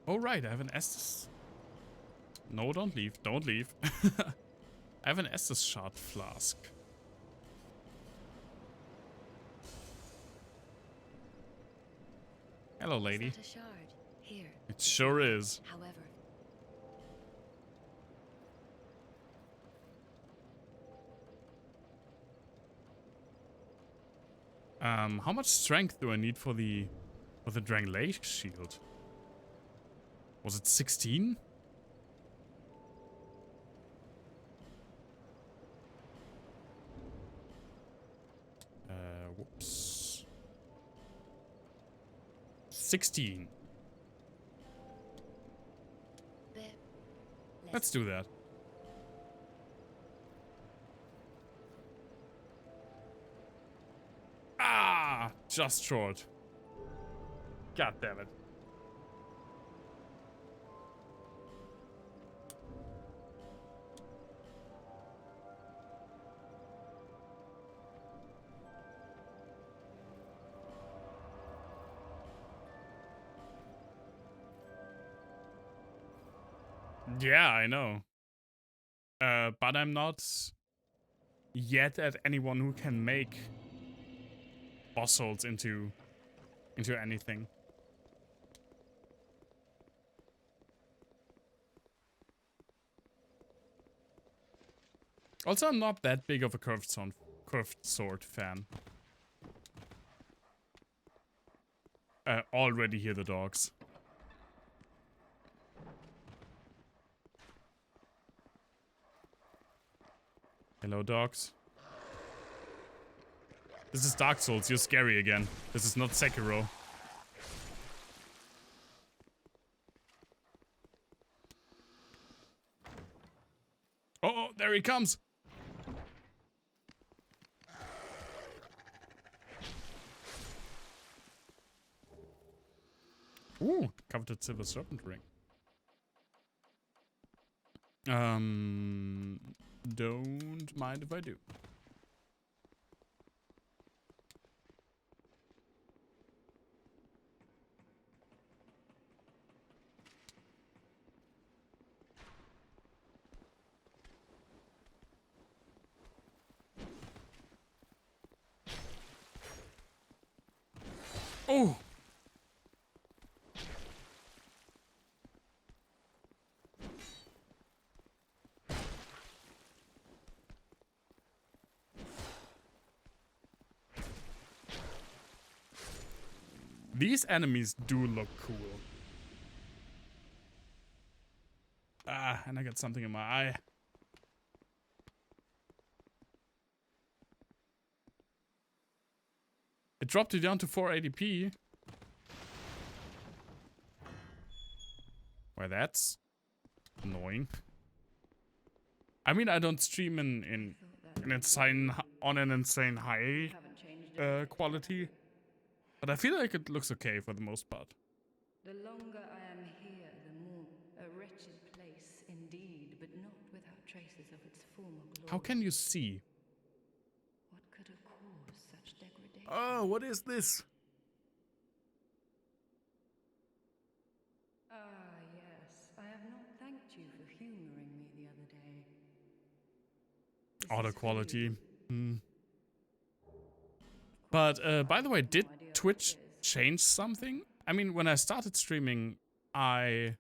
A: Oh, right, I have an Estus. No, don't leave. Don't leave. I have an Estus shard flask. Hello, lady.
E: Is that a shard? Here.
A: It sure is.
E: However,
A: How much strength do I need for the Drangleic shield? Was it 16? Whoops. 16.
E: there.
A: Let's do that. Ah, just short. God damn it. Yeah, I know. But I'm not yet at anyone who can make boss holds into anything. Also, I'm not that big of a curved sword fan. Already hear the dogs. Hello, dogs. This is Dark Souls. You're scary again. This is not Sekiro. Oh, there he comes. Ooh, coveted silver serpent ring. Don't mind if I do. Oh! These enemies do look cool. Ah, and I got something in my eye. It dropped it down to 480p. Well, that's annoying. I mean, I don't stream in an insane high quality, but I feel like it looks okay for the most part.
I: The longer I am here, the more a wretched place indeed, but not without traces of its former glory.
A: How can you see?
I: What could have caused such degradation?
A: Oh, what is this?
I: Ah, yes. I have not thanked you for humoring me the other day. This
A: Auto
I: is for
A: quality.
I: you.
A: Hmm. But by the way, did Twitch change something? I mean, when I started streaming,
I: Our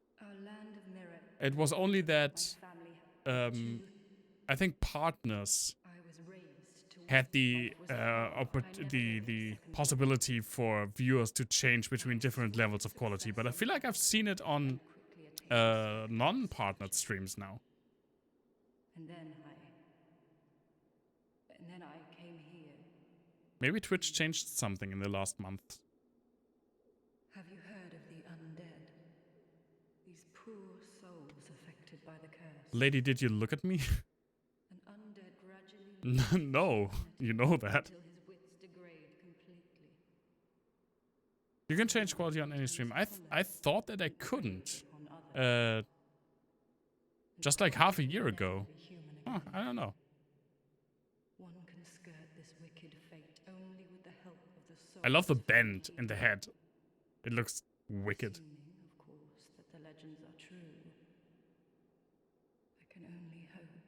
I: land of mirror.
A: it was only that
I: My family
A: I think partners
I: I was raised to
A: had the
I: was hard.
A: the possibility for viewers to change between different levels of quality, but I feel like I've seen it on non-partnered streams now.
I: And then I came here.
A: Maybe Twitch changed something in the last month.
I: Have you heard of the undead? These poor souls affected by the curse.
A: Lady, did you look at me?
I: An undead gradually
A: No, you know that.
I: until his wits degrade completely.
A: You can change quality on any stream. I thought that I couldn't. Just like half a year ago. Huh, I don't know.
I: One can skirt this wicked fate only with the help of the soul.
A: I love the bend in the head. It looks wicked.
I: Assuming, of course, that the legends are true. I can only hope.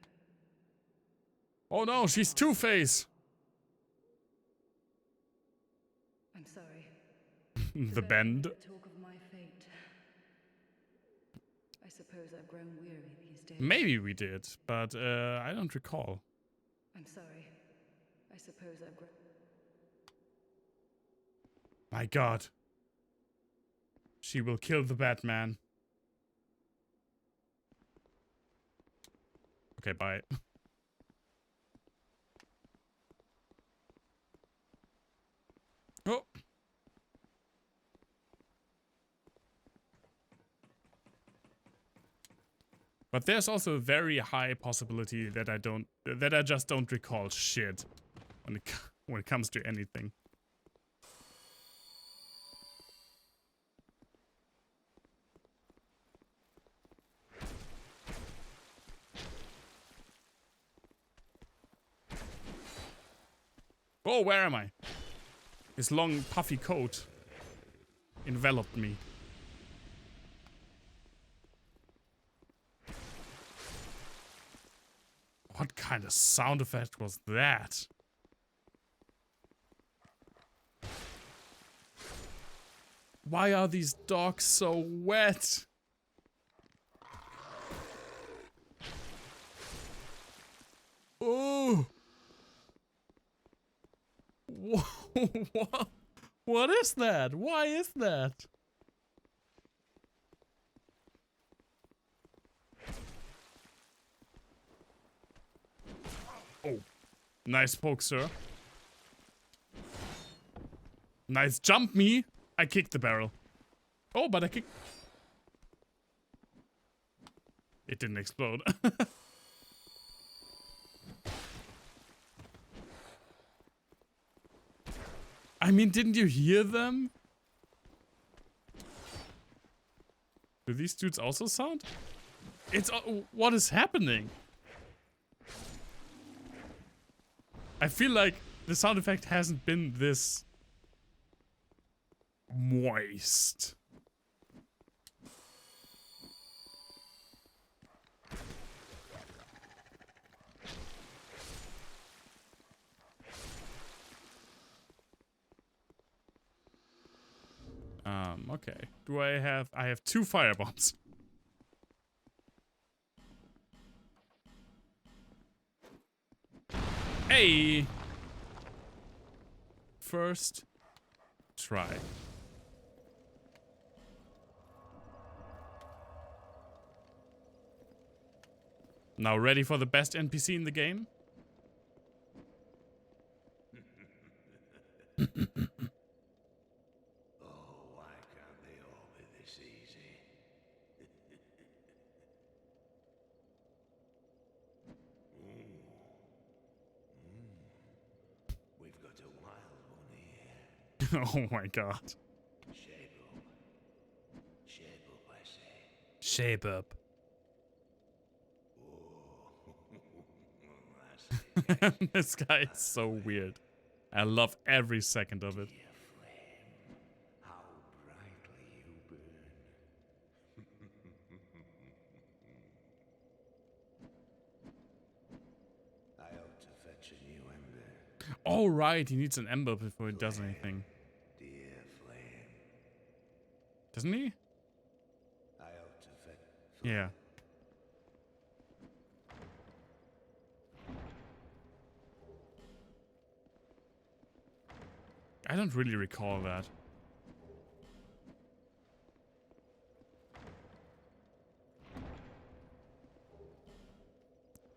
A: Oh no, she's Two-Face!
I: I'm sorry.
A: The bend.
I: Talk of my fate. I suppose I've grown weary these days.
A: Maybe we did, but I don't recall.
I: I'm sorry. I suppose I've grown.
A: My god. She will kill the Batman. Okay, bye. Oh. But there's also a very high possibility that I just don't recall shit when it comes to anything. Oh, where am I? His long puffy coat enveloped me. What kind of sound effect was that? Why are these dogs so wet? Oh! What is that? Why is that? Oh, nice poke, sir. Nice jump, me. I kicked the barrel. Oh, but I kicked... It didn't explode. I mean, didn't you hear them? Do these dudes also sound? It's... what is happening? I feel like the sound effect hasn't been this moist. Okay. Do I have 2 firebombs. Hey! First try. Now ready for the best NPC in the game?
J: Oh, why can't they all be this easy? We've got a wild one here.
A: Oh my god.
J: Shape up. Shape up, I say.
A: Shape up.
J: That's it.
A: This guy is so weird. I love every second of it.
J: Dear flame, how brightly you burn. I ought to fetch a new ember.
A: Oh right, he needs an ember before he does anything.
J: Dear flame,
A: Doesn't he?
J: I ought to fetch.
A: Yeah. I don't really recall that.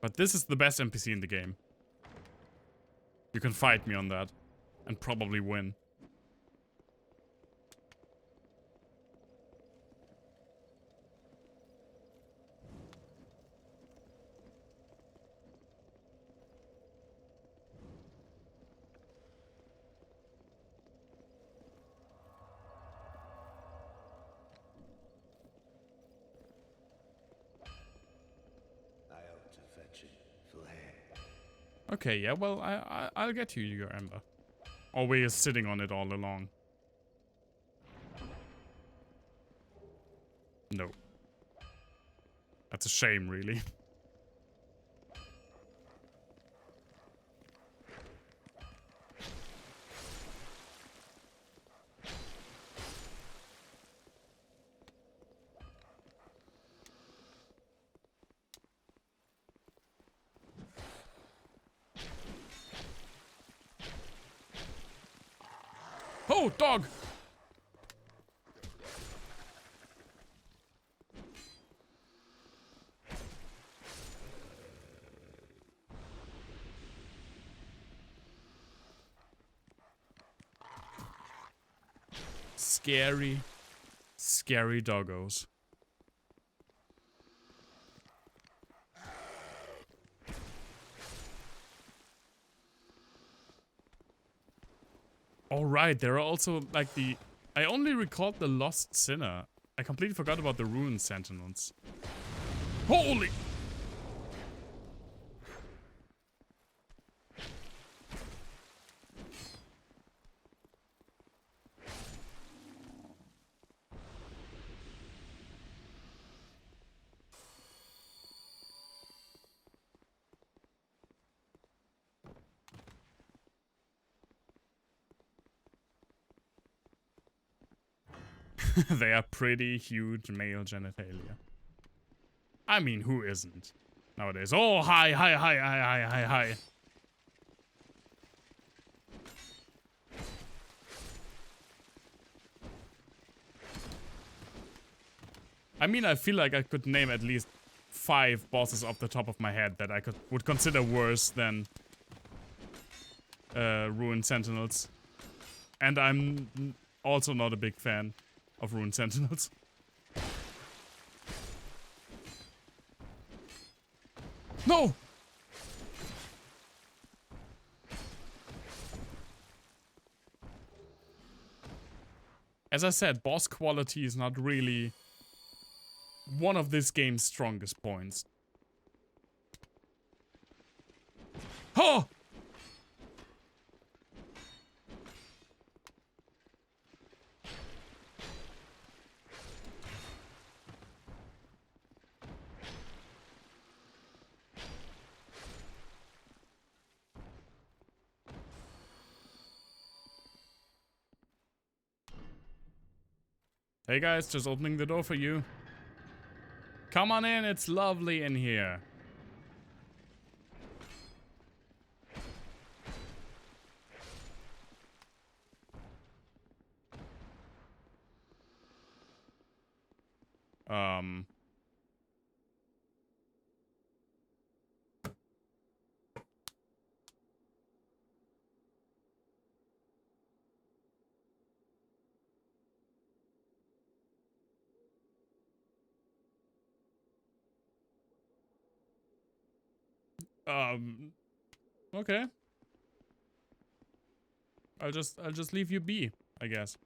A: But this is the best NPC in the game. You can fight me on that. And probably win.
J: I ought to fetch a flame.
A: Okay, yeah, well, I'll get you your ember. Or we're sitting on it all along. No. That's a shame, really. Oh, dog! Scary, scary doggos. Alright, there are also like the... I only recalled the Lost Sinner. I completely forgot about the Ruined Sentinels. Holy... They are pretty huge male genitalia. I mean, who isn't nowadays? Oh, hi, hi, hi, hi, hi, hi, hi. I mean, I feel like I could name at least 5 bosses off the top of my head that I would consider worse than Ruined Sentinels. And I'm also not a big fan of Ruined Sentinels. No! As I said, boss quality is not really one of this game's strongest points. Oh! Hey guys, just opening the door for you. Come on in, it's lovely in here. Okay. I'll just leave you be, I guess.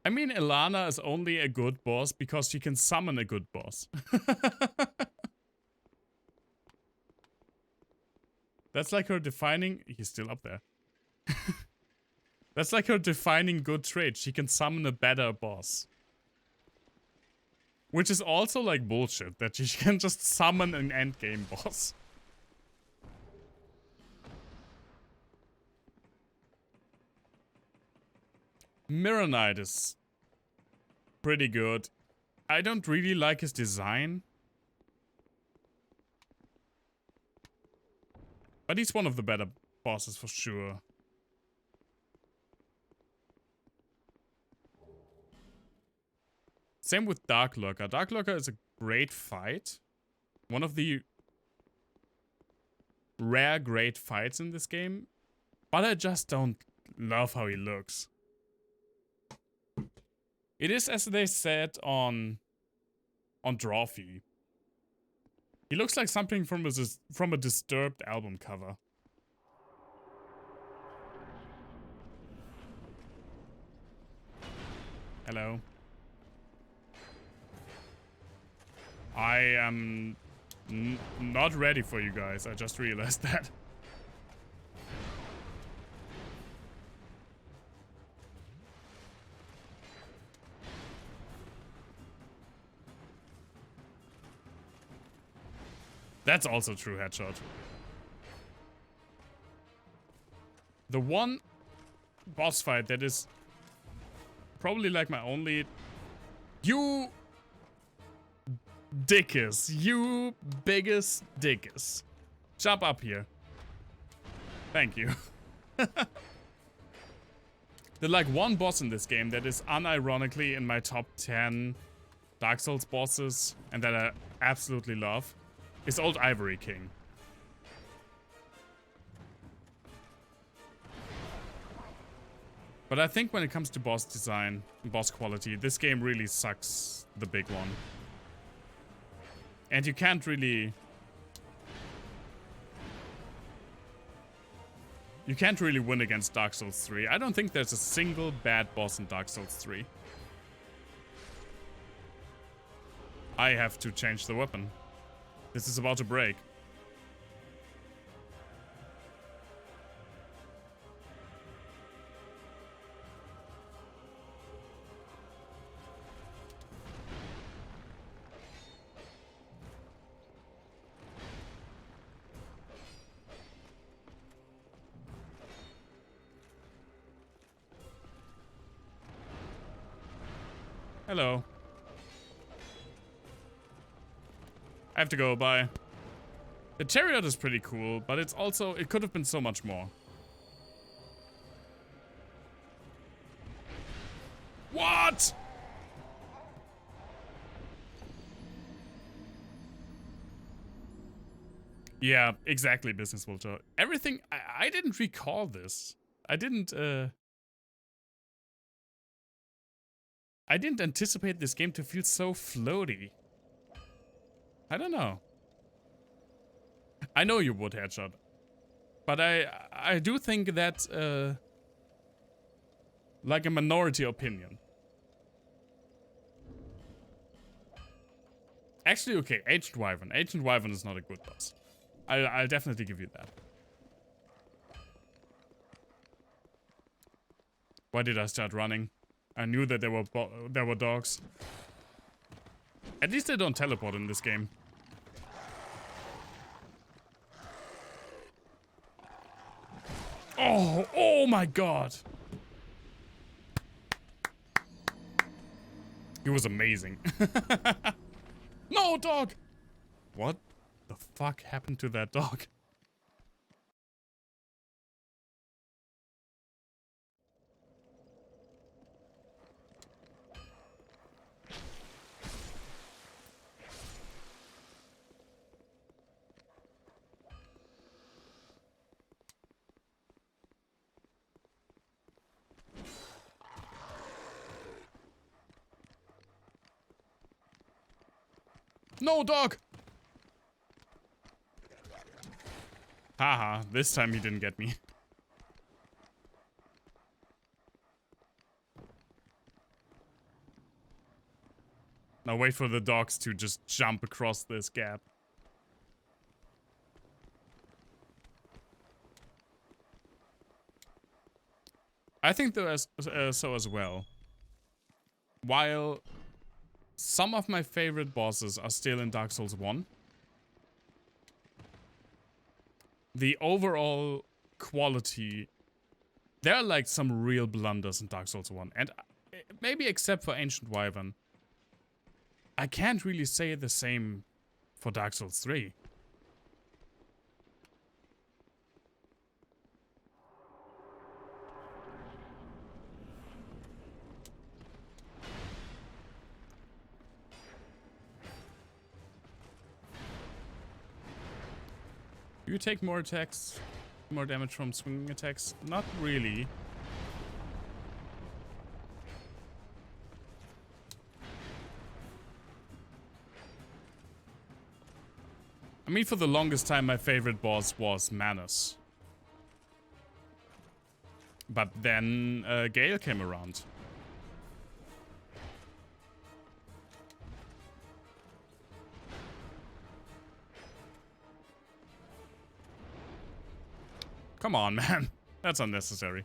A: I mean, Ilana is only a good boss because she can summon a good boss. That's like her defining... He's still up there. That's like her defining good trait. She can summon a better boss. Which is also like bullshit, that she can just summon an endgame boss. Mirror Knight is pretty good. I don't really like his design. But he's one of the better bosses for sure. Same with Dark Lurker. Dark Lurker is a great fight. One of the rare great fights in this game. But I just don't love how he looks. It is as they said on Drawfee. He looks like something from a Disturbed album cover. Hello. I am not ready for you guys. I just realized that. That's also true headshot. The one boss fight that is probably like my only... You dickus. You biggest dickus. Jump up here. Thank you. The like one boss in this game that is unironically in my top 10 Dark Souls bosses and that I absolutely love is Old Ivory King. But I think when it comes to boss design, boss quality, this game really sucks the big one. And you can't really... You can't really win against Dark Souls 3. I don't think there's a single bad boss in Dark Souls 3. I have to change the weapon. This is about to break. Hello. I have to go, bye. The chariot is pretty cool, but it's also, it could have been so much more. What? Yeah, exactly, Business Vulture. Everything, I didn't recall this. I didn't anticipate this game to feel so floaty. I don't know. I know you would, Headshot. But I do think that's like a minority opinion. Actually, okay, Ancient Wyvern. Ancient Wyvern is not a good boss. I'll definitely give you that. Why did I start running? I knew that there were dogs. At least they don't teleport in this game. Oh my god. He was amazing. No, dog! What the fuck happened to that dog? No, dog! Haha, this time he didn't get me. Now wait for the dogs to just jump across this gap. I think so as well. While some of my favorite bosses are still in Dark Souls 1, the overall quality, there are like some real blunders in Dark Souls 1. And maybe except for Ancient Wyvern, I can't really say the same for Dark Souls 3. Do you take more attacks, more damage from swinging attacks? Not really. I mean, for the longest time, my favorite boss was Manus. But then Gale came around. Come on, man. That's unnecessary.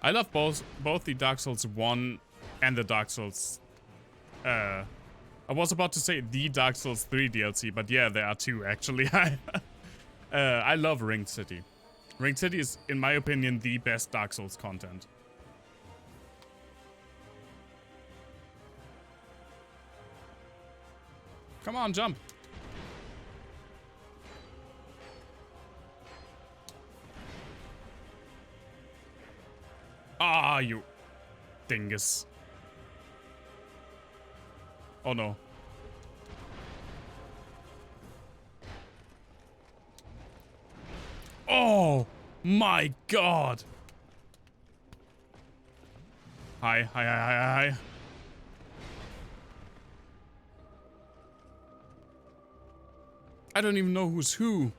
A: I love both the Dark Souls 1 and the Dark Souls... I was about to say the Dark Souls 3 DLC, but yeah, there are two, actually. I love Ringed City. Ringed City is, in my opinion, the best Dark Souls content. Come on, jump. Ah, you dingus. Oh no. Oh my god. Hi. I don't even know who's who.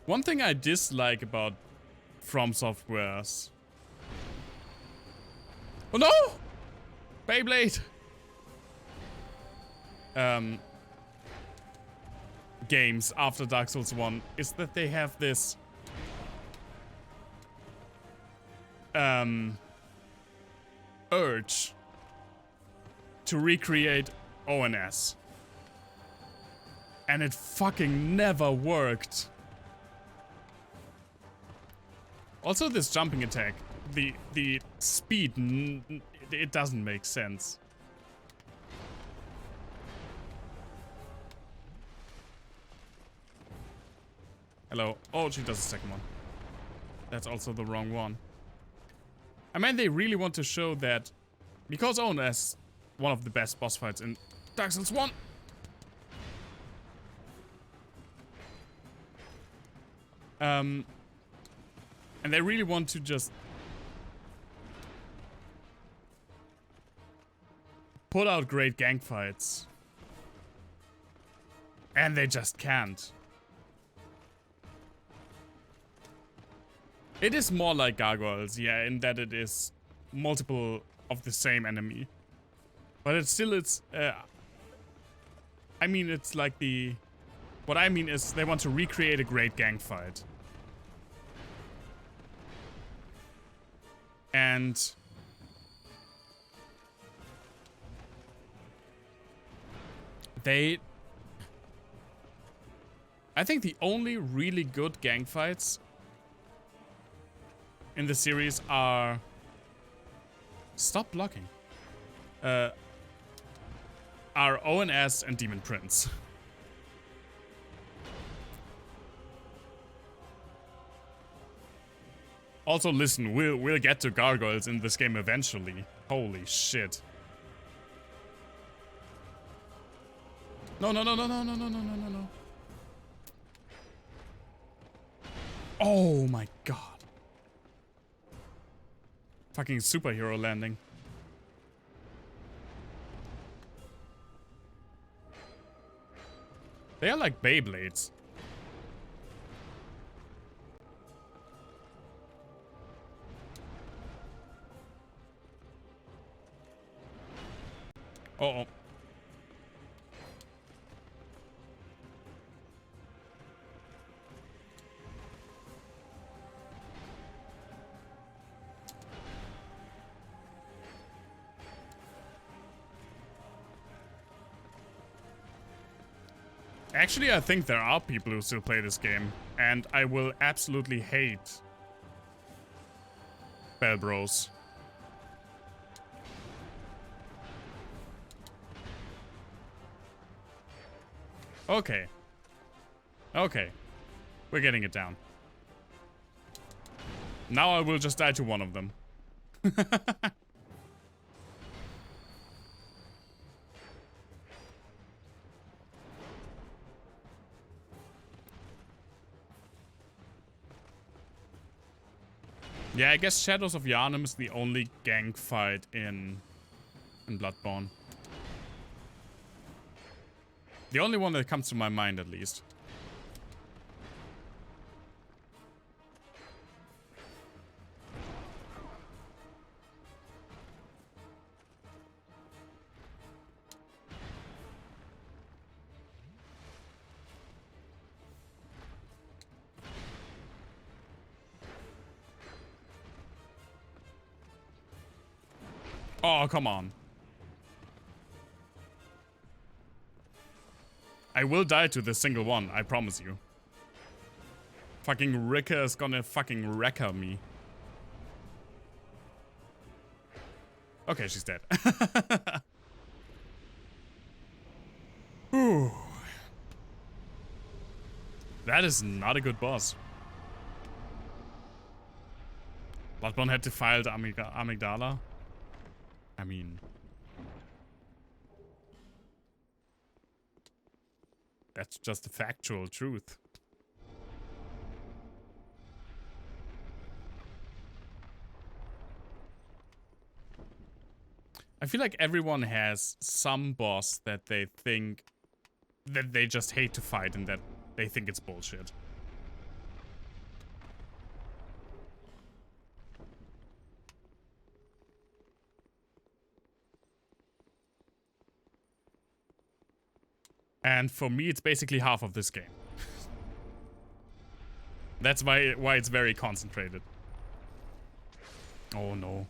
A: One thing I dislike about From Software's... Oh no! Beyblade! Games after Dark Souls 1 is that they have this urge to recreate ONS. And it fucking never worked. Also, this jumping attack, the speed, it doesn't make sense. Hello. Oh, she does the second one. That's also the wrong one. I mean, they really want to show that because ONS one of the best boss fights in Dark Souls 1. And they really want to just put out great gang fights. And they just can't. It is more like gargoyles, yeah, in that it is multiple of the same enemy. But it's still, I mean, it's like the... What I mean is they want to recreate a great gang fight. And... I think the only really good gang fights in the series are... Stop blocking. Are ONS and Demon Prince. Also, listen, we'll get to gargoyles in this game eventually. Holy shit. No, no, no, no, no, no, no, no, no, no, no. Oh my god. Fucking superhero landing. They are like Beyblades. Uh-oh. Actually, I think there are people who still play this game, and I will absolutely hate Bell Bros. Okay. Okay. We're getting it down. Now I will just die to one of them. Yeah, I guess Shadows of Yharnam is the only gang fight in Bloodborne. The only one that comes to my mind, at least. Oh, come on. I will die to this single one, I promise you. Fucking Rika is gonna fucking wrecker me. Okay, she's dead. Ooh. That is not a good boss. Bloodborne had defiled amygdala. I mean... that's just the factual truth. I feel like everyone has some boss that they think that they just hate to fight and that they think it's bullshit. And for me, it's basically half of this game. That's why it's very concentrated. Oh no.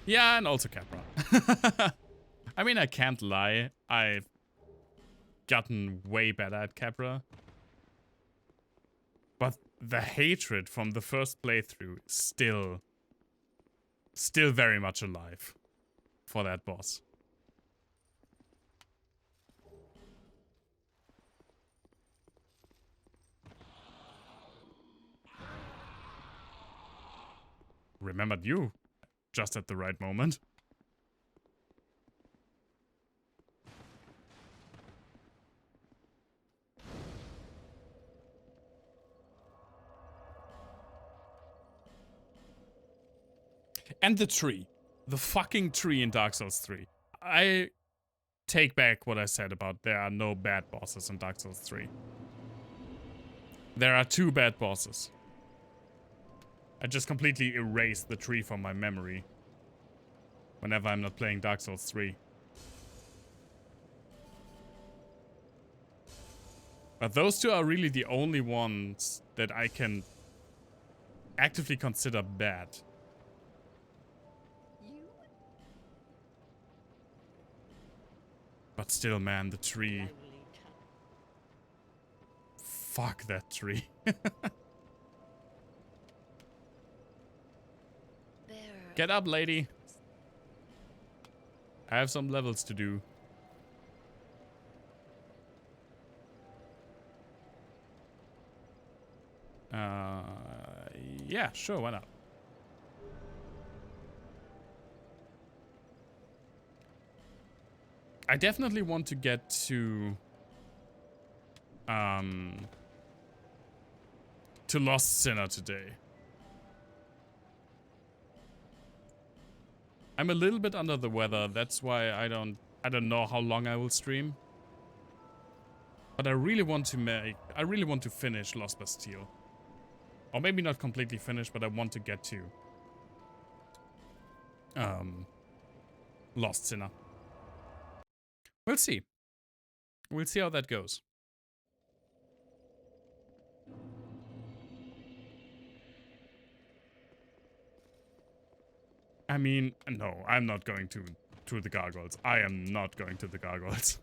A: Yeah, and also Capra. I mean, I can't lie. I've gotten way better at Capra. But the hatred from the first playthrough is still very much alive for that boss. Remembered you just at the right moment. And the tree. The fucking tree in Dark Souls 3. I take back what I said about there are no bad bosses in Dark Souls 3. There are 2 bad bosses. I just completely erased the tree from my memory whenever I'm not playing Dark Souls 3. But those 2 are really the only ones that I can actively consider bad. But still, man, the tree. Fuck that tree. Get up, lady. I have some levels to do. Yeah, sure, why not? I definitely want to get to Lost Sinner today. I'm a little bit under the weather. That's why I don't know how long I will stream. But I really want to finish Lost Bastille. Or maybe not completely finish, but I want to get to Lost Sinner. We'll see. We'll see how that goes. I mean, no, I'm not going to the gargoyles. I am not going to the gargoyles.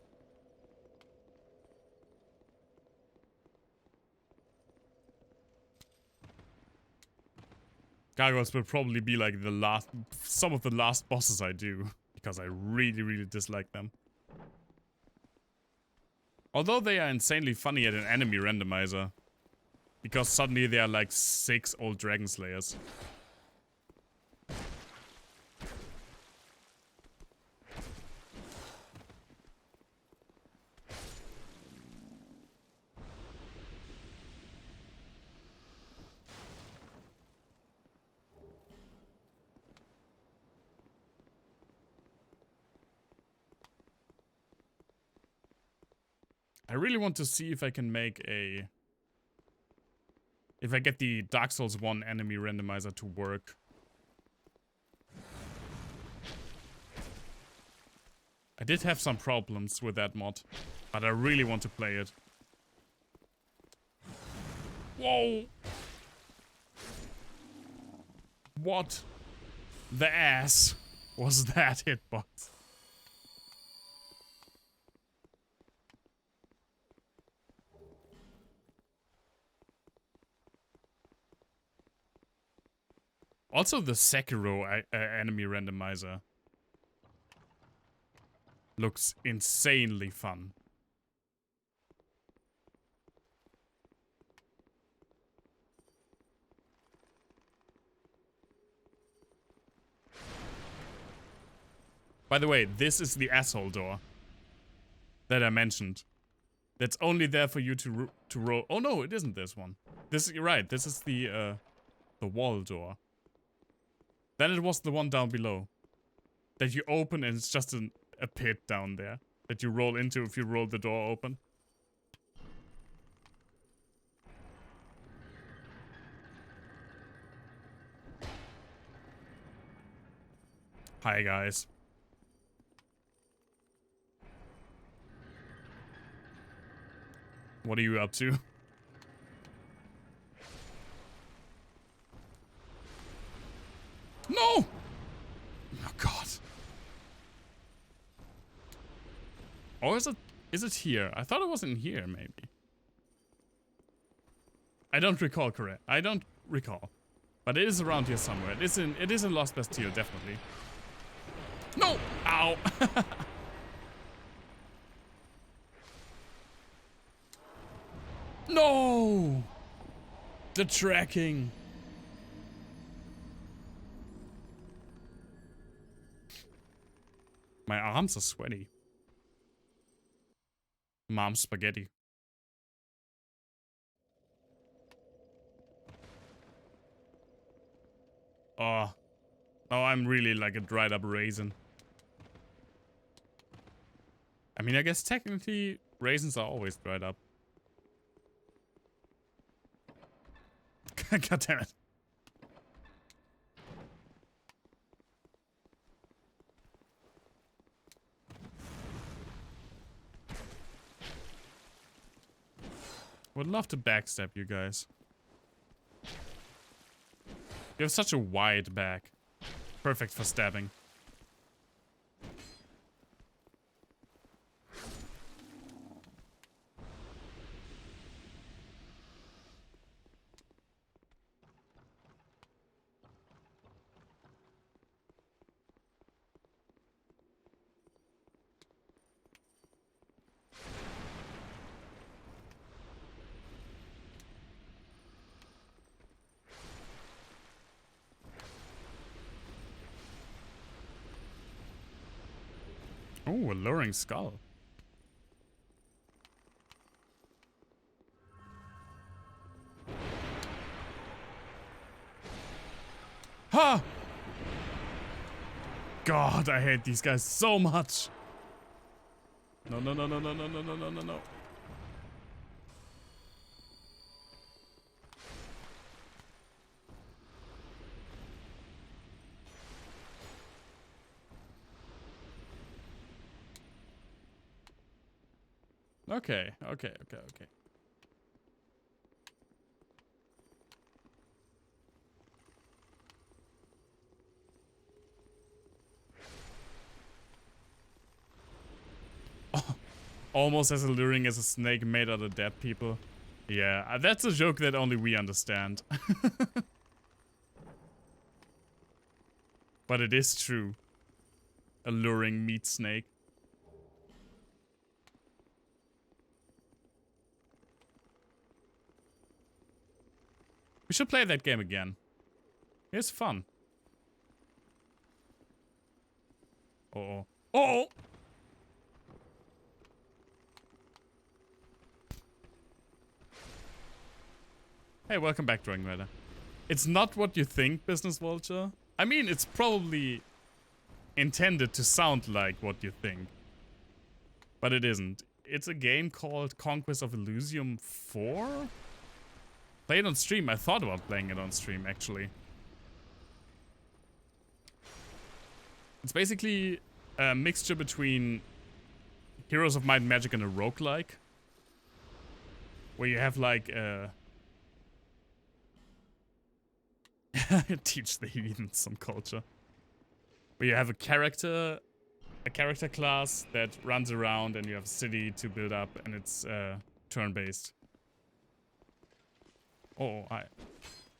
A: Gargoyles will probably be like some of the last bosses I do, because I really, really dislike them. Although they are insanely funny at an enemy randomizer, because suddenly they are like 6 old dragon slayers. I really want to see if I can make if I get the Dark Souls 1 enemy randomizer to work. I did have some problems with that mod, but I really want to play it. Whoa! What the ass was that hitbox? Also, the Sekiro enemy randomizer looks insanely fun. By the way, this is the asshole door that I mentioned. That's only there for you to roll. Oh no, it isn't this one. You're right. This is the wall door. Then it was the one down below that you open and it's just a pit down there that you roll into if you roll the door open. Hi guys. What are you up to? No! Oh god. Or is it here? I thought it was in here, maybe. I don't recall correct. I don't recall. But it is around here somewhere. It is in Lost Bastille, definitely. No! Ow! No! The tracking. My arms are sweaty. Mom's spaghetti. Oh. Oh, I'm really like a dried up raisin. I mean, I guess technically raisins are always dried up. God damn it. Would love to backstab you guys. You have such a wide back. Perfect for stabbing. Oh, a luring skull. Ha! God, I hate these guys so much. No, no, no, no, no, no, no, no, no, no, no. Okay, okay, okay, okay. Oh, almost as alluring as a snake made out of dead people. Yeah, that's a joke that only we understand. But it is true. Alluring meat snake. We should play that game again. It's fun. Uh-oh. Oh! Hey, welcome back, Drawing Rider. It's not what you think, Business Vulture. I mean, it's probably intended to sound like what you think. But it isn't. It's a game called Conquest of Elysium 4? Play it on stream. I thought about playing it on stream, actually. It's basically a mixture between Heroes of Might and Magic and a roguelike. Where you have like teach the heathens some culture. Where you have a character class that runs around and you have a city to build up and it's turn-based.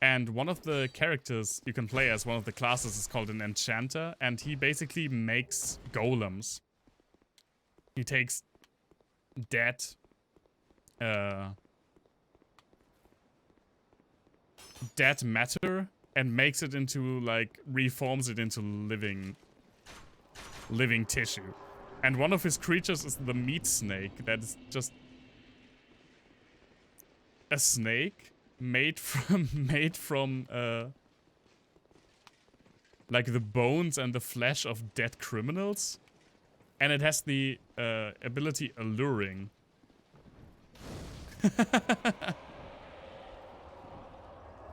A: And one of the characters you can play as, one of the classes, is called an enchanter, and he basically makes golems. He takes dead matter and makes it into, like, reforms it into living tissue. And one of his creatures is the meat snake. That is just a snake made from like the bones and the flesh of dead criminals, and it has the ability alluring.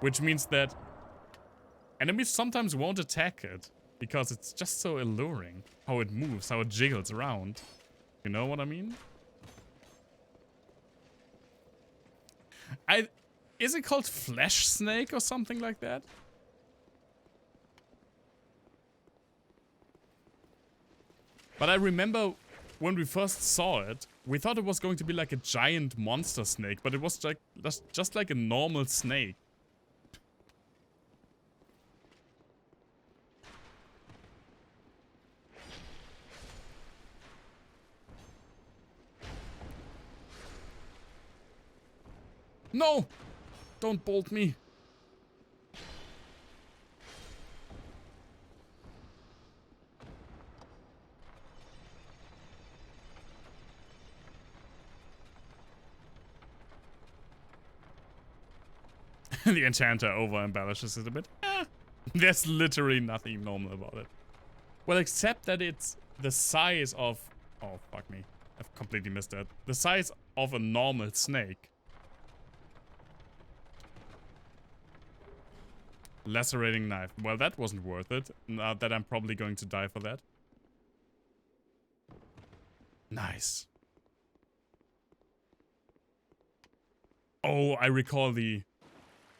A: Which means that enemies sometimes won't attack it because it's just so alluring. How it moves, how it jiggles around. You know what I mean? Is it called Flesh Snake or something like that? But I remember when we first saw it, we thought it was going to be like a giant monster snake, but it was like just like a normal snake. No! Don't bolt me. The enchanter over embellishes it a bit. There's literally nothing normal about it. Well, except that it's the size of... Oh, fuck me. I've completely missed that. The size of a normal snake. Lacerating knife. Well, that wasn't worth it. Now that I'm probably going to die for that. Nice. Oh, I recall the...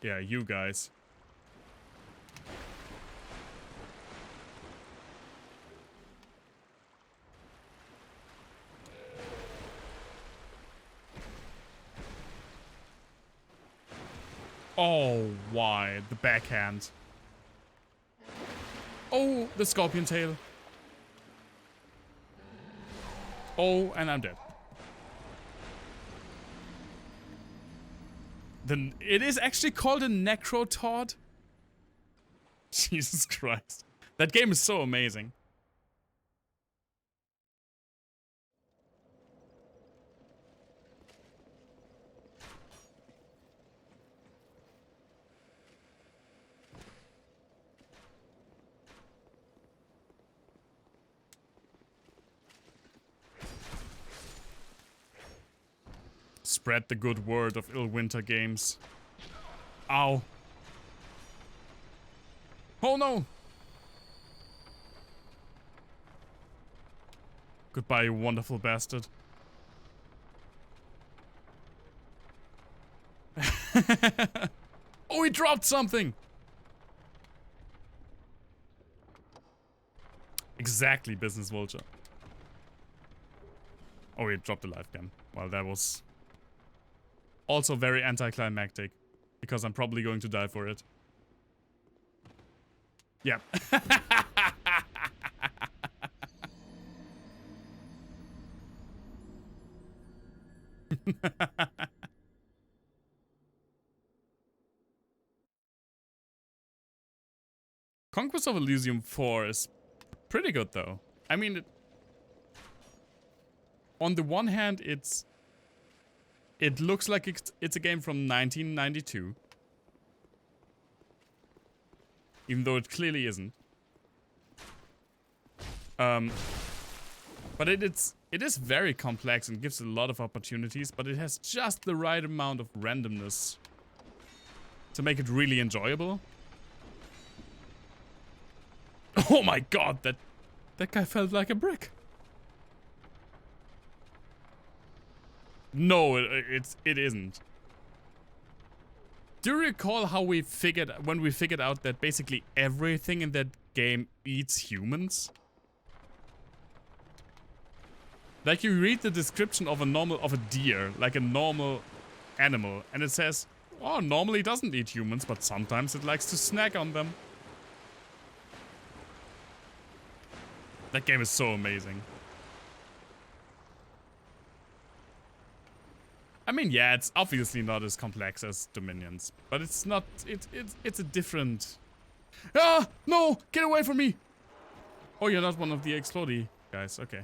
A: Yeah, you guys. Oh, why? The backhand. Oh, the scorpion tail. Oh, and I'm dead. Then it is actually called a necrotod. Jesus Christ. That game is so amazing. spread the good word of Illwinter Games. Ow. Oh no! Goodbye, you wonderful bastard. Oh, he dropped something! Exactly, Business Vulture. Oh, he dropped a life gem. Well, that was also very anticlimactic, because I'm probably going to die for it. Yep. Conquest of Elysium 4 is pretty good, though. I mean, on the one hand, it looks like it's a game from 1992. Even though it clearly isn't. But it is very complex and gives a lot of opportunities, but it has just the right amount of randomness to make it really enjoyable. Oh my god, that guy felt like a brick. No, it isn't. Do you recall how when we figured out that basically everything in that game eats humans? Like, you read the description of a deer, like a normal animal, and it says, oh, normally it doesn't eat humans, but sometimes it likes to snack on them. That game is so amazing. I mean, yeah, it's obviously not as complex as Dominions, but it's not, it's a different... Ah, no, get away from me. Oh, you're not one of the explodey guys, okay.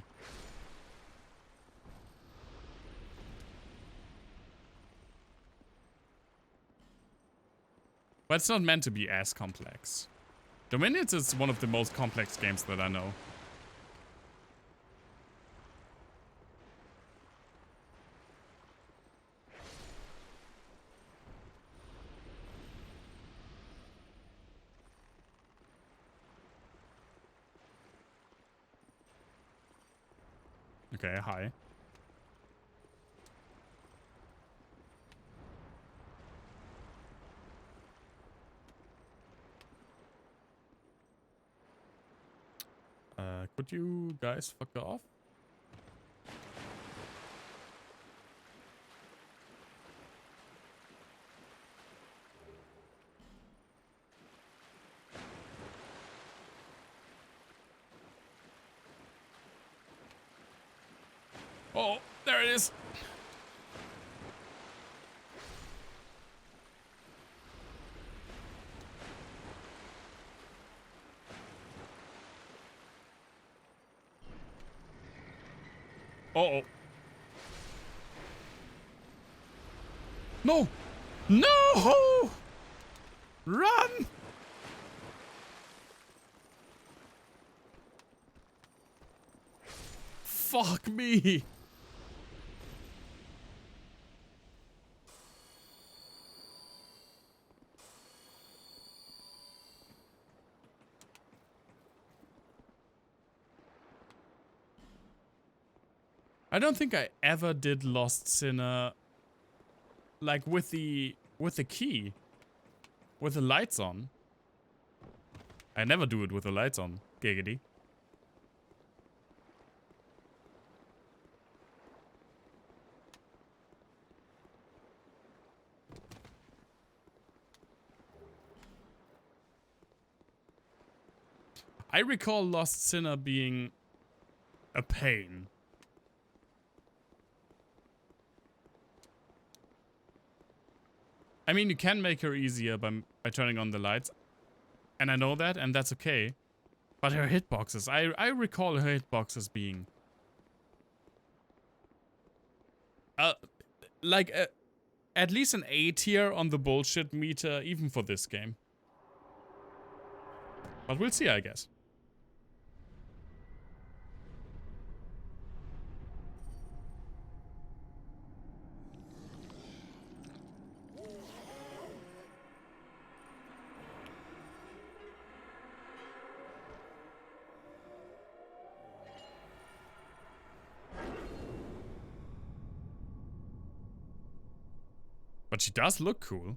A: But it's not meant to be as complex. Dominions is one of the most complex games that I know. Okay, hi. Could you guys fuck off? Oh, there it is. Uh-oh. No! No! Run! Fuck me! I don't think I ever did Lost Sinner like with the key. With the lights on. I never do it with the lights on, giggity. I recall Lost Sinner being a pain. I mean, you can make her easier by turning on the lights. And I know that, and that's okay. But her hitboxes, I recall her hitboxes being... like, at least an A tier on the bullshit meter, even for this game. But we'll see, I guess. But she does look cool.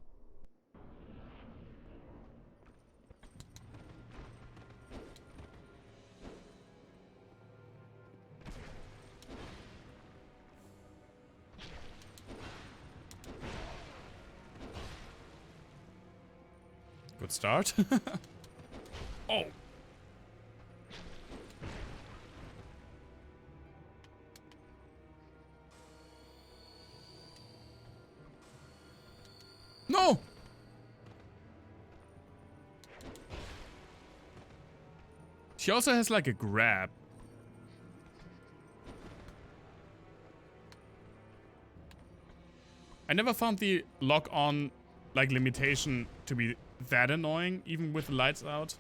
A: Good start. Oh! No! She also has like a grab. I never found the lock on like limitation to be that annoying, even with the lights out.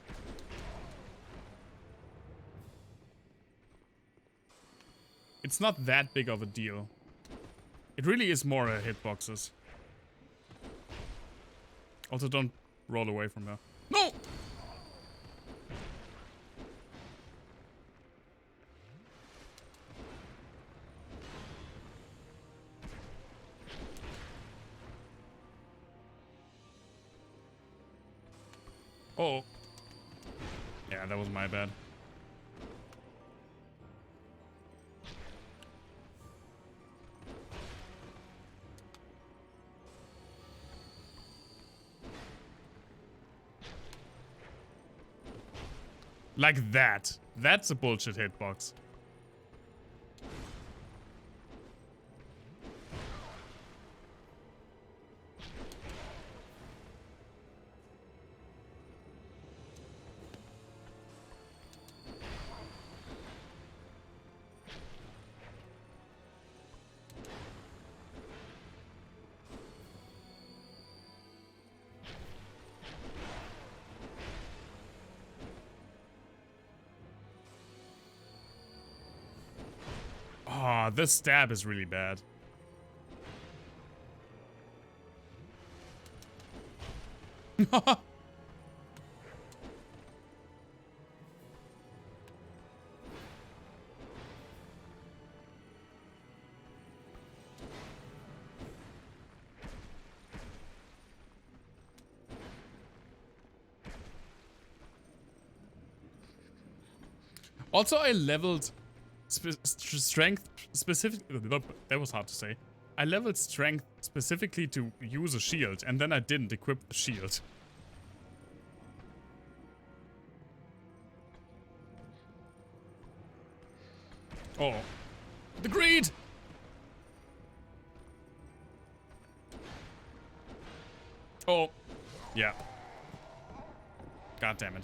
A: It's not that big of a deal. It really is more hitboxes. Also, don't roll away from her. No! Oh. Yeah, that was my bad. Like that. That's a bullshit hitbox. Oh, this stab is really bad. Also, I leveled strength specifically. That was hard to say. I leveled strength specifically to use a shield, and then I didn't equip the shield. Oh. The greed! Oh. Yeah. God damn it.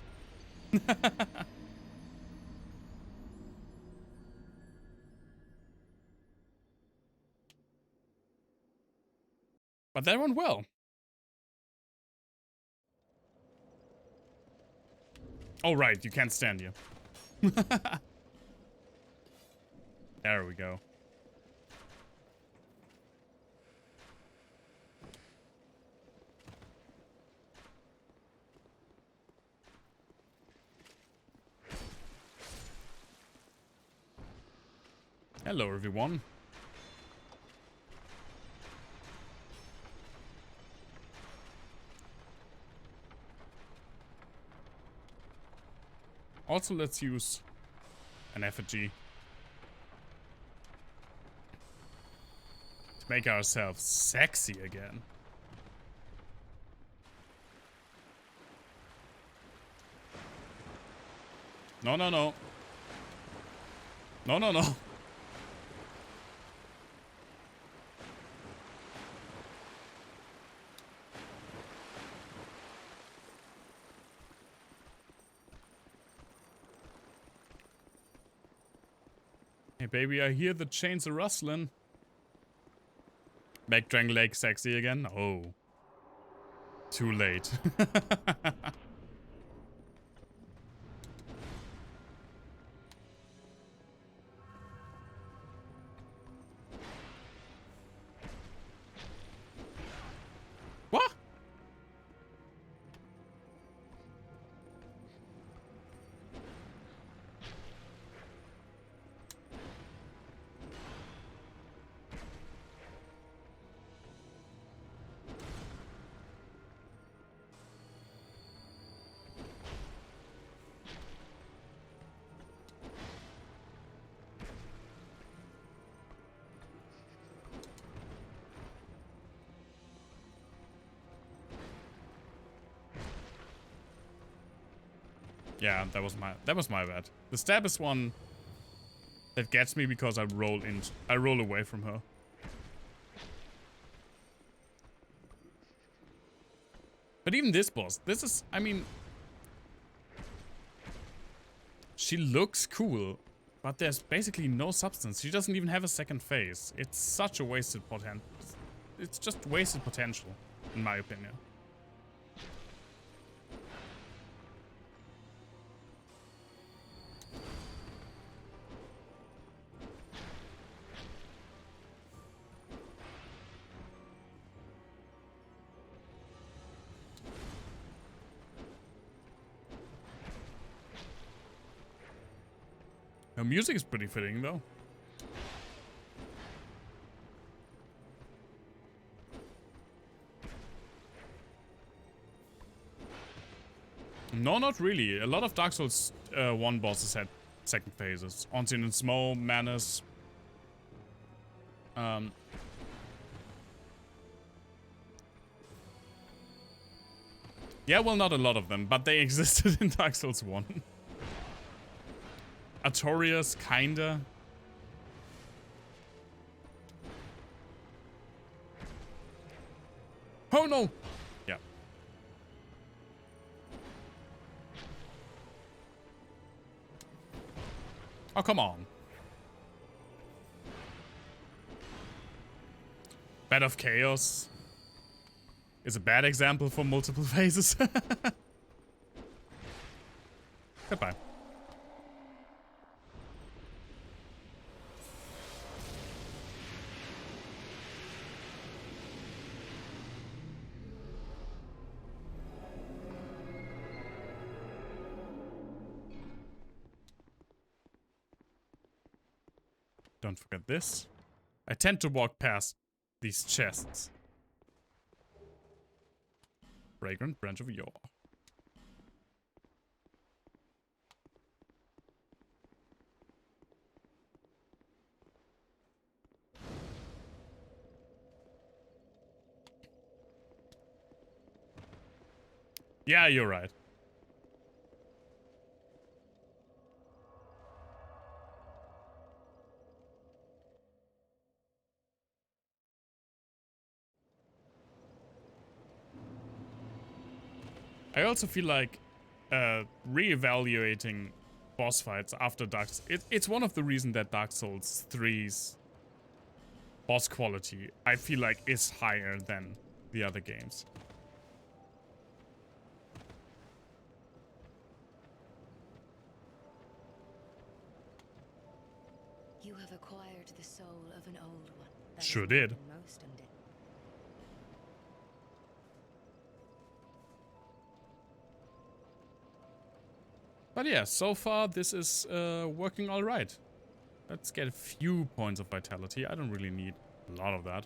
A: But that went well. Oh, right. You can't stand here. There we go. Hello, everyone. Also, let's use an effigy to make ourselves sexy again. No, no, no. No, no, no. Hey, baby, I hear the chains are rustling. Make Dragon Lake sexy again? Oh. Too late. What? Yeah, that was my bad. The stab is one that gets me because I roll away from her. But even this boss, I mean, she looks cool, but there's basically no substance. She doesn't even have a second phase. It's such a wasted potential. It's just wasted potential, in my opinion. Her music is pretty fitting, though. No, not really. A lot of Dark Souls 1 bosses had second phases. Onsen and Smough, Manus. Yeah, well, not a lot of them, but they existed in Dark Souls 1. Artorias, kinda. Oh no! Yeah. Oh, come on. Bed of Chaos is a bad example for multiple phases. Goodbye. Don't forget this. I tend to walk past these chests. Fragrant branch of yore. Yeah, you're right. I also feel like re-evaluating boss fights after Dark Souls. It's one of the reasons that Dark Souls 3's boss quality, I feel like, is higher than the other games.
E: You have acquired the soul of an old one. That
A: Sure
E: is
A: did.
E: more than most undead.
A: But yeah, so far this is working all right. Let's get a few points of vitality. I don't really need a lot of that.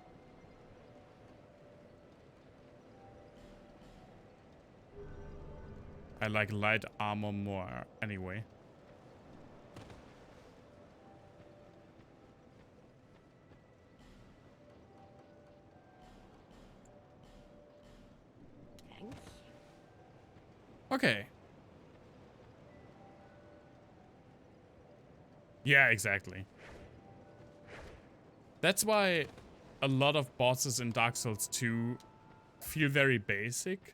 A: I like light armor more anyway. Okay. Yeah, exactly. That's why a lot of bosses in Dark Souls 2 feel very basic.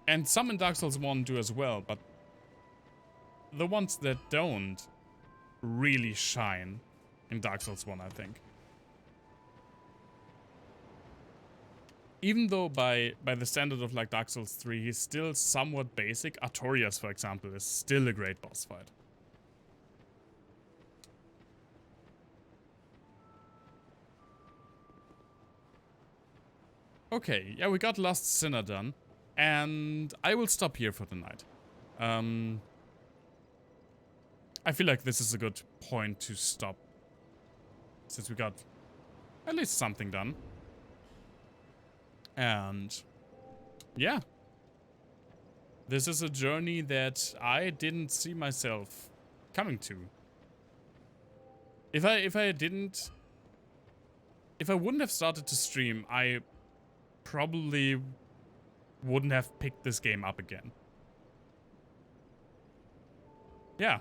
A: And some in Dark Souls 1 do as well, but the ones that don't really shine in Dark Souls 1, I think. Even though by the standard of like Dark Souls 3, he's still somewhat basic. Artorias, for example, is still a great boss fight. Okay, yeah, we got Last Sinner done. And I will stop here for the night. I feel like this is a good point to stop. Since we got at least something done. And yeah. This is a journey that I didn't see myself coming to. If I wouldn't have started to stream, I probably wouldn't have picked this game up again. yeah.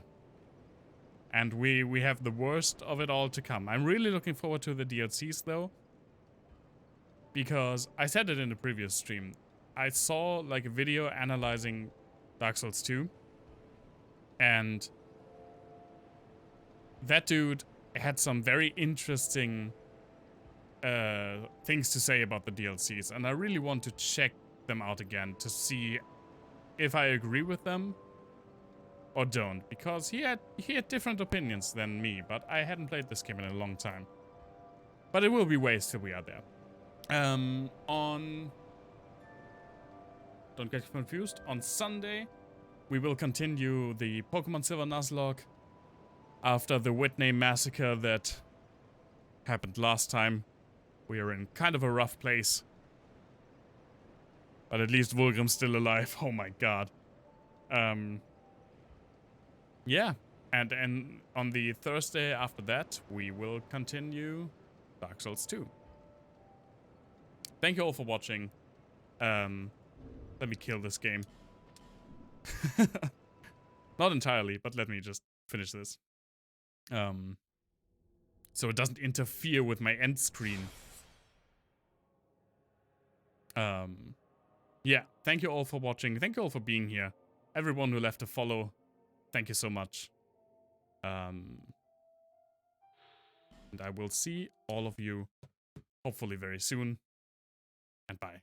A: And we have the worst of it all to come. I'm really looking forward to the DLCs though. Because I said it in the previous stream. I saw like a video analyzing Dark Souls 2. And that dude had some very interesting things to say about the DLCs. And I really want to check them out again to see if I agree with them or don't, because he had different opinions than me, but I hadn't played this game in a long time. But it will be ways till we are there. Don't get confused, on Sunday we will continue the Pokemon Silver Nuzlocke after the Whitney massacre that happened last time. We are in kind of a rough place. But at least Vulgrim's still alive. Oh my god. Yeah, and on the Thursday after that, we will continue Dark Souls 2. Thank you all for watching. Let me kill this game. Not entirely, but let me just finish this. So it doesn't interfere with my end screen. Yeah, thank you all for watching. Thank you all for being here. Everyone who left a follow, thank you so much. And I will see all of you hopefully very soon. And bye.